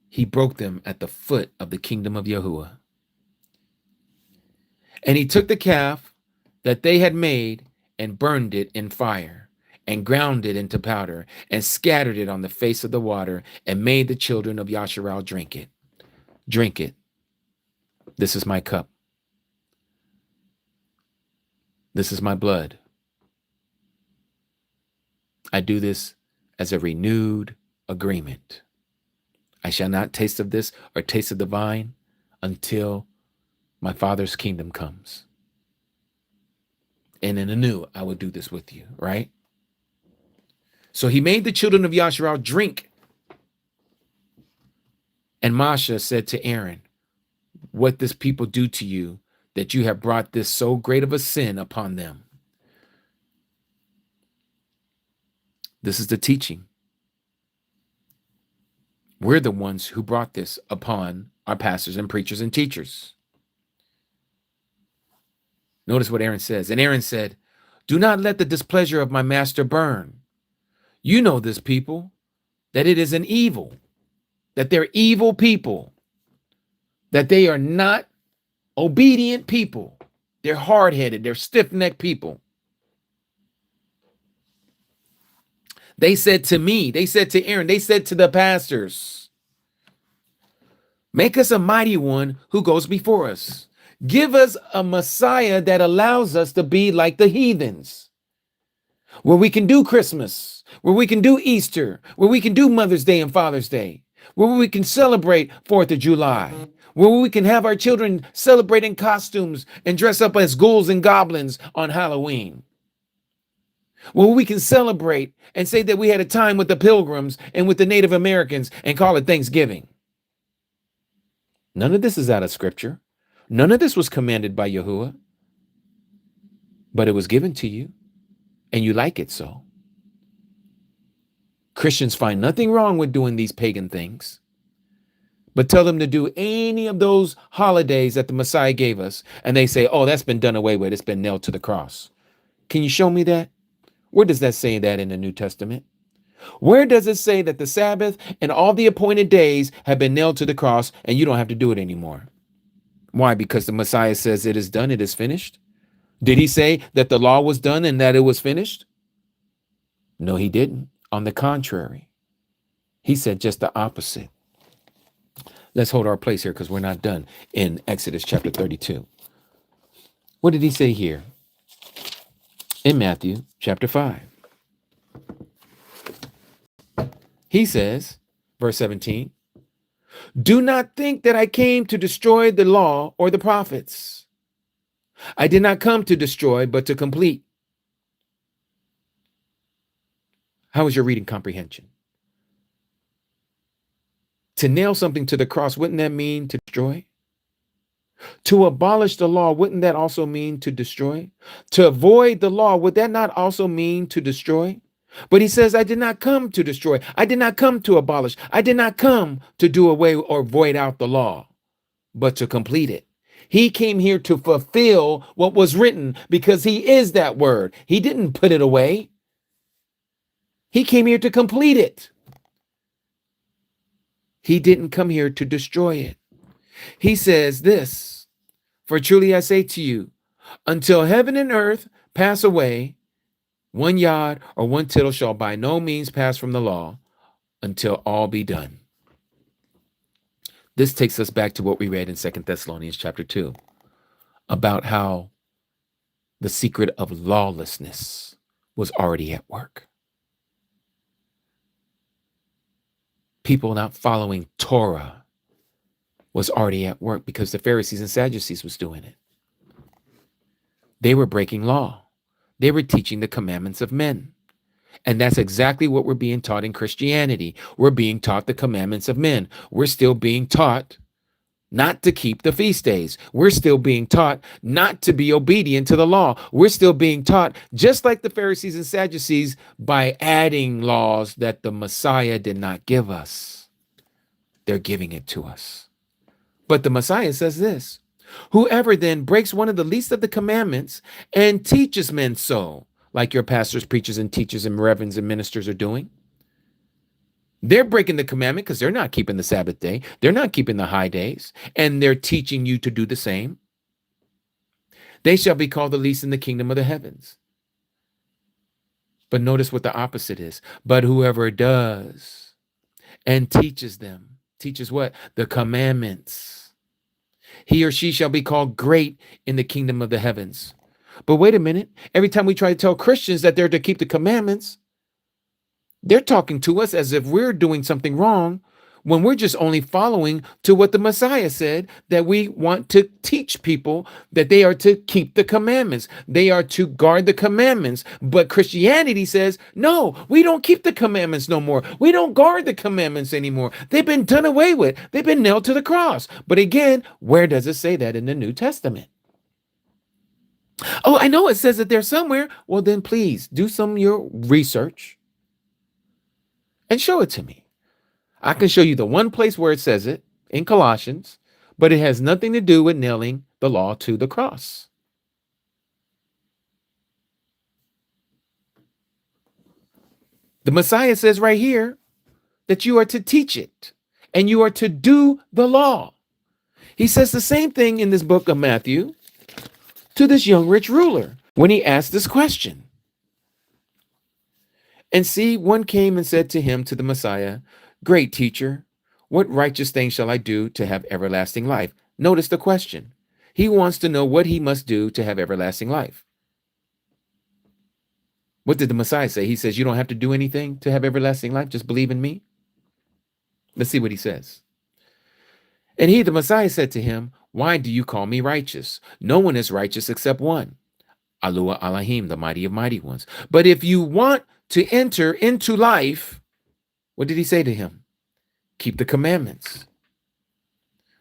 He broke them at the foot of the kingdom of YAHUAH. And he took the calf that they had made and burned it in fire and ground it into powder and scattered it on the face of the water and made the children of Yasharal drink it. Drink it. This is my cup. This is my blood. I do this as a renewed agreement. I shall not taste of this or taste of the vine until my Father's kingdom comes. And in anew, I will do this with you, right? So he made the children of Yasharal drink. And Masha said to Aaron, what this people do to you, that you have brought this so great of a sin upon them. This is the teaching. We're the ones who brought this upon our pastors and preachers and teachers. Notice what Aaron says. And Aaron said, do not let the displeasure of my master burn. You know this people, that it is an evil, that they're evil people, that they are not obedient people. They're hard-headed. They're stiff-necked people. They said to me, they said to Aaron, they said to the pastors, make us a mighty one who goes before us. Give us a Messiah that allows us to be like the heathens, where we can do Christmas, where we can do Easter, where we can do Mother's Day and Father's Day, where we can celebrate 4th of July, where we can have our children celebrate in costumes and dress up as ghouls and goblins on Halloween, where we can celebrate and say that we had a time with the Pilgrims and with the Native Americans and call it Thanksgiving. None of this is out of Scripture. None of this was commanded by YAHUAH, but it was given to you, and you like it so. Christians find nothing wrong with doing these pagan things, but tell them to do any of those holidays that the Messiah gave us, and they say, oh, that's been done away with. It's been nailed to the cross. Can you show me that? Where does that say that in the New Testament? Where does it say that the Sabbath and all the appointed days have been nailed to the cross and you don't have to do it anymore? Why? Because the Messiah says it is done, it is finished. Did he say that the law was done and that it was finished? No, he didn't. On the contrary, he said just the opposite. Let's hold our place here because we're not done in Exodus chapter 32. What did he say here? In Matthew chapter 5. He says, verse 17, do not think that I came to destroy the law or the prophets. I did not come to destroy, but to complete. How is your reading comprehension? To nail something to the cross, wouldn't that mean to destroy? To abolish the law, wouldn't that also mean to destroy? To avoid the law, would that not also mean to destroy? But he says, I did not come to destroy. I did not come to abolish. I did not come to do away or void out the law, but to complete it. He came here to fulfill what was written because he is that word. He didn't put it away. He came here to complete it. He didn't come here to destroy it. He says this, for truly I say to you, until heaven and earth pass away, 1 yard or 1 tittle shall by no means pass from the law until all be done. This takes us back to what we read in 2 Thessalonians chapter 2 about how the secret of lawlessness was already at work. People not following Torah was already at work because the Pharisees and Sadducees was doing it. They were breaking law. They were teaching the commandments of men. And that's exactly what we're being taught in Christianity. We're being taught the commandments of men. We're still being taught not to keep the feast days. We're still being taught not to be obedient to the law. We're still being taught, just like the Pharisees and Sadducees, by adding laws that the Messiah did not give us. They're giving it to us. But the Messiah says this, whoever then breaks one of the least of the commandments and teaches men so, like your pastors, preachers, and teachers and reverends and ministers are doing, they're breaking the commandment because they're not keeping the Sabbath day. They're not keeping the high days, and they're teaching you to do the same. They shall be called the least in the kingdom of the heavens. But notice what the opposite is. But whoever does and teaches them, teaches what? The commandments. He or she shall be called great in the kingdom of the heavens. But wait a minute. Every time we try to tell Christians that they're to keep the commandments, they're talking to us as if we're doing something wrong when we're just only following to what the Messiah said, that we want to teach people that they are to keep the commandments. They are to guard the commandments. But Christianity says, no, we don't keep the commandments no more. We don't guard the commandments anymore. They've been done away with. They've been nailed to the cross. But again, where does it say that in the New Testament? Oh, I know it says it there somewhere. Well, then please do some of your research and show it to me. I can show you the one place where it says it in Colossians, but it has nothing to do with nailing the law to the cross. The Messiah says right here that you are to teach it and you are to do the law. He says the same thing in this book of Matthew to this young rich ruler when he asked this question. And see, one came and said to him, to the Messiah, great teacher, what righteous thing shall I do to have everlasting life? Notice the question. He wants to know what he must do to have everlasting life. What did the Messiah say? He says, you don't have to do anything to have everlasting life. Just believe in me. Let's see what he says. And he, the Messiah, said to him, why do you call me righteous? No one is righteous except one, YAHUAH Elohim, the mighty of mighty ones. But if you want to enter into life, what did he say to him? Keep the commandments.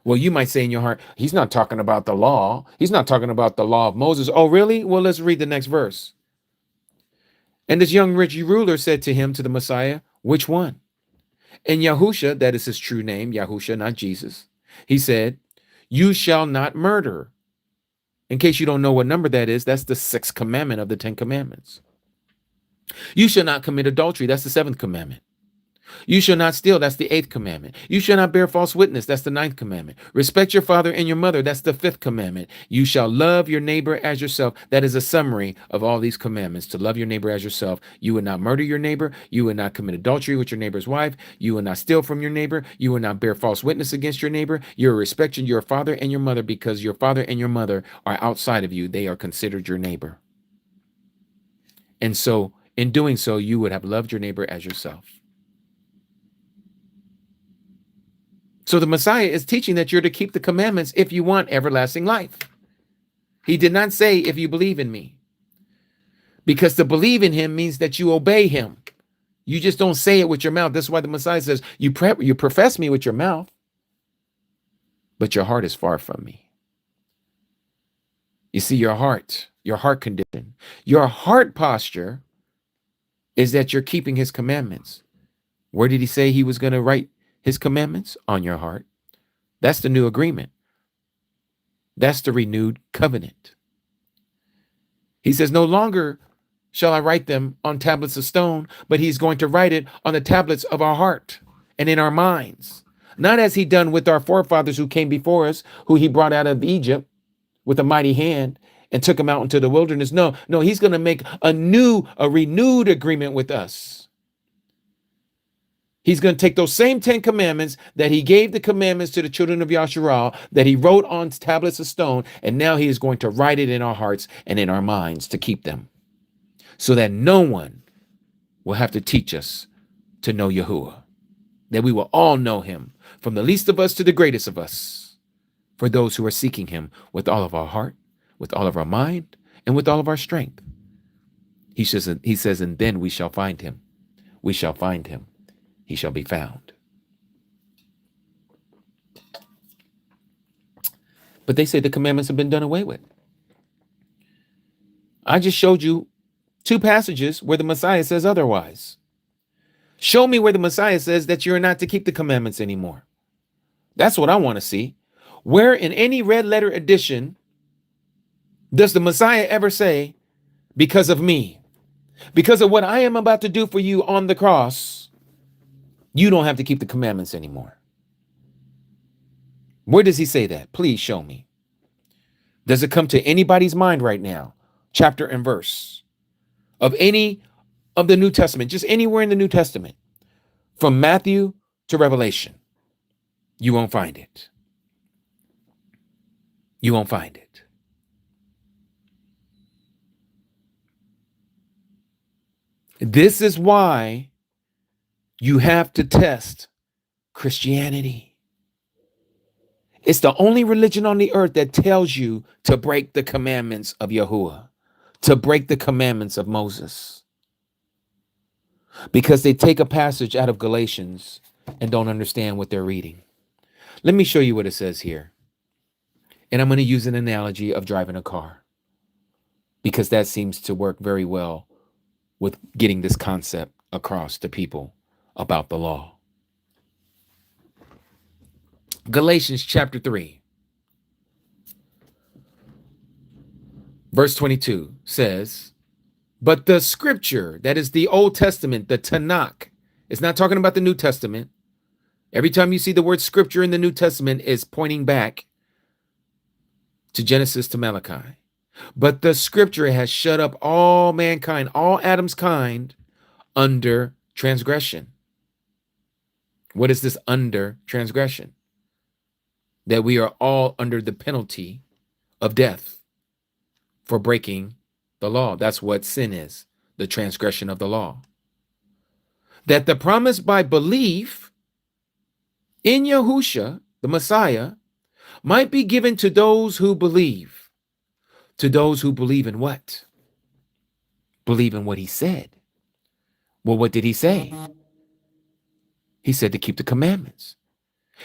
Well, you might say in your heart, he's not talking about the law. He's not talking about the law of Moses. Oh, really? Well, let's read the next verse. And this young rich ruler said to him, to the Messiah, which one? And Yahusha, that is his true name, Yahusha, not Jesus. He said, you shall not murder. In case you don't know what number that is, that's the 6th commandment of the 10 commandments. You shall not commit adultery. That's the 7th commandment. You shall not steal. That's the 8th commandment. You shall not bear false witness. That's the 9th commandment. Respect your father and your mother. That's the 5th commandment. You shall love your neighbor as yourself. That is a summary of all these commandments, to love your neighbor as yourself. You will not murder your neighbor. You will not commit adultery with your neighbor's wife. You will not steal from your neighbor. You will not bear false witness against your neighbor. You will respect your father and your mother, because your father and your mother are outside of you. They are considered your neighbor. And so in doing so, you would have loved your neighbor as yourself. So the Messiah is teaching that you're to keep the commandments if you want everlasting life. He did not say, if you believe in me, because to believe in him means that you obey him. You just don't say it with your mouth. That's why the Messiah says, you profess me with your mouth, but your heart is far from me. You see, your heart condition, your heart posture is that you're keeping his commandments. Where did he say he was going to write his commandments? On your heart. That's the new agreement. That's the renewed covenant. He says, no longer shall I write them on tablets of stone, but he's going to write it on the tablets of our heart and in our minds. Not as he done with our forefathers who came before us, who he brought out of Egypt with a mighty hand and took them out into the wilderness. No, he's going to make a renewed agreement with us. He's going to take those same 10 commandments that he gave the commandments to the children of YAHUAH, that he wrote on tablets of stone, and now he is going to write it in our hearts and in our minds to keep them, so that no one will have to teach us to know Yahuwah, that we will all know him, from the least of us to the greatest of us, for those who are seeking him with all of our heart, with all of our mind, and with all of our strength. He says, and then we shall find him. We shall find him. He shall be found. But they say the commandments have been done away with. I just showed you 2 passages where the Messiah says otherwise. Show me where the Messiah says that you're not to keep the commandments anymore. That's what I want to see. Where in any red letter edition does the Messiah ever say, because of me, because of what I am about to do for you on the cross, you don't have to keep the commandments anymore? Where does he say that? Please show me. Does it come to anybody's mind right now, chapter and verse, of any of the New Testament, just anywhere in the New Testament, from Matthew to Revelation? You won't find it. You won't find it. This is why you have to test Christianity. It's the only religion on the earth that tells you to break the commandments of Yahuwah, to break the commandments of Moses. Because they take a passage out of Galatians and don't understand what they're reading. Let me show you what it says here. And I'm going to use an analogy of driving a car, because that seems to work very well with getting this concept across to people about the law. Galatians chapter 3, verse 22 says, but the scripture, that is the Old Testament, the Tanakh, it's not talking about the New Testament. Every time you see the word scripture in the New Testament, is pointing back to Genesis to Malachi. But the scripture has shut up all mankind, all Adam's kind, under transgression. What is this under transgression? That we are all under the penalty of death for breaking the law. That's what sin is, the transgression of the law. That the promise by belief in Yahushua, the Messiah, might be given to those who believe. To those who believe in what? Believe in what he said. Well, what did he say? He said to keep the commandments.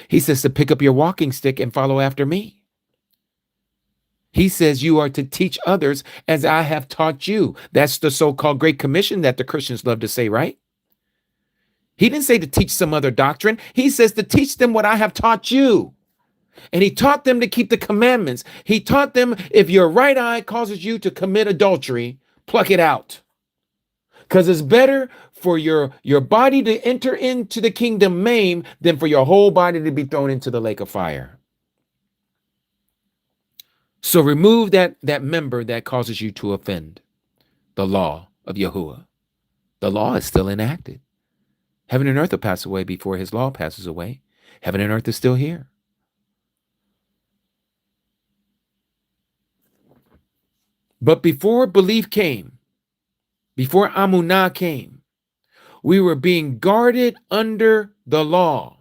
He says to pick up your walking stick and follow after me. He says you are to teach others as I have taught you. That's the so-called Great Commission that the Christians love to say, right? He didn't say to teach some other doctrine. He says to teach them what I have taught you. And he taught them to keep the commandments. He taught them, if your right eye causes you to commit adultery, pluck it out. Because it's better for your body to enter into the kingdom maimed than for your whole body to be thrown into the lake of fire. So remove that member that causes you to offend the law of Yahuwah. The law is still enacted. Heaven and earth will pass away before his law passes away. Heaven and earth is still here. But before belief came, before Amunah came, we were being guarded under the law,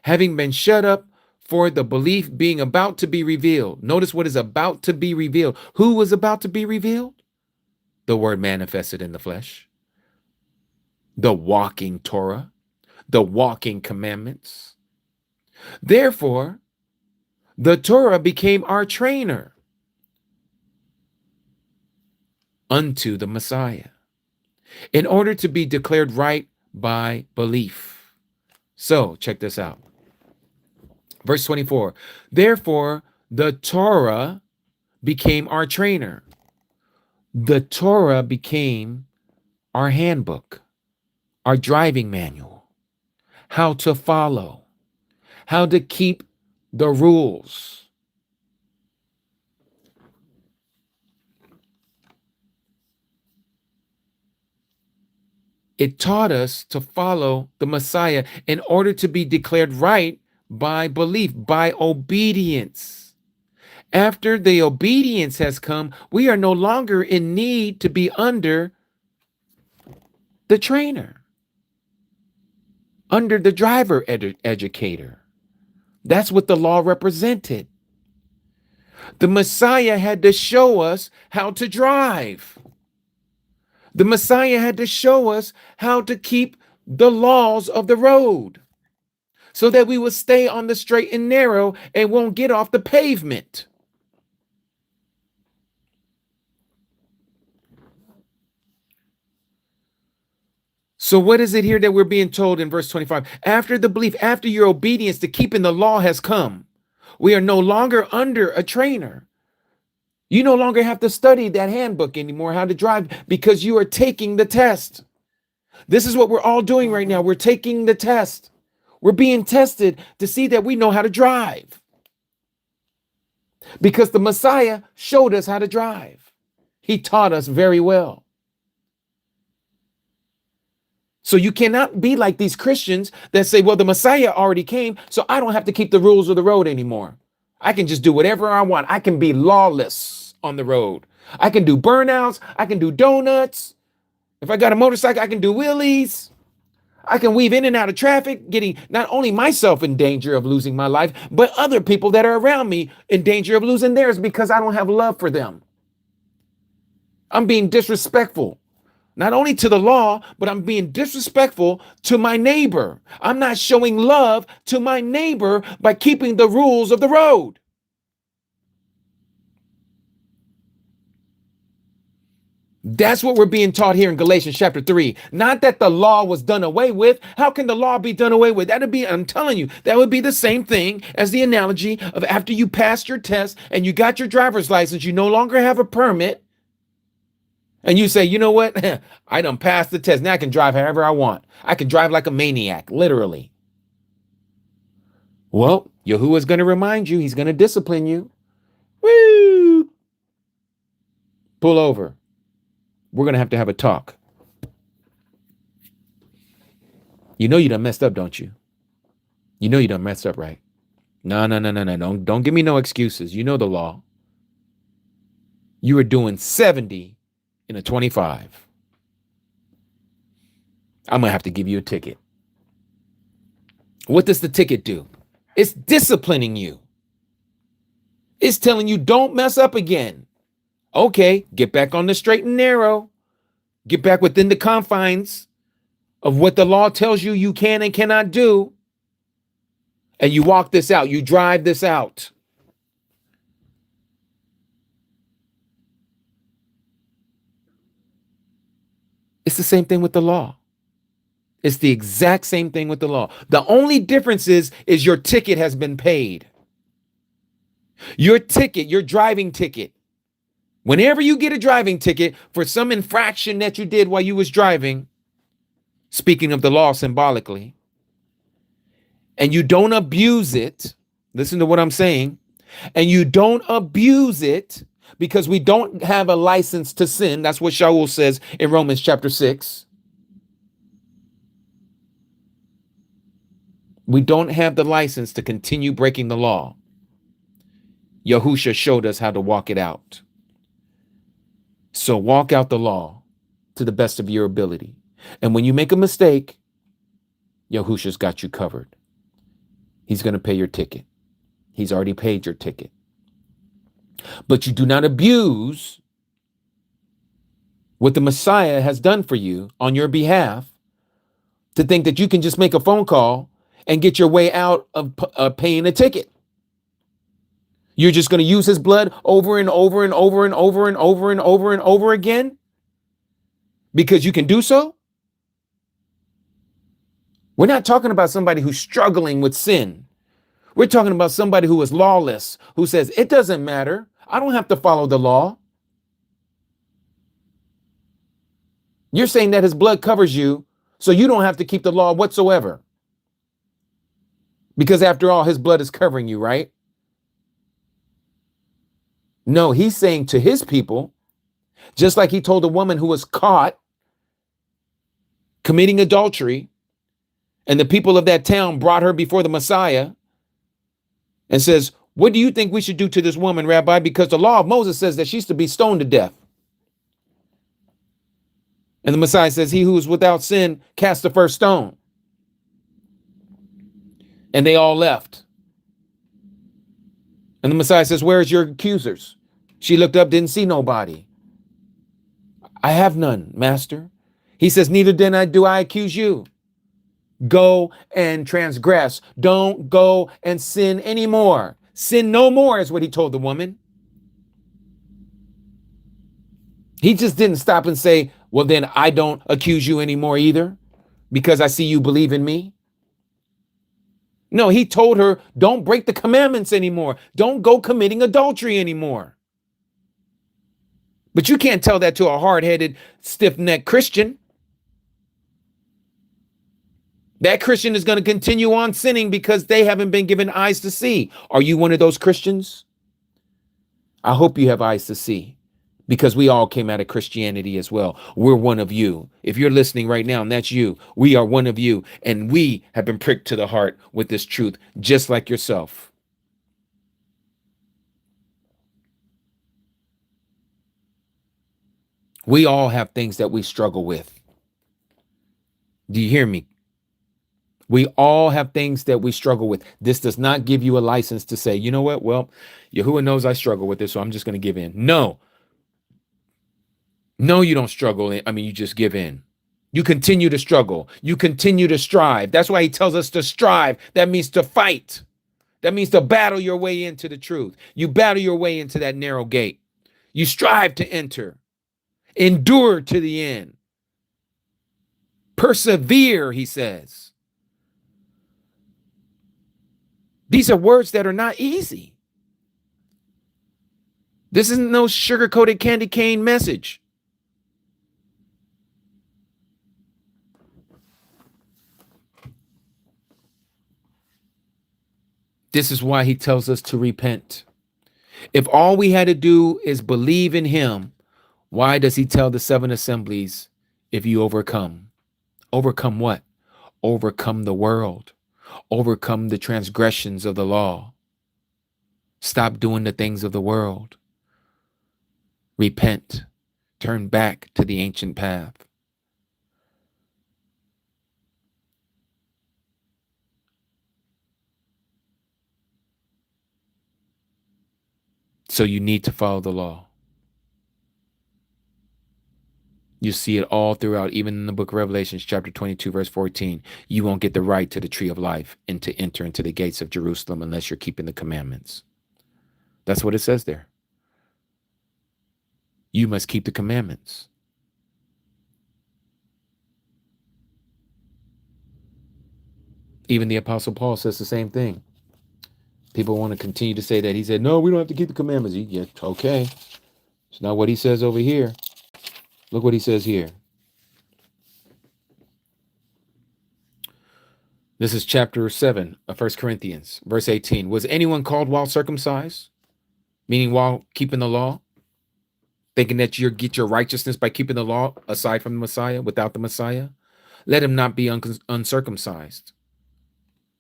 having been shut up for the belief being about to be revealed. Notice what is about to be revealed. Who was about to be revealed? The word manifested in the flesh. The walking Torah, the walking commandments. Therefore, the Torah became our trainer unto the Messiah in order to be declared right by belief. So check this out. Verse 24, therefore the Torah became our trainer. The Torah became our handbook, our driving manual, how to follow, how to keep the rules. It taught us to follow the Messiah in order to be declared right by belief, by obedience. After the obedience has come, we are no longer in need to be under the trainer, under the driver educator. That's what the law represented. The Messiah had to show us how to drive. The Messiah had to show us how to keep the laws of the road so that we will stay on the straight and narrow and won't get off the pavement. So what is it here that we're being told in verse 25? After the belief, after your obedience to keeping the law has come, we are no longer under a trainer. You no longer have to study that handbook anymore, how to drive, because you are taking the test. This is what we're all doing right now. We're taking the test. We're being tested to see that we know how to drive. Because the Messiah showed us how to drive. He taught us very well. So you cannot be like these Christians that say, well, the Messiah already came, so I don't have to keep the rules of the road anymore. I can just do whatever I want. I can be lawless on the road. I can do burnouts. I can do donuts. If I got a motorcycle, I can do wheelies. I can weave in and out of traffic, getting not only myself in danger of losing my life, but other people that are around me in danger of losing theirs because I don't have love for them. I'm being disrespectful, not only to the law, but I'm being disrespectful to my neighbor. I'm not showing love to my neighbor by keeping the rules of the road. That's what we're being taught here in Galatians chapter 3. Not that the law was done away with. How can the law be done away with? I'm telling you, that would be the same thing as the analogy of after you passed your test and you got your driver's license, you no longer have a permit. And you say, you know what? I done passed the test. Now I can drive however I want. I can drive like a maniac, literally. Well, Yahuwah is going to remind you. He's going to discipline you. Woo! Pull over. We're going to have a talk. You know you done messed up, don't you? You know you done messed up, right? No. Don't give me no excuses. You know the law. You were doing 70 in a 25. I'm going to have to give you a ticket. What does the ticket do? It's disciplining you. It's telling you don't mess up again. Okay, get back on the straight and narrow. Get back within the confines of what the law tells you you can and cannot do. And you walk this out. You drive this out. It's the same thing with the law. It's the exact same thing with the law. The only difference is your ticket has been paid. Your ticket, your driving ticket, whenever you get a driving ticket for some infraction that you did while you was driving, speaking of the law symbolically, and you don't abuse it, listen to what I'm saying, and you don't abuse it because we don't have a license to sin. That's what Shaul says in Romans chapter 6. We don't have the license to continue breaking the law. Yahusha showed us how to walk it out. So walk out the law to the best of your ability. And when you make a mistake, Yahusha's got you covered. He's going to pay your ticket. He's already paid your ticket. But you do not abuse what the Messiah has done for you on your behalf to think that you can just make a phone call and get your way out of paying a ticket. You're just going to use his blood over and over and over and over and over and over and over again because you can do so? We're not talking about somebody who's struggling with sin. We're talking about somebody who is lawless, who says, it doesn't matter. I don't have to follow the law. You're saying that his blood covers you, so you don't have to keep the law whatsoever. Because after all, his blood is covering you, right? No, he's saying to his people, just like he told a woman who was caught committing adultery, and the people of that town brought her before the Messiah and says, what do you think we should do to this woman, Rabbi? Because the law of Moses says that she's to be stoned to death. And the Messiah says, he who is without sin cast the first stone. And they all left. And the Messiah says, where's your accusers? She looked up, didn't see nobody. I have none, Master. He says, neither do I accuse you. Go and transgress. Don't go and sin anymore. Sin no more is what he told the woman. He just didn't stop and say, well, then I don't accuse you anymore either because I see you believe in me. No, he told her, don't break the commandments anymore. Don't go committing adultery anymore. But you can't tell that to a hard-headed, stiff-necked Christian. That Christian is going to continue on sinning because they haven't been given eyes to see. Are you one of those Christians? I hope you have eyes to see because we all came out of Christianity as well. We're one of you. If you're listening right now and that's you, we are one of you. And we have been pricked to the heart with this truth, just like yourself. We all have things that we struggle with. Do you hear me? We all have things that we struggle with. This does not give you a license to say, you know what? Well, Yahuwah knows I struggle with this, so I'm just going to give in. No, you don't struggle. You just give in. You continue to struggle. You continue to strive. That's why he tells us to strive. That means to fight. That means to battle your way into the truth. You battle your way into that narrow gate. You strive to enter. Endure to the end. Persevere, he says. These are words that are not easy. This isn't no sugar-coated candy cane message. This is why he tells us to repent. If all we had to do is believe in him, why does he tell the 7 assemblies, if you overcome? Overcome what? Overcome the world. Overcome the transgressions of the law. Stop doing the things of the world. Repent. Turn back to the ancient path. So you need to follow the law. You see it all throughout, even in the book of Revelation, chapter 22, verse 14. You won't get the right to the tree of life and to enter into the gates of Jerusalem unless you're keeping the commandments. That's what it says there. You must keep the commandments. Even the Apostle Paul says the same thing. People want to continue to say that he said, no, we don't have to keep the commandments. Yeah, okay. It's not what he says over here. Look what he says here. This is chapter 7 of 1 Corinthians, verse 18. Was anyone called while circumcised? Meaning while keeping the law? Thinking that you get your righteousness by keeping the law aside from the Messiah, without the Messiah? Let him not be uncircumcised.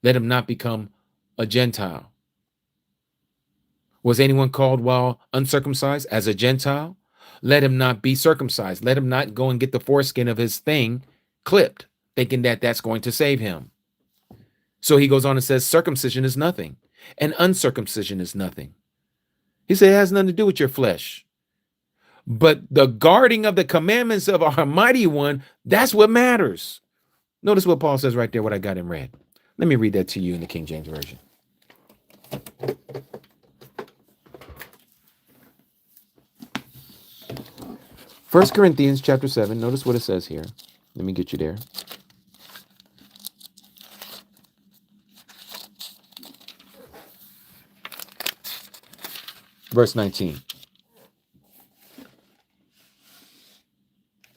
Let him not become a Gentile. Was anyone called while uncircumcised as a Gentile? Let him not be circumcised. Let him not go and get the foreskin of his thing clipped, thinking that that's going to save him. So he goes on and says, circumcision is nothing, and uncircumcision is nothing. He said it has nothing to do with your flesh. But the guarding of the commandments of our mighty one, that's what matters. Notice what Paul says right there, what I got in red. Let me read that to you in the King James Version. First Corinthians chapter 7. Notice what it says here. Let me get you there. Verse 19.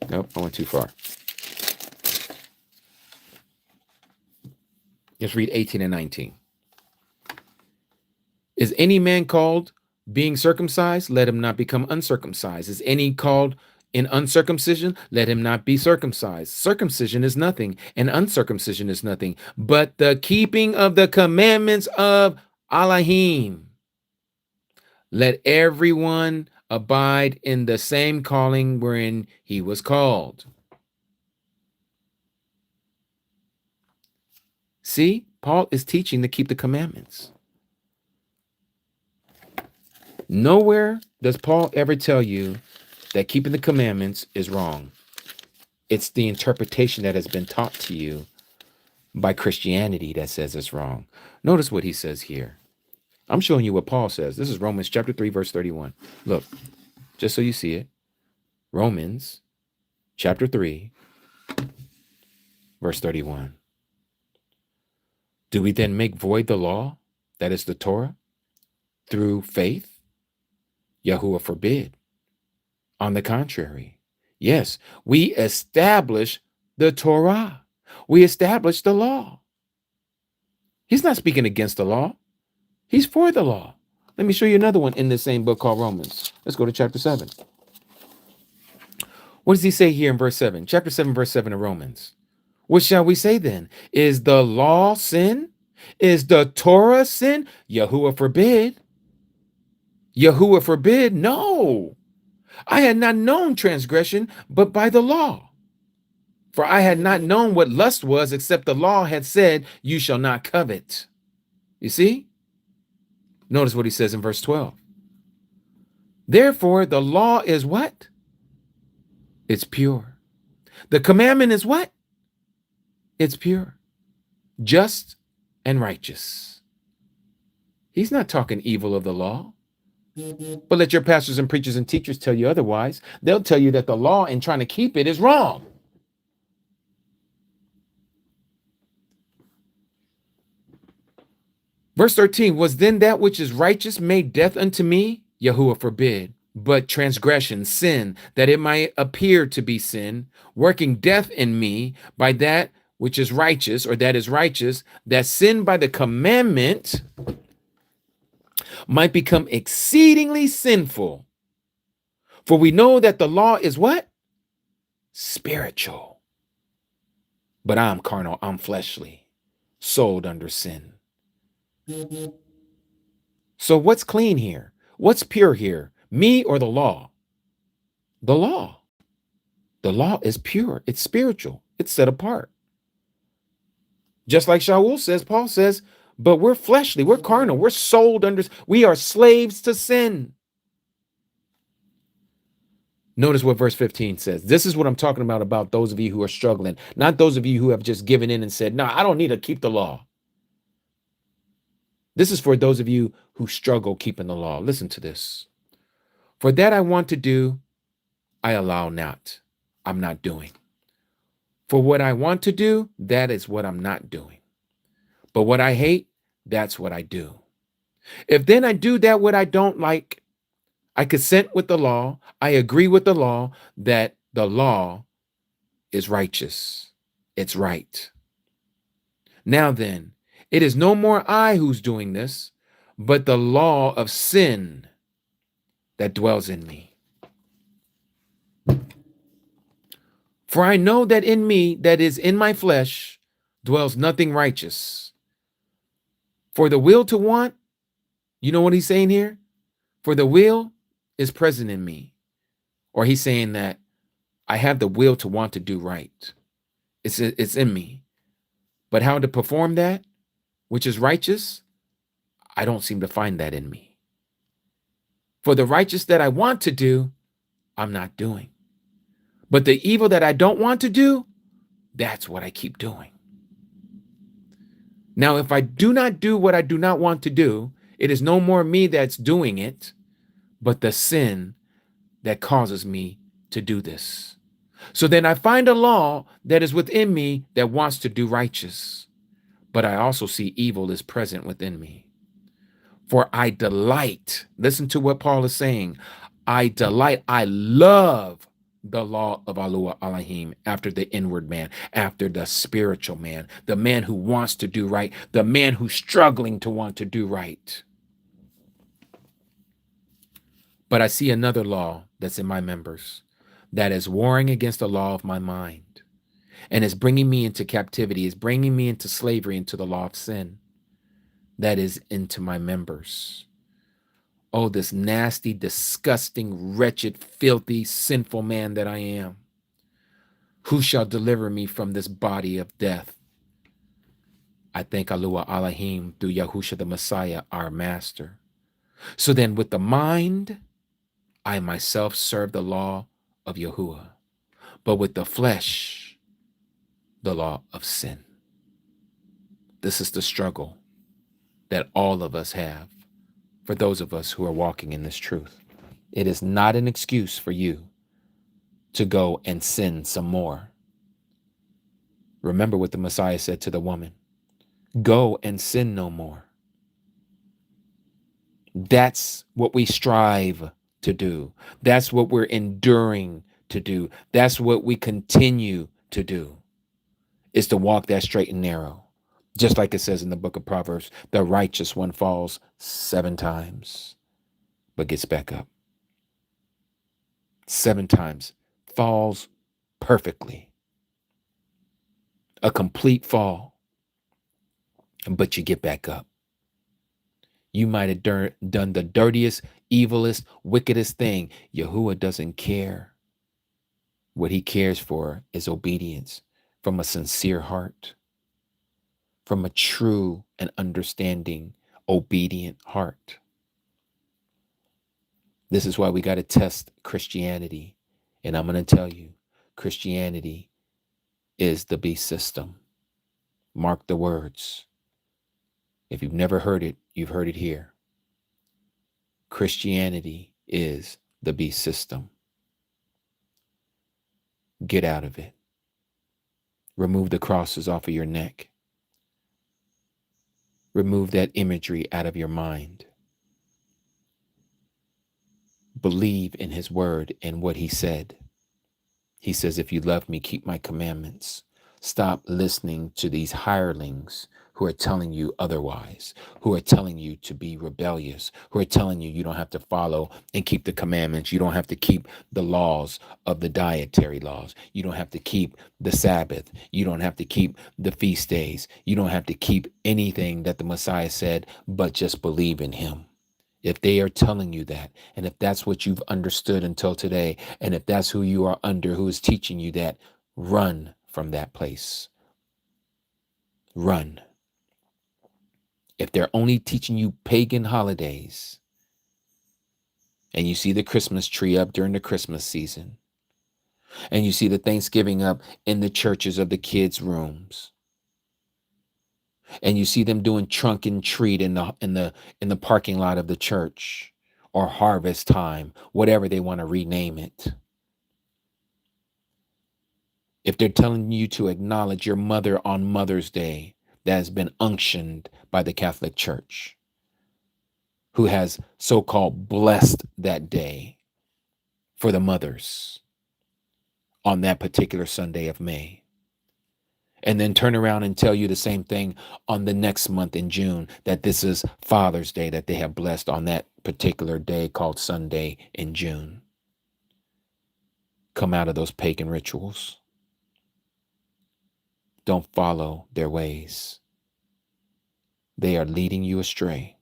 Nope, I went too far. Let's read 18 and 19. Is any man called being circumcised? Let him not become uncircumcised. Is any called in uncircumcision? Let him not be circumcised. Circumcision is nothing, and uncircumcision is nothing, but the keeping of the commandments of Elohim. Let everyone abide in the same calling wherein he was called. See, Paul is teaching to keep the commandments. Nowhere does Paul ever tell you that keeping the commandments is wrong. It's the interpretation that has been taught to you by Christianity that says it's wrong. Notice what he says here. I'm showing you what Paul says. This is Romans chapter 3, verse 31. Look, just so you see it. Romans chapter 3, verse 31. Do we then make void the law, that is the Torah, through faith? YAHUAH forbid. On the contrary, yes, we establish the Torah. We establish the law. He's not speaking against the law. He's for the law. Let me show you another one in the same book called Romans. Let's go to chapter 7. What does he say here in verse 7? Chapter 7, verse 7 of Romans. What shall we say then? Is the law sin? Is the Torah sin? YAHUAH forbid. YAHUAH forbid. No. I had not known transgression, but by the law. For I had not known what lust was, except the law had said, you shall not covet. You see? Notice what he says in verse 12. Therefore, the law is what? It's pure. The commandment is what? It's pure, just, and righteous. He's not talking evil of the law. But let your pastors and preachers and teachers tell you otherwise. They'll tell you that the law and trying to keep it is wrong. Verse 13, was then that which is righteous made death unto me? YAHUAH forbid. But transgression, sin, that it might appear to be sin, working death in me by that which is righteous, or that is righteous, that sin by the commandment might become exceedingly sinful. For we know that the law is what? Spiritual. But I'm carnal, I'm fleshly, sold under sin. So what's clean here? What's pure here? Me or the law? The law. The law is pure. It's spiritual. It's set apart. Just like Shaul says, Paul says, but we're fleshly, we're carnal, we're sold under, we are slaves to sin. Notice what verse 15 says. This is what I'm talking about those of you who are struggling, not those of you who have just given in and said, no, I don't need to keep the law. This is for those of you who struggle keeping the law. Listen to this. For that I want to do, I allow not. I'm not doing. For what I want to do, that is what I'm not doing. But what I hate, that's what I do. If then I do that what I don't like, I consent with the law, I agree with the law that the law is righteous. It's right. Now then, it is no more I who's doing this, but the law of sin that dwells in me. For I know that in me, that is in my flesh, dwells nothing righteous. For the will to want, you know what he's saying here? For the will is present in me. Or he's saying that I have the will to want to do right. It's in me. But how to perform that, which is righteous, I don't seem to find that in me. For the righteous that I want to do, I'm not doing. But the evil that I don't want to do, that's what I keep doing. Now, if I do not do what I do not want to do, it is no more me that's doing it, but the sin that causes me to do this. So then I find a law that is within me that wants to do righteous, but I also see evil is present within me. For I delight, listen to what Paul is saying, I love the law of YAHUAH Elohim after the inward man, after the spiritual man, the man who wants to do right, the man who's struggling to want to do right. But I see another law that's in my members that is warring against the law of my mind and is bringing me into captivity, is bringing me into slavery, into the law of sin that is into my members. Oh, this nasty, disgusting, wretched, filthy, sinful man that I am. Who shall deliver me from this body of death? I thank YAHUAH Elohim through Yahushua the Messiah, our master. So then with the mind, I myself serve the law of YAHUAH, but with the flesh, the law of sin. This is the struggle that all of us have for those of us who are walking in this truth. It is not an excuse for you to go and sin some more. Remember what the Messiah said to the woman, go and sin no more. That's what we strive to do. That's what we're enduring to do. That's what we continue to do, is to walk that straight and narrow. Just like it says in the book of Proverbs, the righteous one falls 7 times, but gets back up. 7 times, falls perfectly. A complete fall, but you get back up. You might have done the dirtiest, evilest, wickedest thing. YAHUAH doesn't care. What he cares for is obedience from a sincere heart, from a true and understanding, obedient heart. This is why we got to test Christianity. And I'm going to tell you, Christianity is the beast system. Mark the words. If you've never heard it, you've heard it here. Christianity is the beast system. Get out of it. Remove the crosses off of your neck. Remove that imagery out of your mind. Believe in his word and what he said. He says, if you love me, keep my commandments. Stop listening to these hirelings who are telling you otherwise, who are telling you to be rebellious, who are telling you don't have to follow and keep the commandments. You don't have to keep the laws of the dietary laws. You don't have to keep the Sabbath. You don't have to keep the feast days. You don't have to keep anything that the Messiah said, but just believe in him. If they are telling you that, and if that's what you've understood until today, and if that's who you are under, who is teaching you that, run from that place. Run. If they're only teaching you pagan holidays, and you see the Christmas tree up during the Christmas season, and you see the Thanksgiving up in the churches of the kids' rooms, and you see them doing trunk and treat in the parking lot of the church, or harvest time, whatever they want to rename it. If they're telling you to acknowledge your mother on Mother's Day, that has been unctioned by the Catholic Church, who has so-called blessed that day for the mothers on that particular Sunday of May, and then turn around and tell you the same thing on the next month in June, that this is Father's Day that they have blessed on that particular day called Sunday in June. Come out of those pagan rituals. Don't follow their ways. They are leading you astray.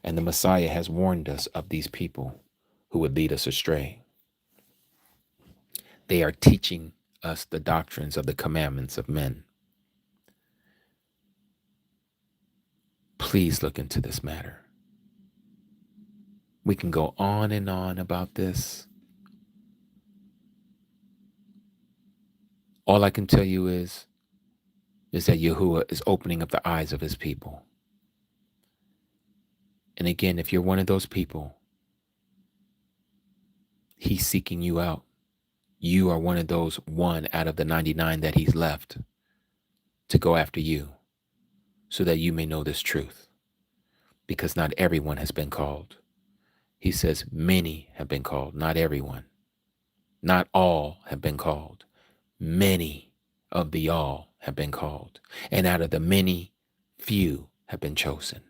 And the Messiah has warned us of these people who would lead us astray. They are teaching us the doctrines of the commandments of men. Please look into this matter. We can go on and on about this. All I can tell you is that Yahuwah is opening up the eyes of his people. And again, if you're one of those people, he's seeking you out. You are one of those 1 out of the 99 that he's left to go after you, so that you may know this truth. Because not everyone has been called. He says many have been called, not everyone. Not all have been called. Many of the all have been called. And out of the many, few have been chosen.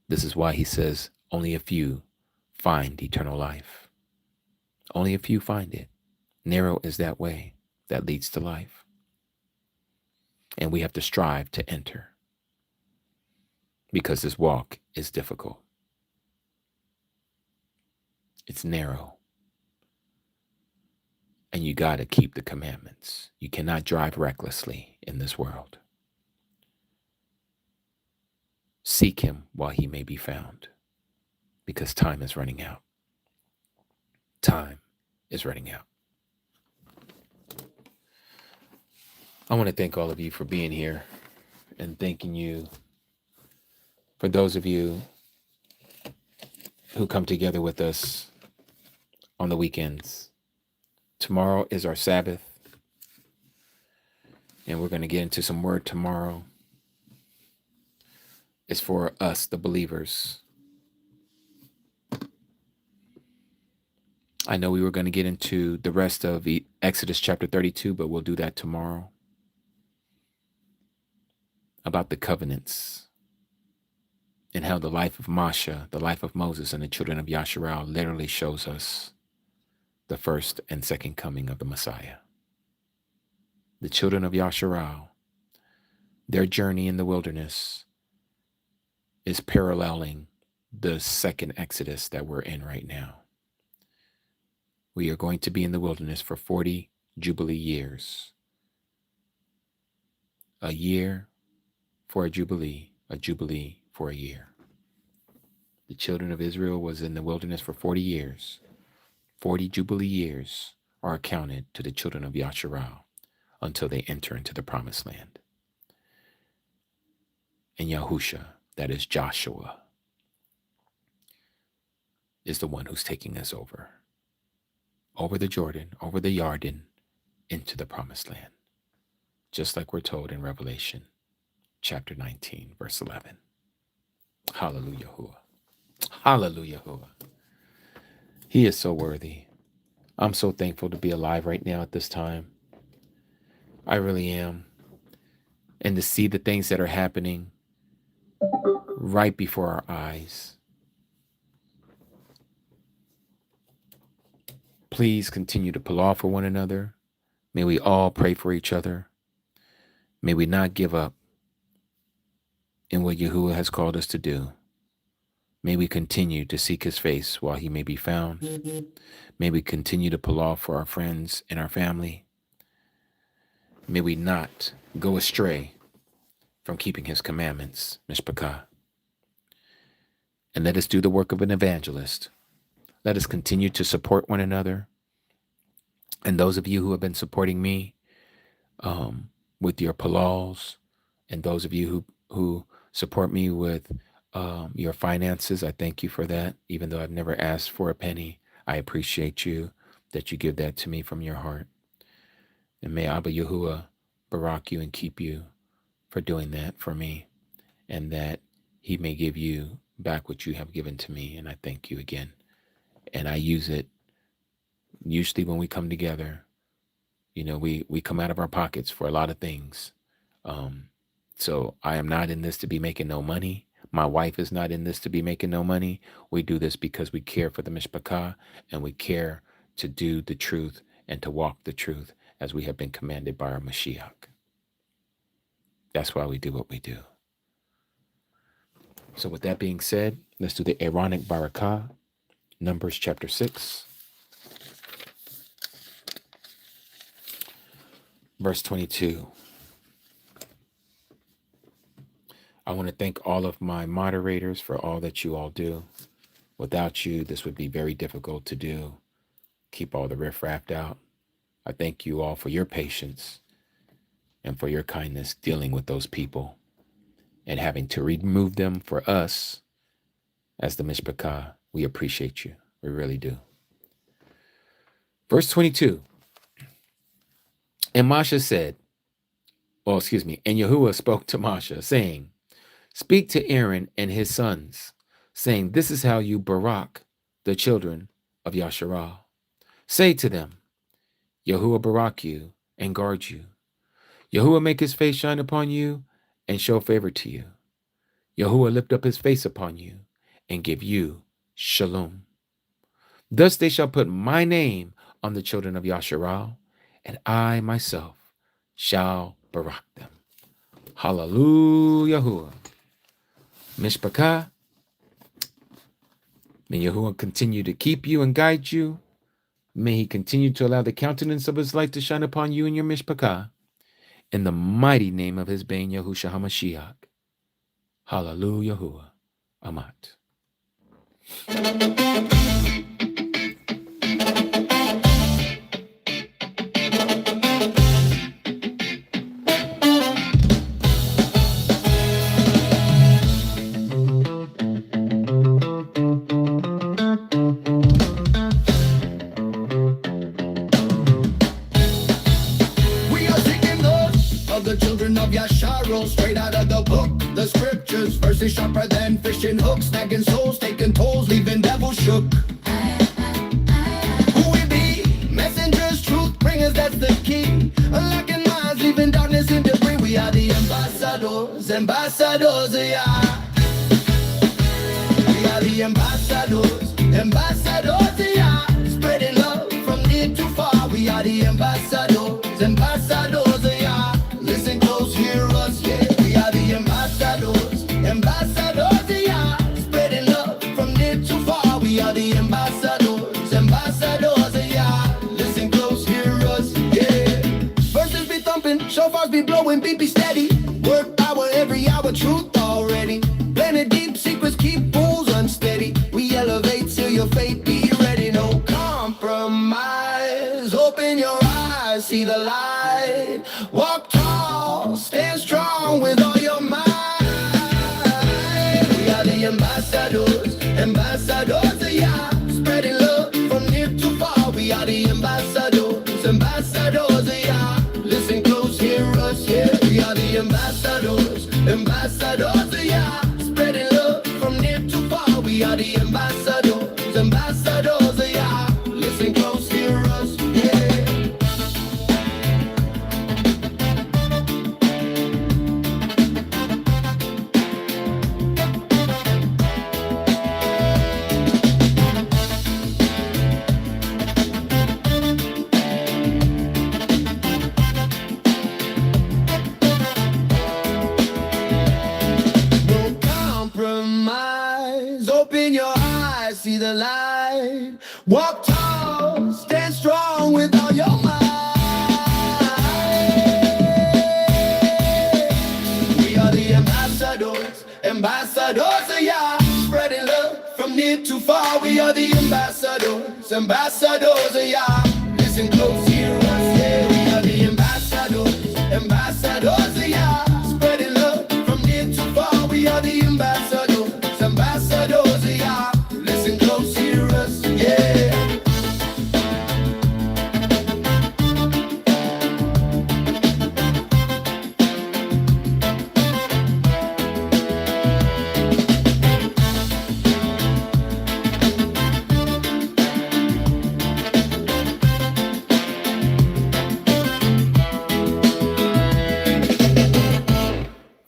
This is why he says only a few find eternal life. Only a few find it. Narrow is that way that leads to life. And we have to strive to enter, because this walk is difficult. It's narrow. And you got to keep the commandments. You cannot drive recklessly in this world. Seek him while he may be found, because time is running out. Time is running out. I want to thank all of you for being here, and thanking you for those of you who come together with us on the weekends. Tomorrow is our Sabbath, and we're going to get into some word tomorrow. It's for us, the believers. I know we were going to get into the rest of Exodus chapter 32, but we'll do that tomorrow. About the covenants and how the life of Masha, the life of Moses and the children of Yasharal literally shows us the first and second coming of the Messiah. The children of Yasharal, their journey in the wilderness is paralleling the second Exodus that we're in right now. We are going to be in the wilderness for 40 Jubilee years. A year for a Jubilee for a year. The children of Israel was in the wilderness for 40 years. 40 Jubilee years are accounted to the children of Yasharal until they enter into the promised land. And Yahusha, that is Joshua, is the one who's taking us over the Jordan, over the Yarden, into the promised land. Just like we're told in Revelation chapter 19, verse 11. Hallelujah. Hallelujah. He is so worthy. I'm so thankful to be alive right now at this time. I really am. And to see the things that are happening right before our eyes. Please continue to pull off for one another. May we all pray for each other. May we not give up in what Yahuwah has called us to do. May we continue to seek his face while he may be found. May we continue to pull off for our friends and our family. May we not go astray from keeping his commandments, Mishpachah. And let us do the work of an evangelist. Let us continue to support one another. And those of you who have been supporting me with your palals, and those of you who support me with your finances, I thank you for that. Even though I've never asked for a penny, I appreciate you that you give that to me from your heart. And may Abba Yahuwah barak you and keep you for doing that for me, and that he may give you back what you have given to me, and I thank you again. And I use it usually when we come together. You know, we come out of our pockets for a lot of things. So I am not in this to be making no money. My wife is not in this to be making no money. We do this because we care for the mishpachah, and we care to do the truth and to walk the truth as we have been commanded by our Mashiach. That's why we do what we do. So with that being said, let's do the Aaronic Barakah, Numbers chapter 6. Verse 22. I want to thank all of my moderators for all that you all do. Without you, this would be very difficult to do. Keep all the riffraff out. I thank you all for your patience and for your kindness dealing with those people and having to remove them for us as the mishpachah. We appreciate you. We really do. Verse 22. And Moshe said, and Yahuwah spoke to Moshe, saying, speak to Aaron and his sons, saying, this is how you barak the children of Yasharal. Say to them, Yahuwah barak you and guard you. Yahuwah make his face shine upon you and show favor to you. Yahuwah lift up his face upon you and give you shalom. Thus they shall put my name on the children of Yasharal, and I myself shall barak them. Hallelujah. Yahuwah. Mishpachah. May Yahuwah continue to keep you and guide you. May he continue to allow the countenance of his light to shine upon you and your mishpachah. In the mighty name of his Bane Yahushua HaMashiach. Hallelujah. Yahuwah. Amat. Straight out of the book, the scriptures. Verses sharper than fishing hooks, snagging souls, taking tolls, leaving devils shook. Who we be? Messengers, truth bringers, that's the key. Unlocking minds, leaving darkness in debris. We are the ambassadors, ambassadors, yeah. We are the ambassadors, ambassadors, yeah. Spreading love from near to far. We are the ambassadors, ambassadors, yeah. Listen close, hear us, yeah. We are the ambassadors, ambassadors, yeah. Spreading love from near to far. We are the ambassadors, ambassadors, yeah. Listen close, hear us, yeah. Verses be thumping, shofars be blowing, beat be steady. Word power every hour, truth already. Planted deep secrets, keep fools unsteady. We elevate till your fate be ready. No compromise. Open your eyes, see the light. Walk tall, stand strong with all your might. We are the ambassadors, ambassadors, yeah. Spreading love from near to far. We are the ambassadors, ambassadors, yeah. Listen close, hear us, yeah. We are the ambassadors, ambassadors, yeah. Spreading love from near to far. We are the ambassadors, ambassadors, yeah. Listen close, hear us, yeah. No compromise. Open your eyes, see the light. Walk tall, stand strong with all your might. We are the ambassadors, ambassadors, yeah. Spreading love from near to far. We are the ambassadors, ambassadors, yeah. Listen close, hear us, yeah. We are the ambassadors, ambassadors, yeah. Spreading love from near to far. We are the ambassadors, ambassadors, yeah. Listen close, hear us, yeah.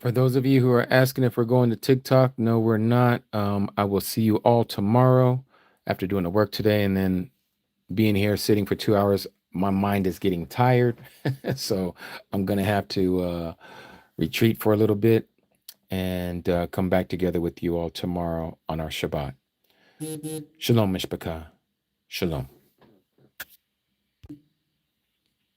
For those of you who are asking if we're going to TikTok, no, we're not. I will see you all tomorrow after doing the work today, and then being here sitting for 2 hours. My mind is getting tired, so I'm gonna have to retreat for a little bit and come back together with you all tomorrow on our Shabbat. Shalom, Mishpachah. Shalom.